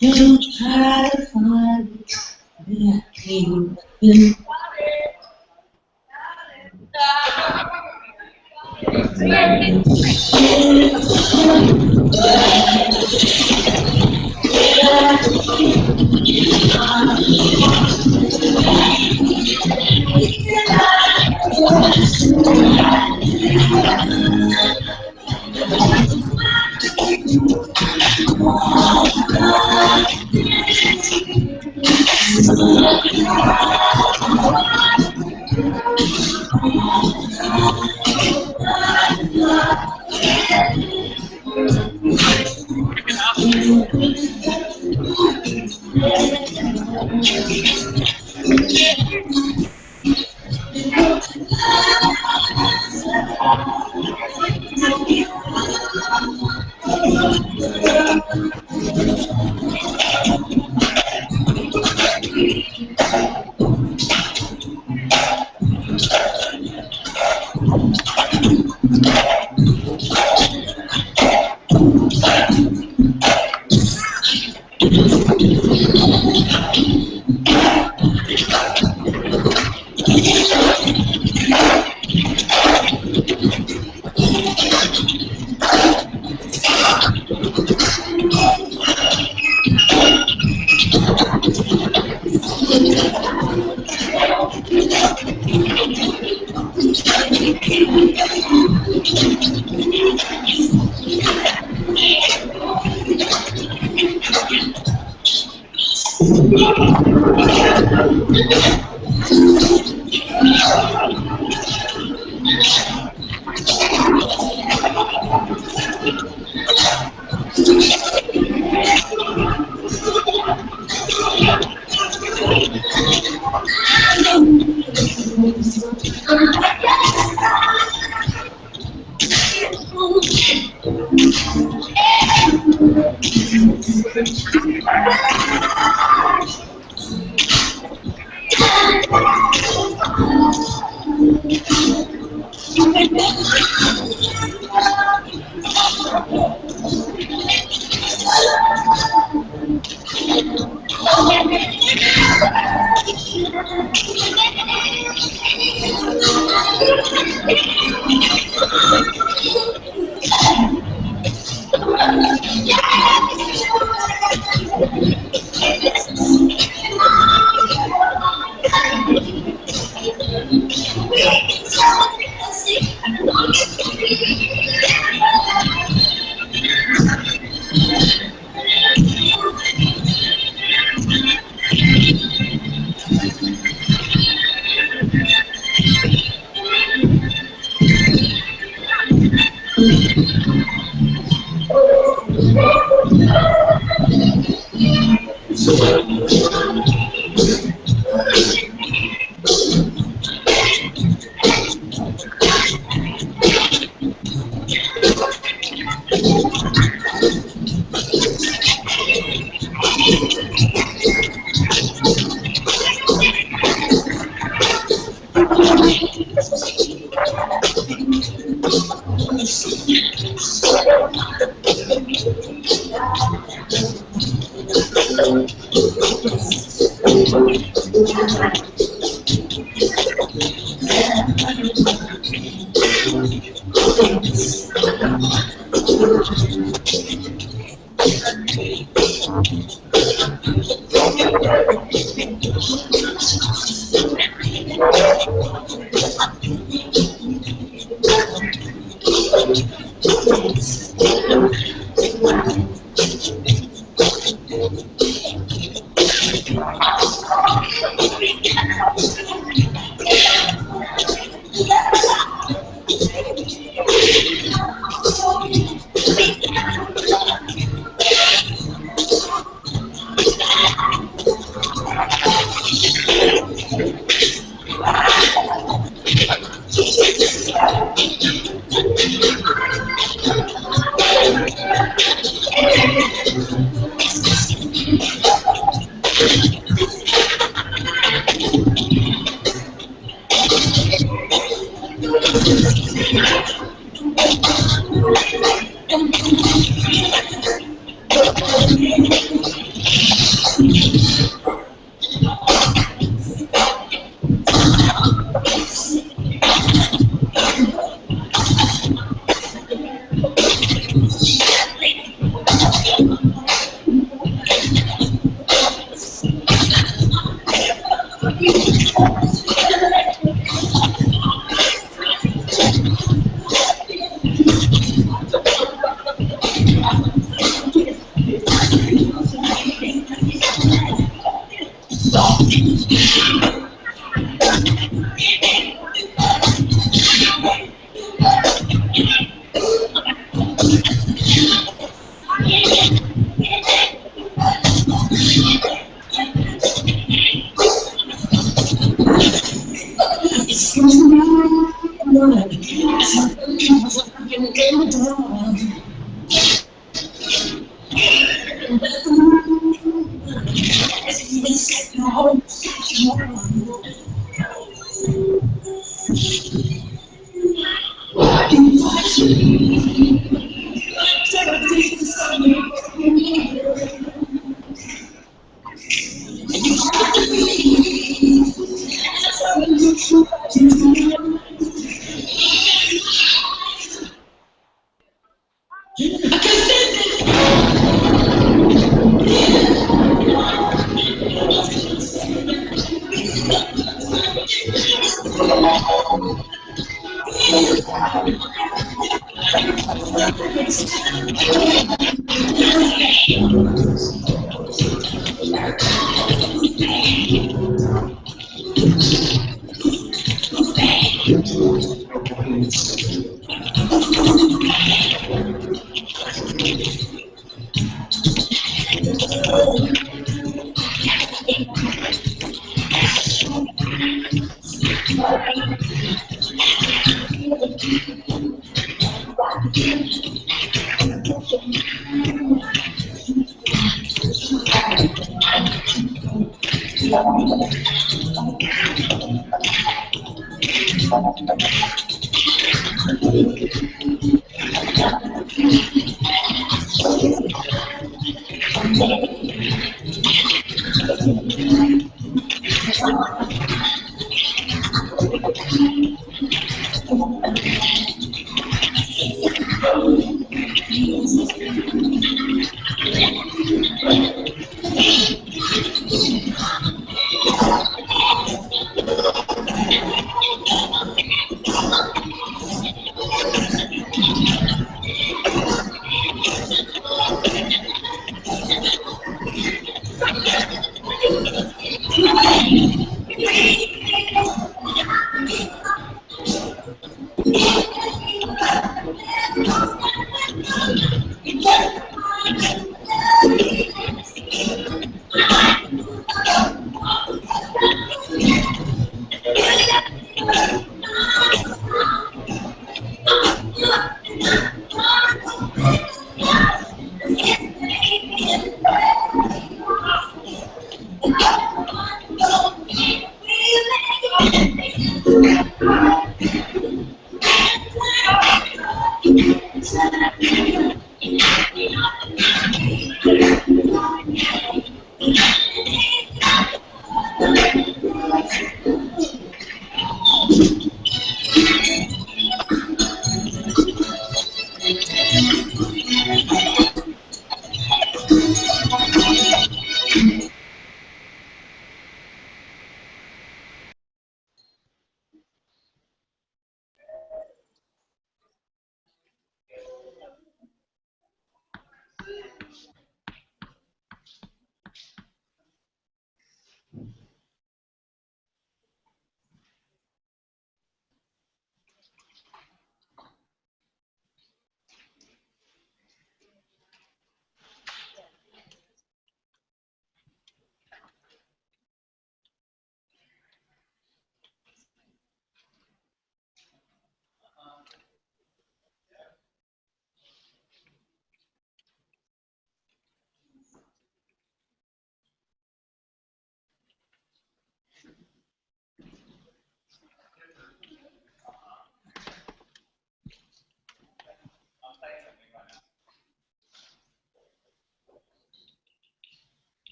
Don't try to find that came in.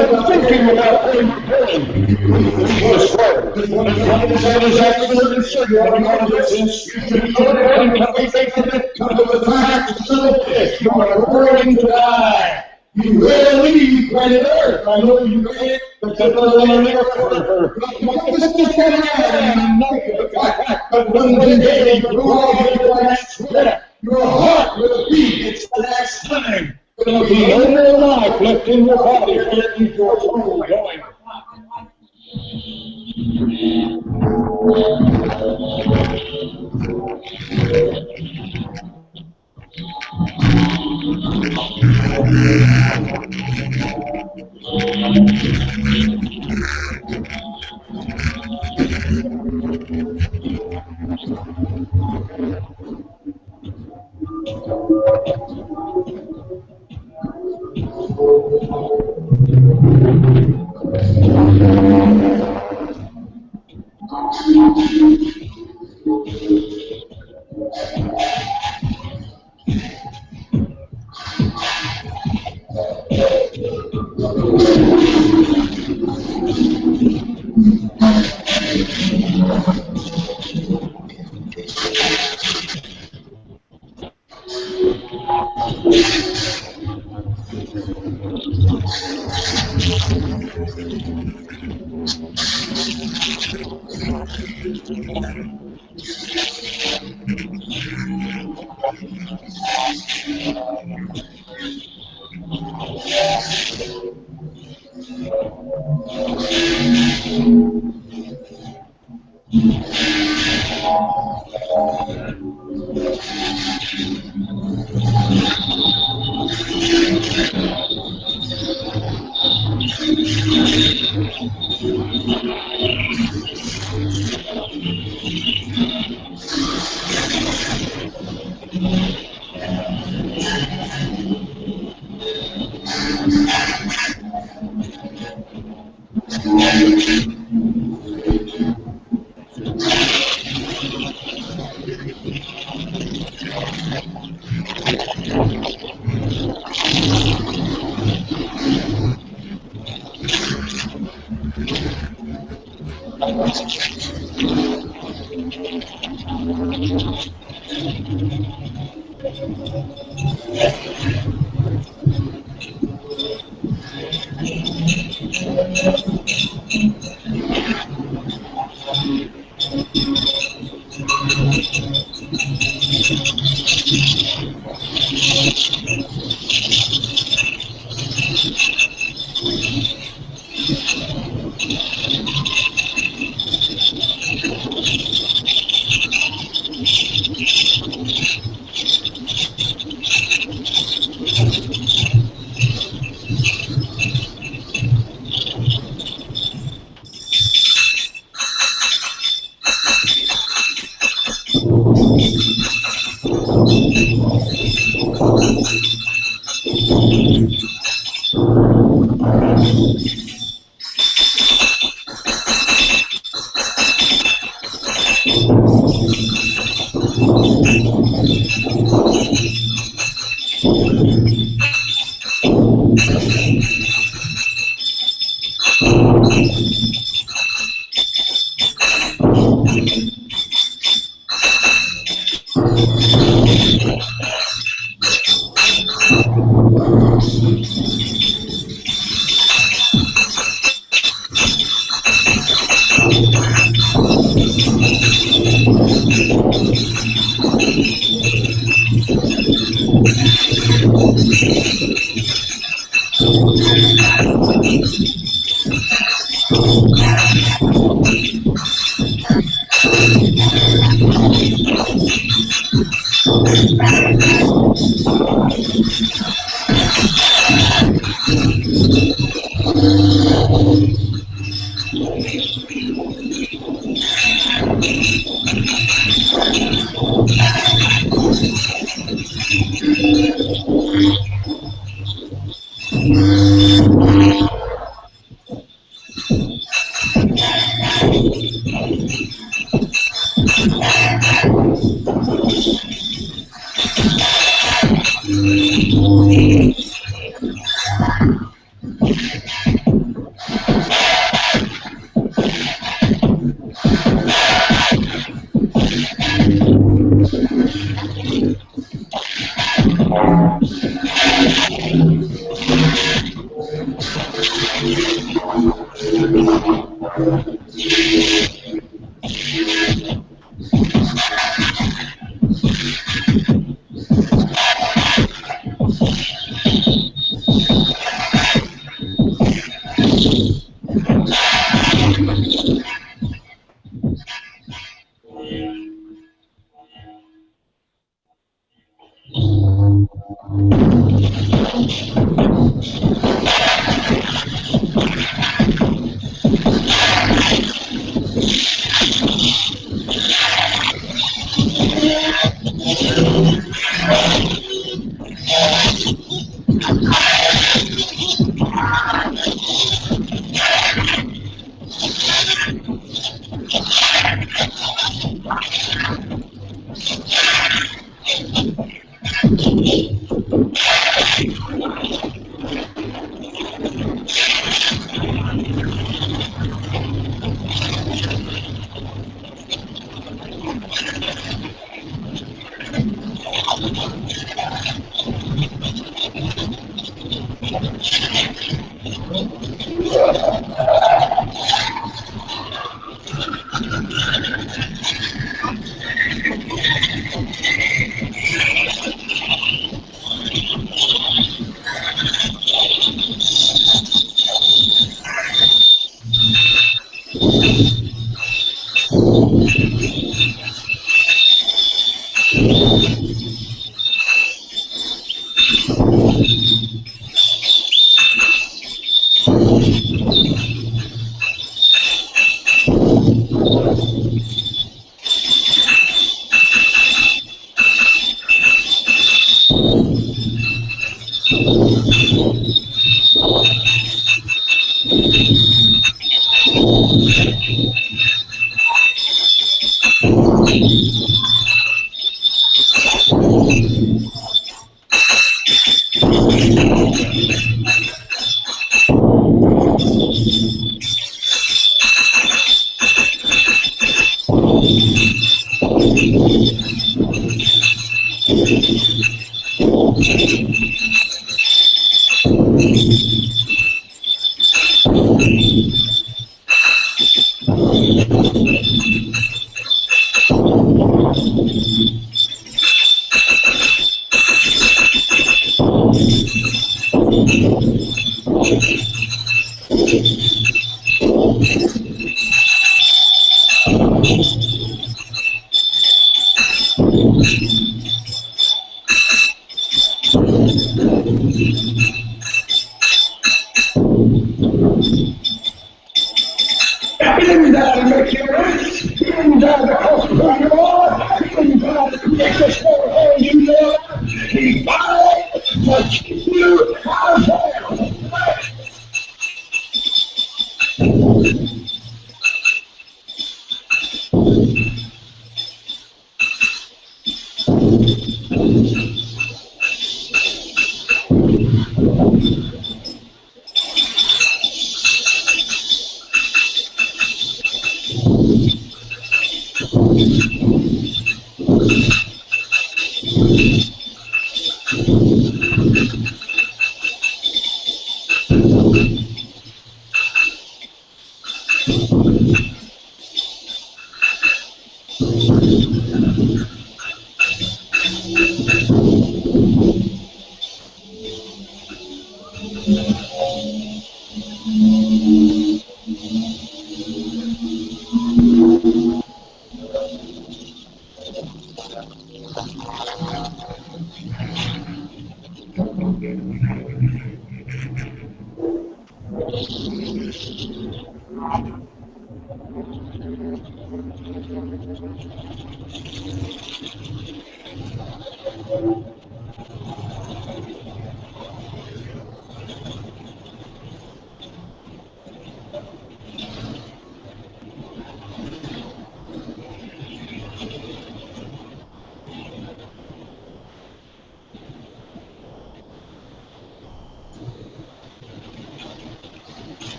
and thinking about where you're going. Yes, right. What is that is absolutely certain. One of this is you should go ahead and be faithful to the facts of this. You are going to die. You will leave planet Earth. I know you can't, but that doesn't make a further. But when the day you go out with the last sweat, your heart will beat. It's the last time. There will be no more life left in your body to keep your soul going.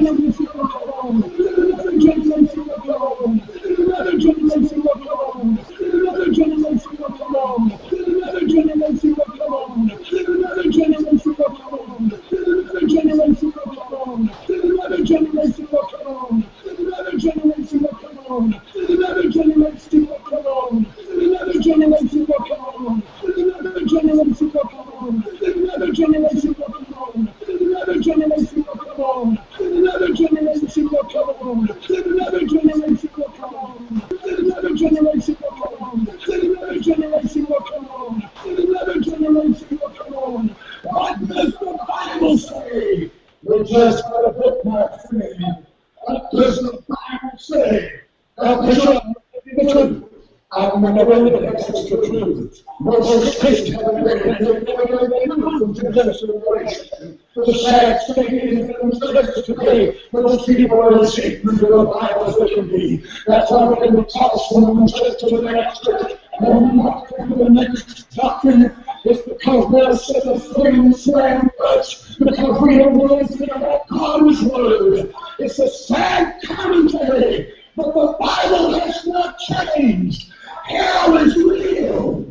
Generation, generation will come on. Another generation will come on. Another generation will come on. Another generation will come on. Another generation will come on. Another generation will come on. Another generation will come on. Another generation will come on. Another generation will come on. Another generation will come on. Another generation will come on. Another generation will come on. Another generation will come on. Another generation will come on. Another generation will come on. Another generation will come on. Another generation will come on. Another generation will come on. What does the Bible say? We just got a bookmark for me. What does the Bible say? The truth. I've never lived access to truth. Most Christians have never lived from generation to generation. The sad state is that today, most people are as ignorant of the Bible as they can be. That's why we're going to toss from one church to the next church, and not to the next doctrine. It's because we're a set of flaming slam butts, because we don't realize that God's word. It's a sad commentary, but the Bible has not changed. Hell is real.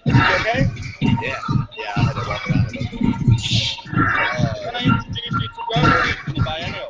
Okay? Yeah, I had to walk around a little bit. Can I introduce you to Rosie from the biennial?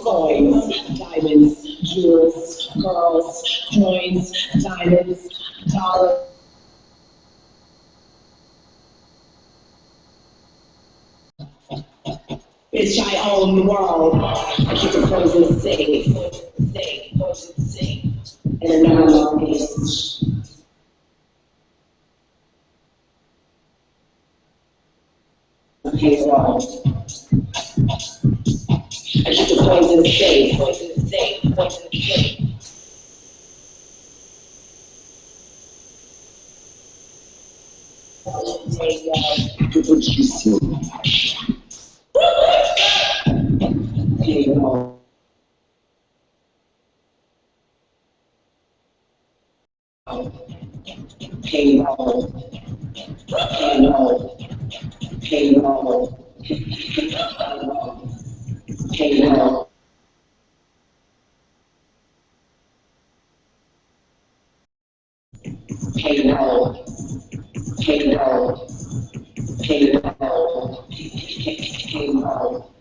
Coins, diamonds, jewels, pearls, coins, diamonds, dollars. Bitch, I own the world. I keep the poison safe. And I never lost. Payroll. I keep the poison safe. Payroll. Payroll. Payroll. Payroll. Payroll. Payroll. Payroll. Payroll. Payroll.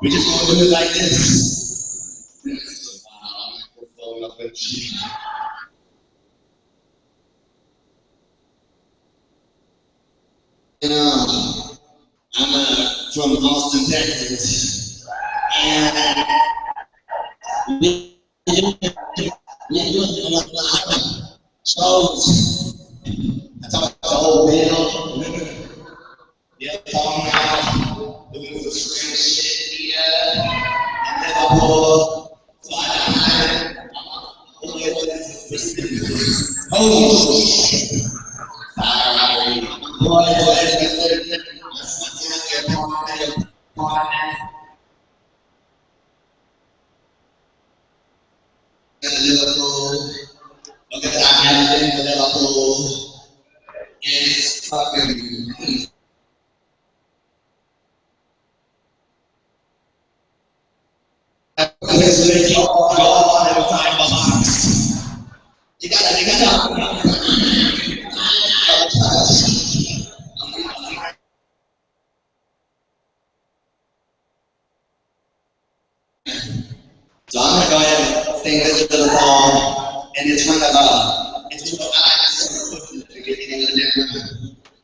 We just want to do it like this. I'm from Austin, Texas, and shows. I talk about the whole bill. Yeah, talking about the movie shit here, and Liverpool. So oh shit. Liverpool. Look at that man in Liverpool. And it's fucking. So I'm gonna go ahead and sing this little song, and it's one of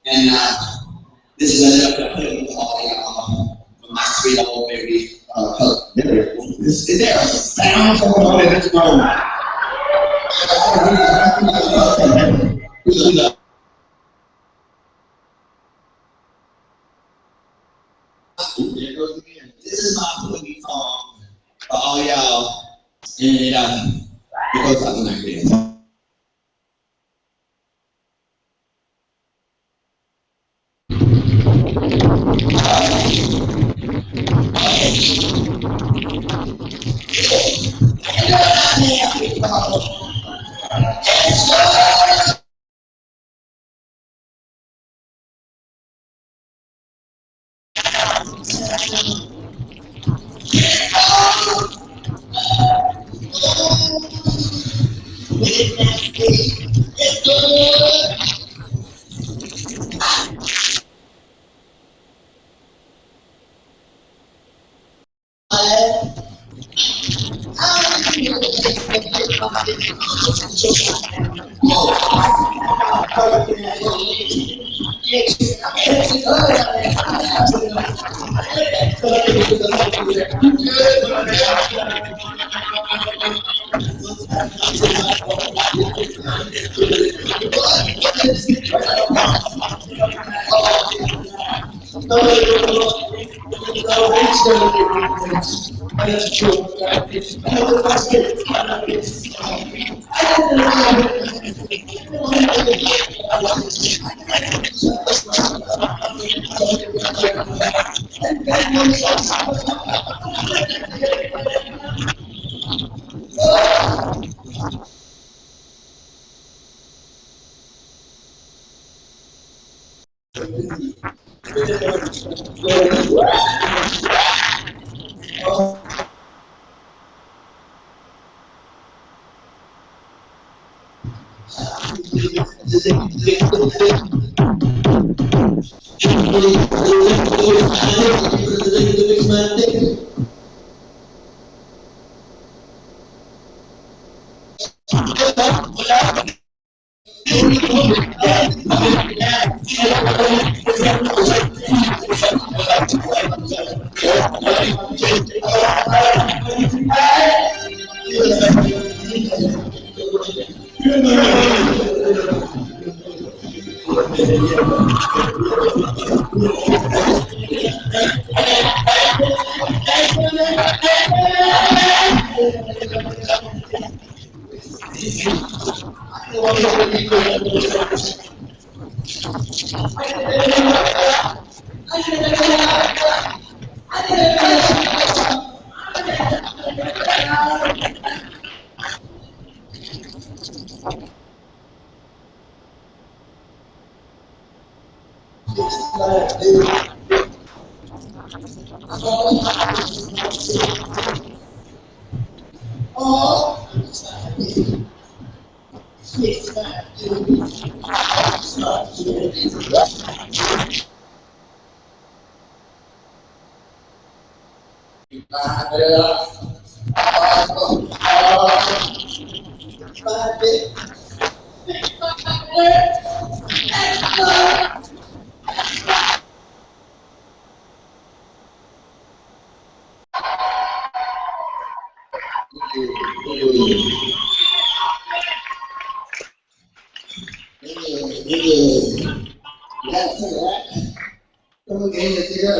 and this is a for my sweet old baby. Is there a sound going on in this room? This is my boogie song for all y'all, and it goes something like this.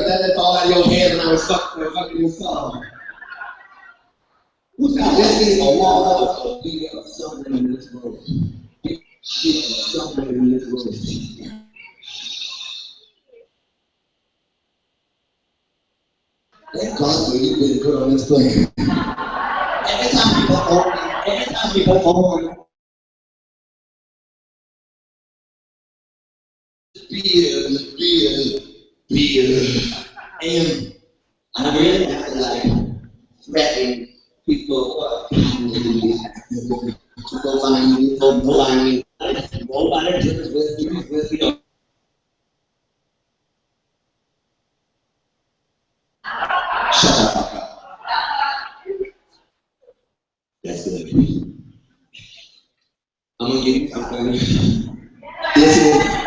That's all out of your head when I was fucking this song. Who's got this is a wall of something in this world? Something in this world. Thank God for you being put on this plane. Every time you go home, beer, and I really have to like threaten people to go find me, go find me. Nobody deals with you. Shut up. That's good. I'm gonna give you something. This is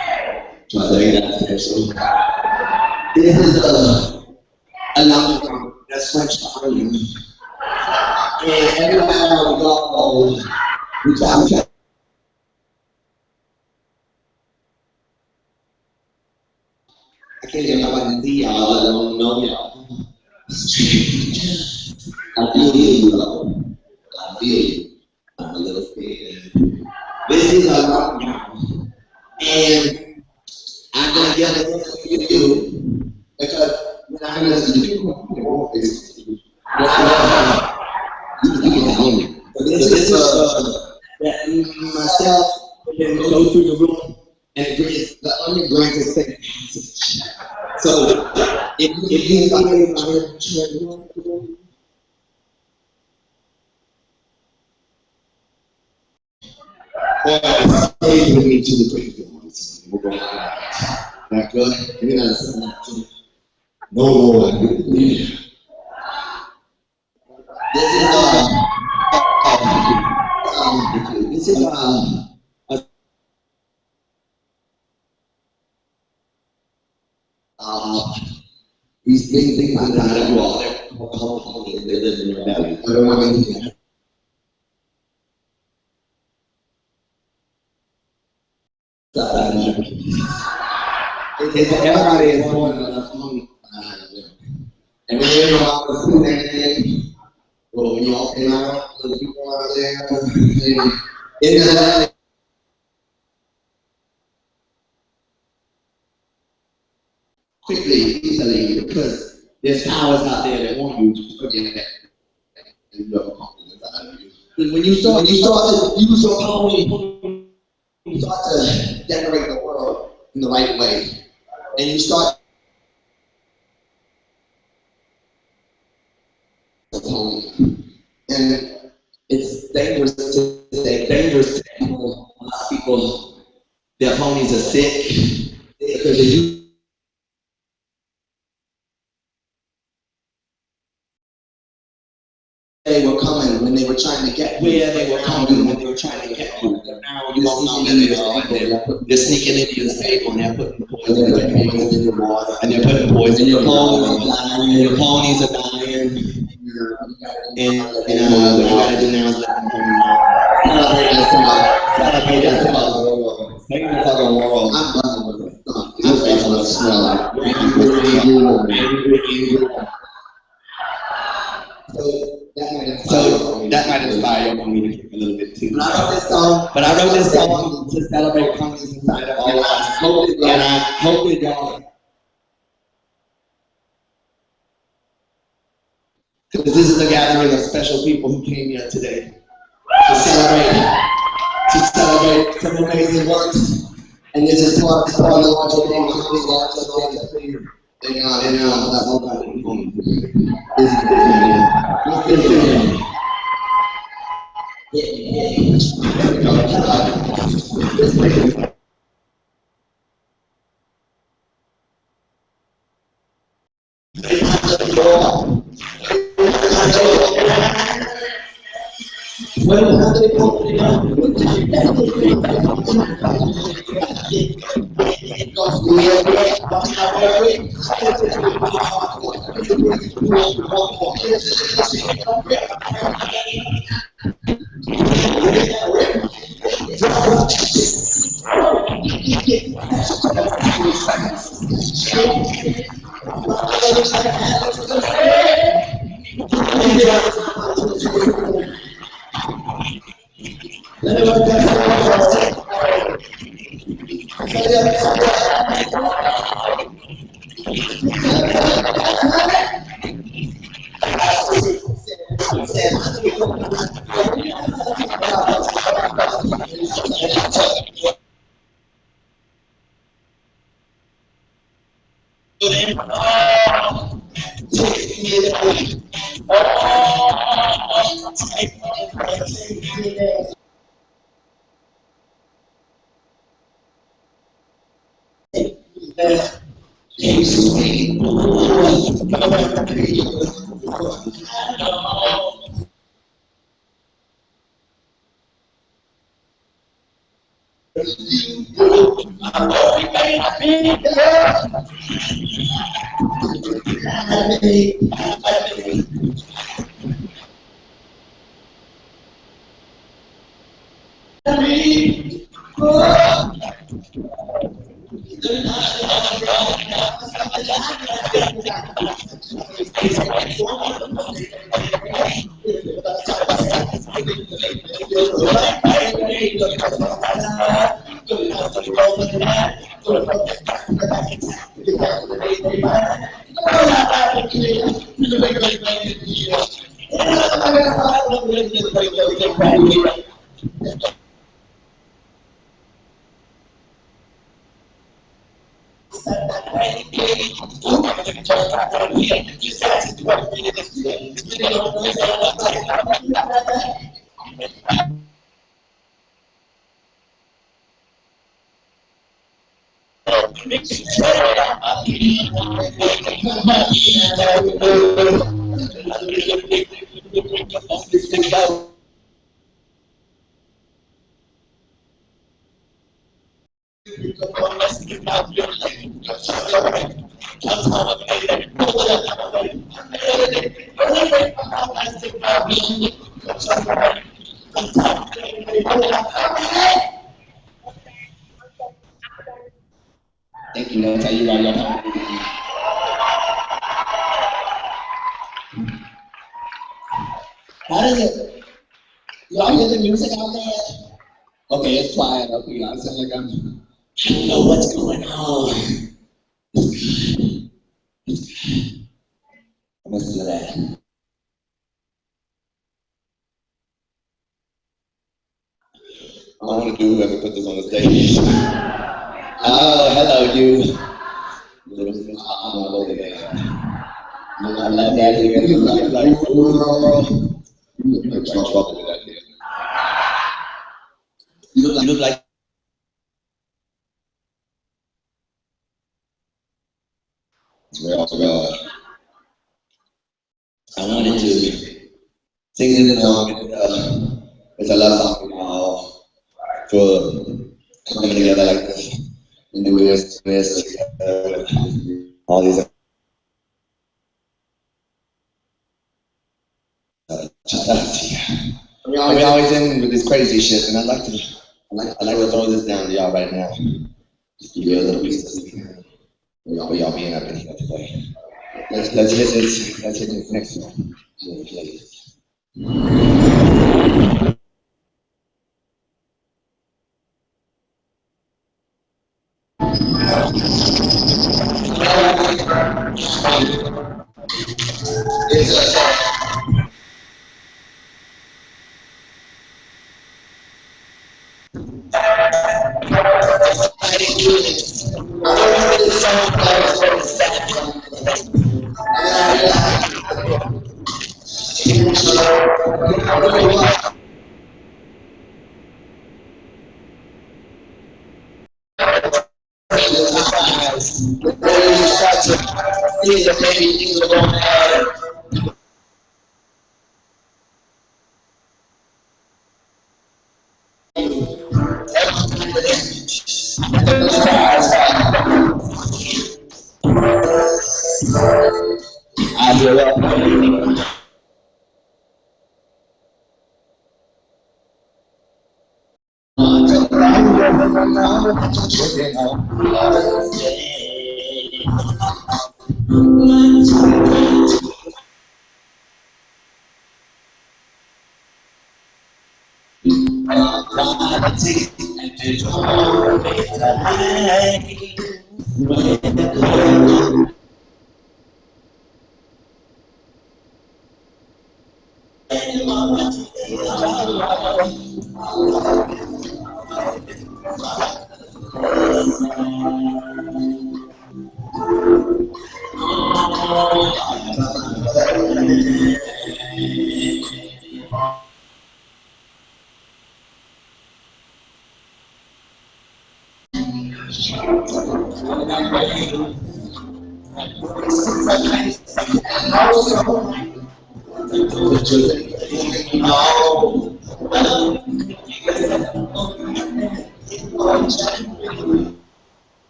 this is a language that's French for onion. And everywhere I would go, we try. I can't get nobody see y'all, I don't know y'all. I feel you, though. I feel you. I'm a little scared. This is a rock now. And I'm going to get it to you because when I'm going to do you can tell me. But this is that myself can go through the room and agree the underground is safe. So if you find my stay with me to the break. We're going back good. You're not saying that. No Lord. This is big people that you all, they're called they live in their valley. Everyone in everybody is born in a phony behind them. And then you know, I was sitting there, well, when you all came out, the people out there, in the quickly, easily, because there's powers out there that want you to forget that. And your confidence out of you. When you start to use your phone, you start to decorate the world in the right way. And you start and it's dangerous to say, dangerous to people. A lot of people, their ponies are sick because they were coming when they were trying to get where they were coming when they were trying to get you. Now you don't know where they are. They're sneaking into your stable and they're putting poison in your water and they're putting poison in your clothes and your ponies are dying. And what you gotta do now is let them come out. Celebrate that tomorrow. Make it a fucking world. I'm faithful to smell like. So that might inspire your community a little bit too. But I wrote this song to celebrate ponies inside of all of us. And I hope that y'all. Because this is a gathering of special people who came here today to celebrate some amazing works. And this is part of the larger thing. Thank you. I'll tell you about y'all. How does it? Y'all hear the music out there? Okay, it's quiet. Okay, I sound like I don't know what's going on. Listen to that. I want to do whoever put this on the stage. Oh, hello, you. I'm over there. I love that here. You look like girl. You look like trouble with that here. You look like. Well, I wanted to sing this song. It's a love song for coming together like this. And do this, all these. We always in with this crazy shit, and I'd like to throw this down to y'all right now. Just give you a little piece of this. Y'all being up in here today. Let's hit this next one. Please.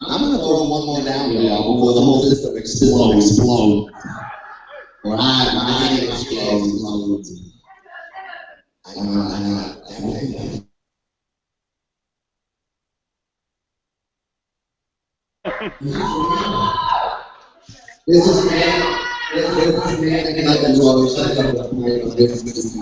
I'm gonna throw one more down to y'all before the whole system explodes. Or my hand explodes. I know. This is man thinking like a draw. It's like a point of business.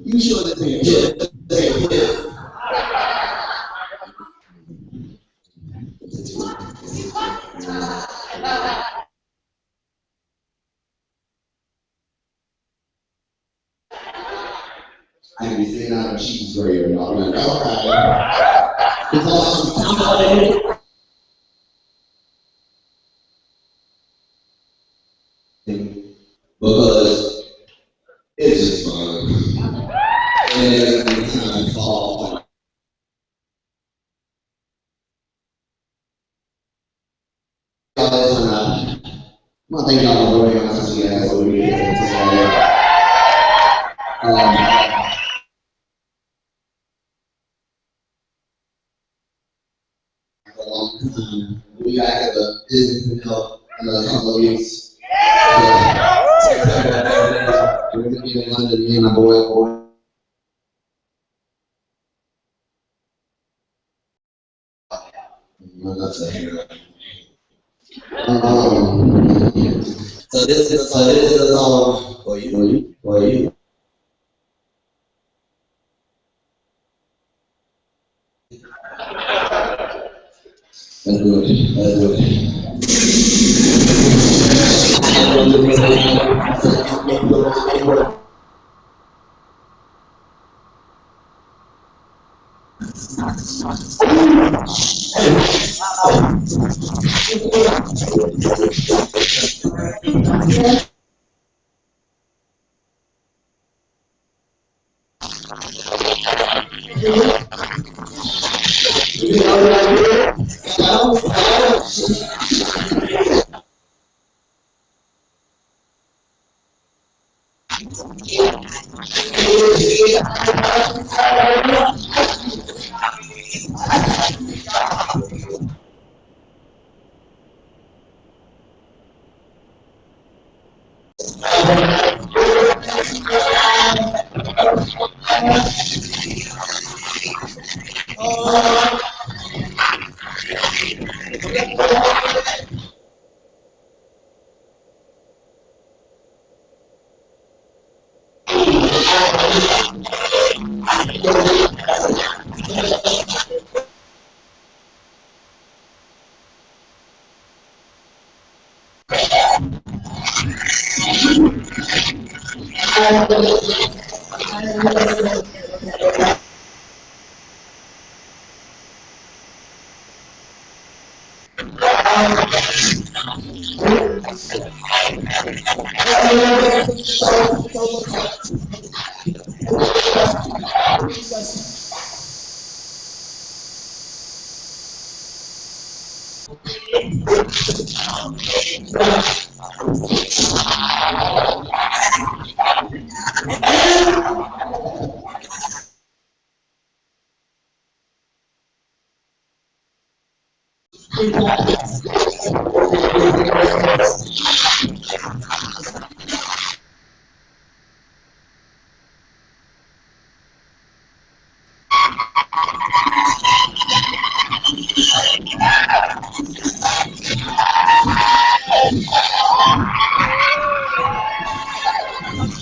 You sure that they hit? I can be sitting out of cheese grater and all that. Because it's just fun. And time fall. I think y'all are going on to see that over here. For a long time. We'll be back at the Islington Hill in a couple of weeks. We're going to be in London, me and my boy. That's it. So this is a song for you. Let's do it.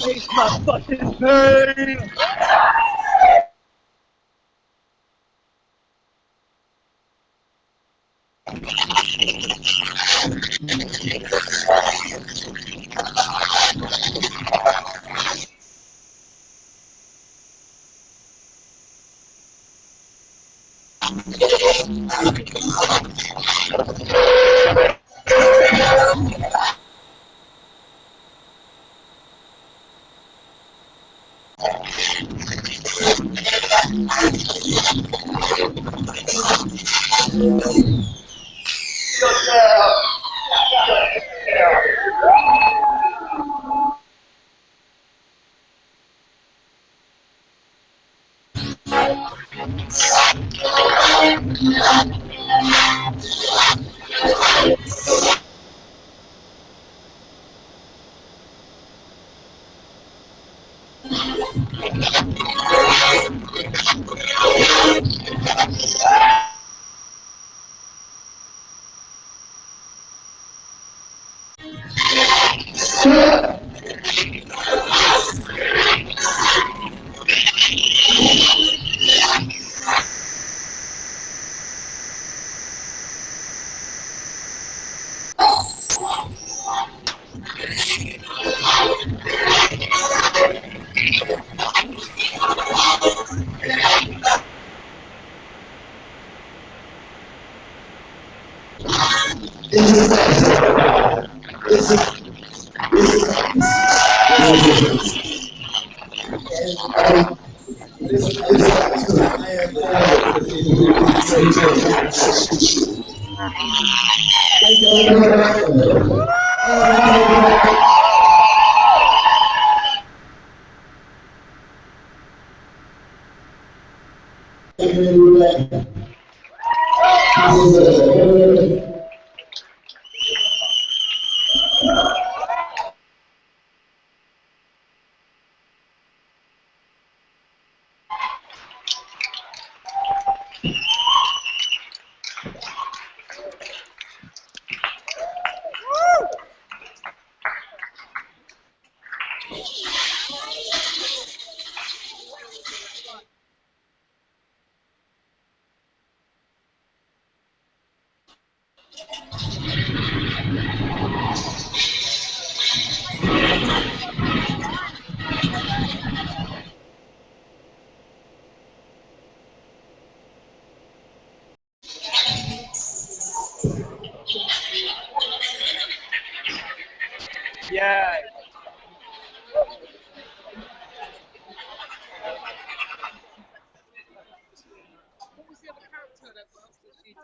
Face my fucking pain! Yeah. What was the other character that what else did she do?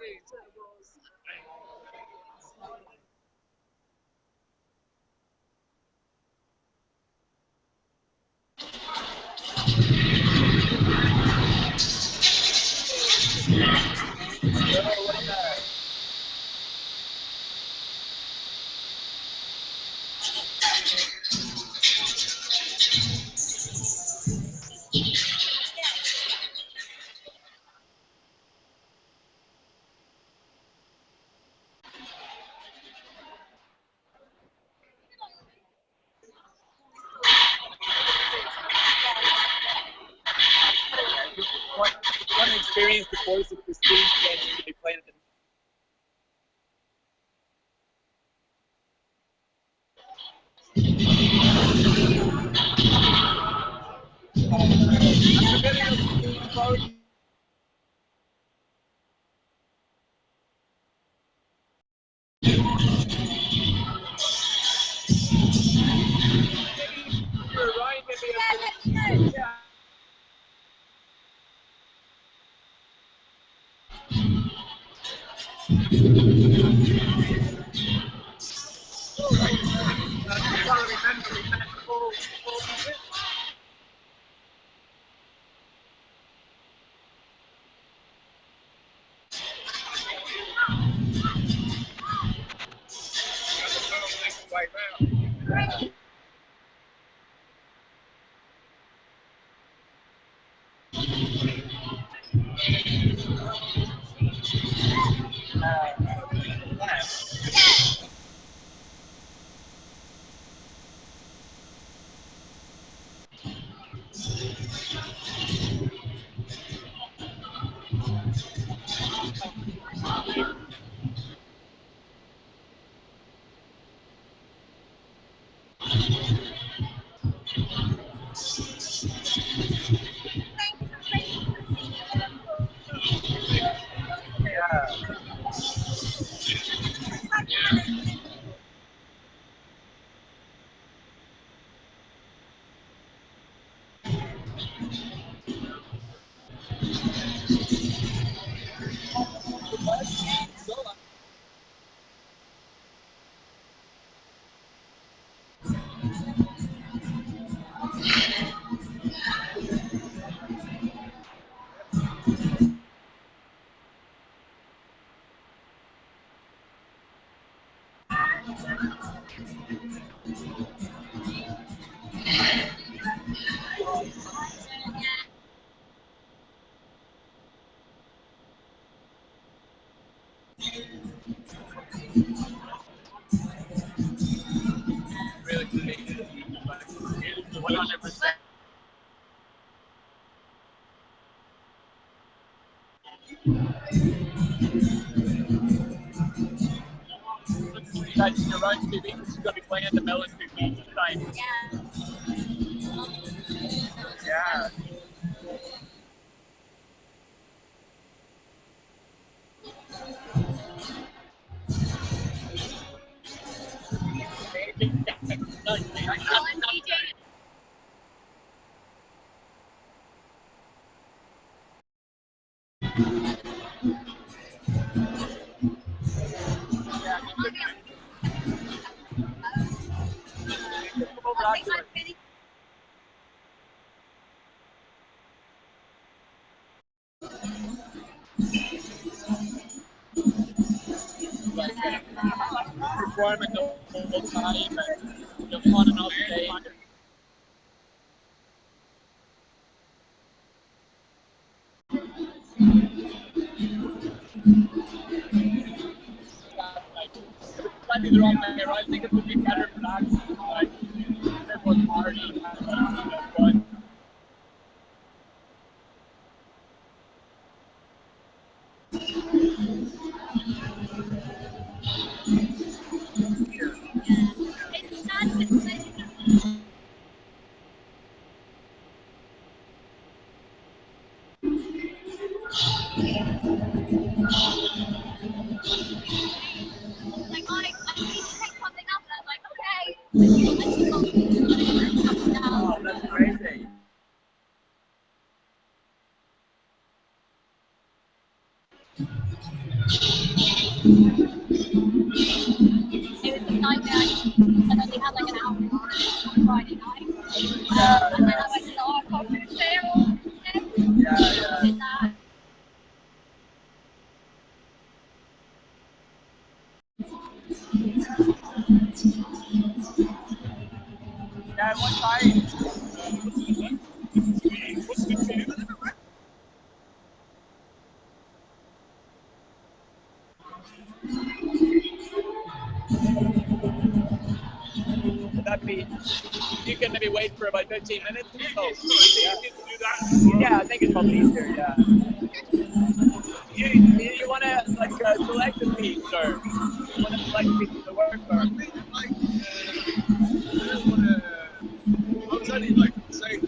One experience the voice of Christine again to be played at the Really big, like 100%. Guys, you're right, Stevie. This is going to be playing at the Melon Beach tonight. Yeah. Performing the whole time and just on and off stage. Slightly the wrong way, right? I think it would be better for that. Like, everyone's party fun. Oh, that's crazy. It was a nightmare, and then they had like an hour on Friday night. And then I went to the archive to stay all day. Yeah, one time. Would that be? You can maybe wait for about 15 minutes. Oh, yeah, I think it's probably easier. Yeah. You want to like select a piece, or you want to select a piece of the work, or? I was only like saying.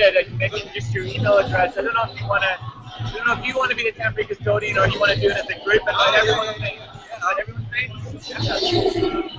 it, I can make it just your email address. I don't know if you want to. I don't know if you want to be the temporary custodian or you want to do it as a group and let everyone say. Yeah, let everyone say.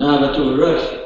Now I got to rush.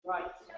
Right.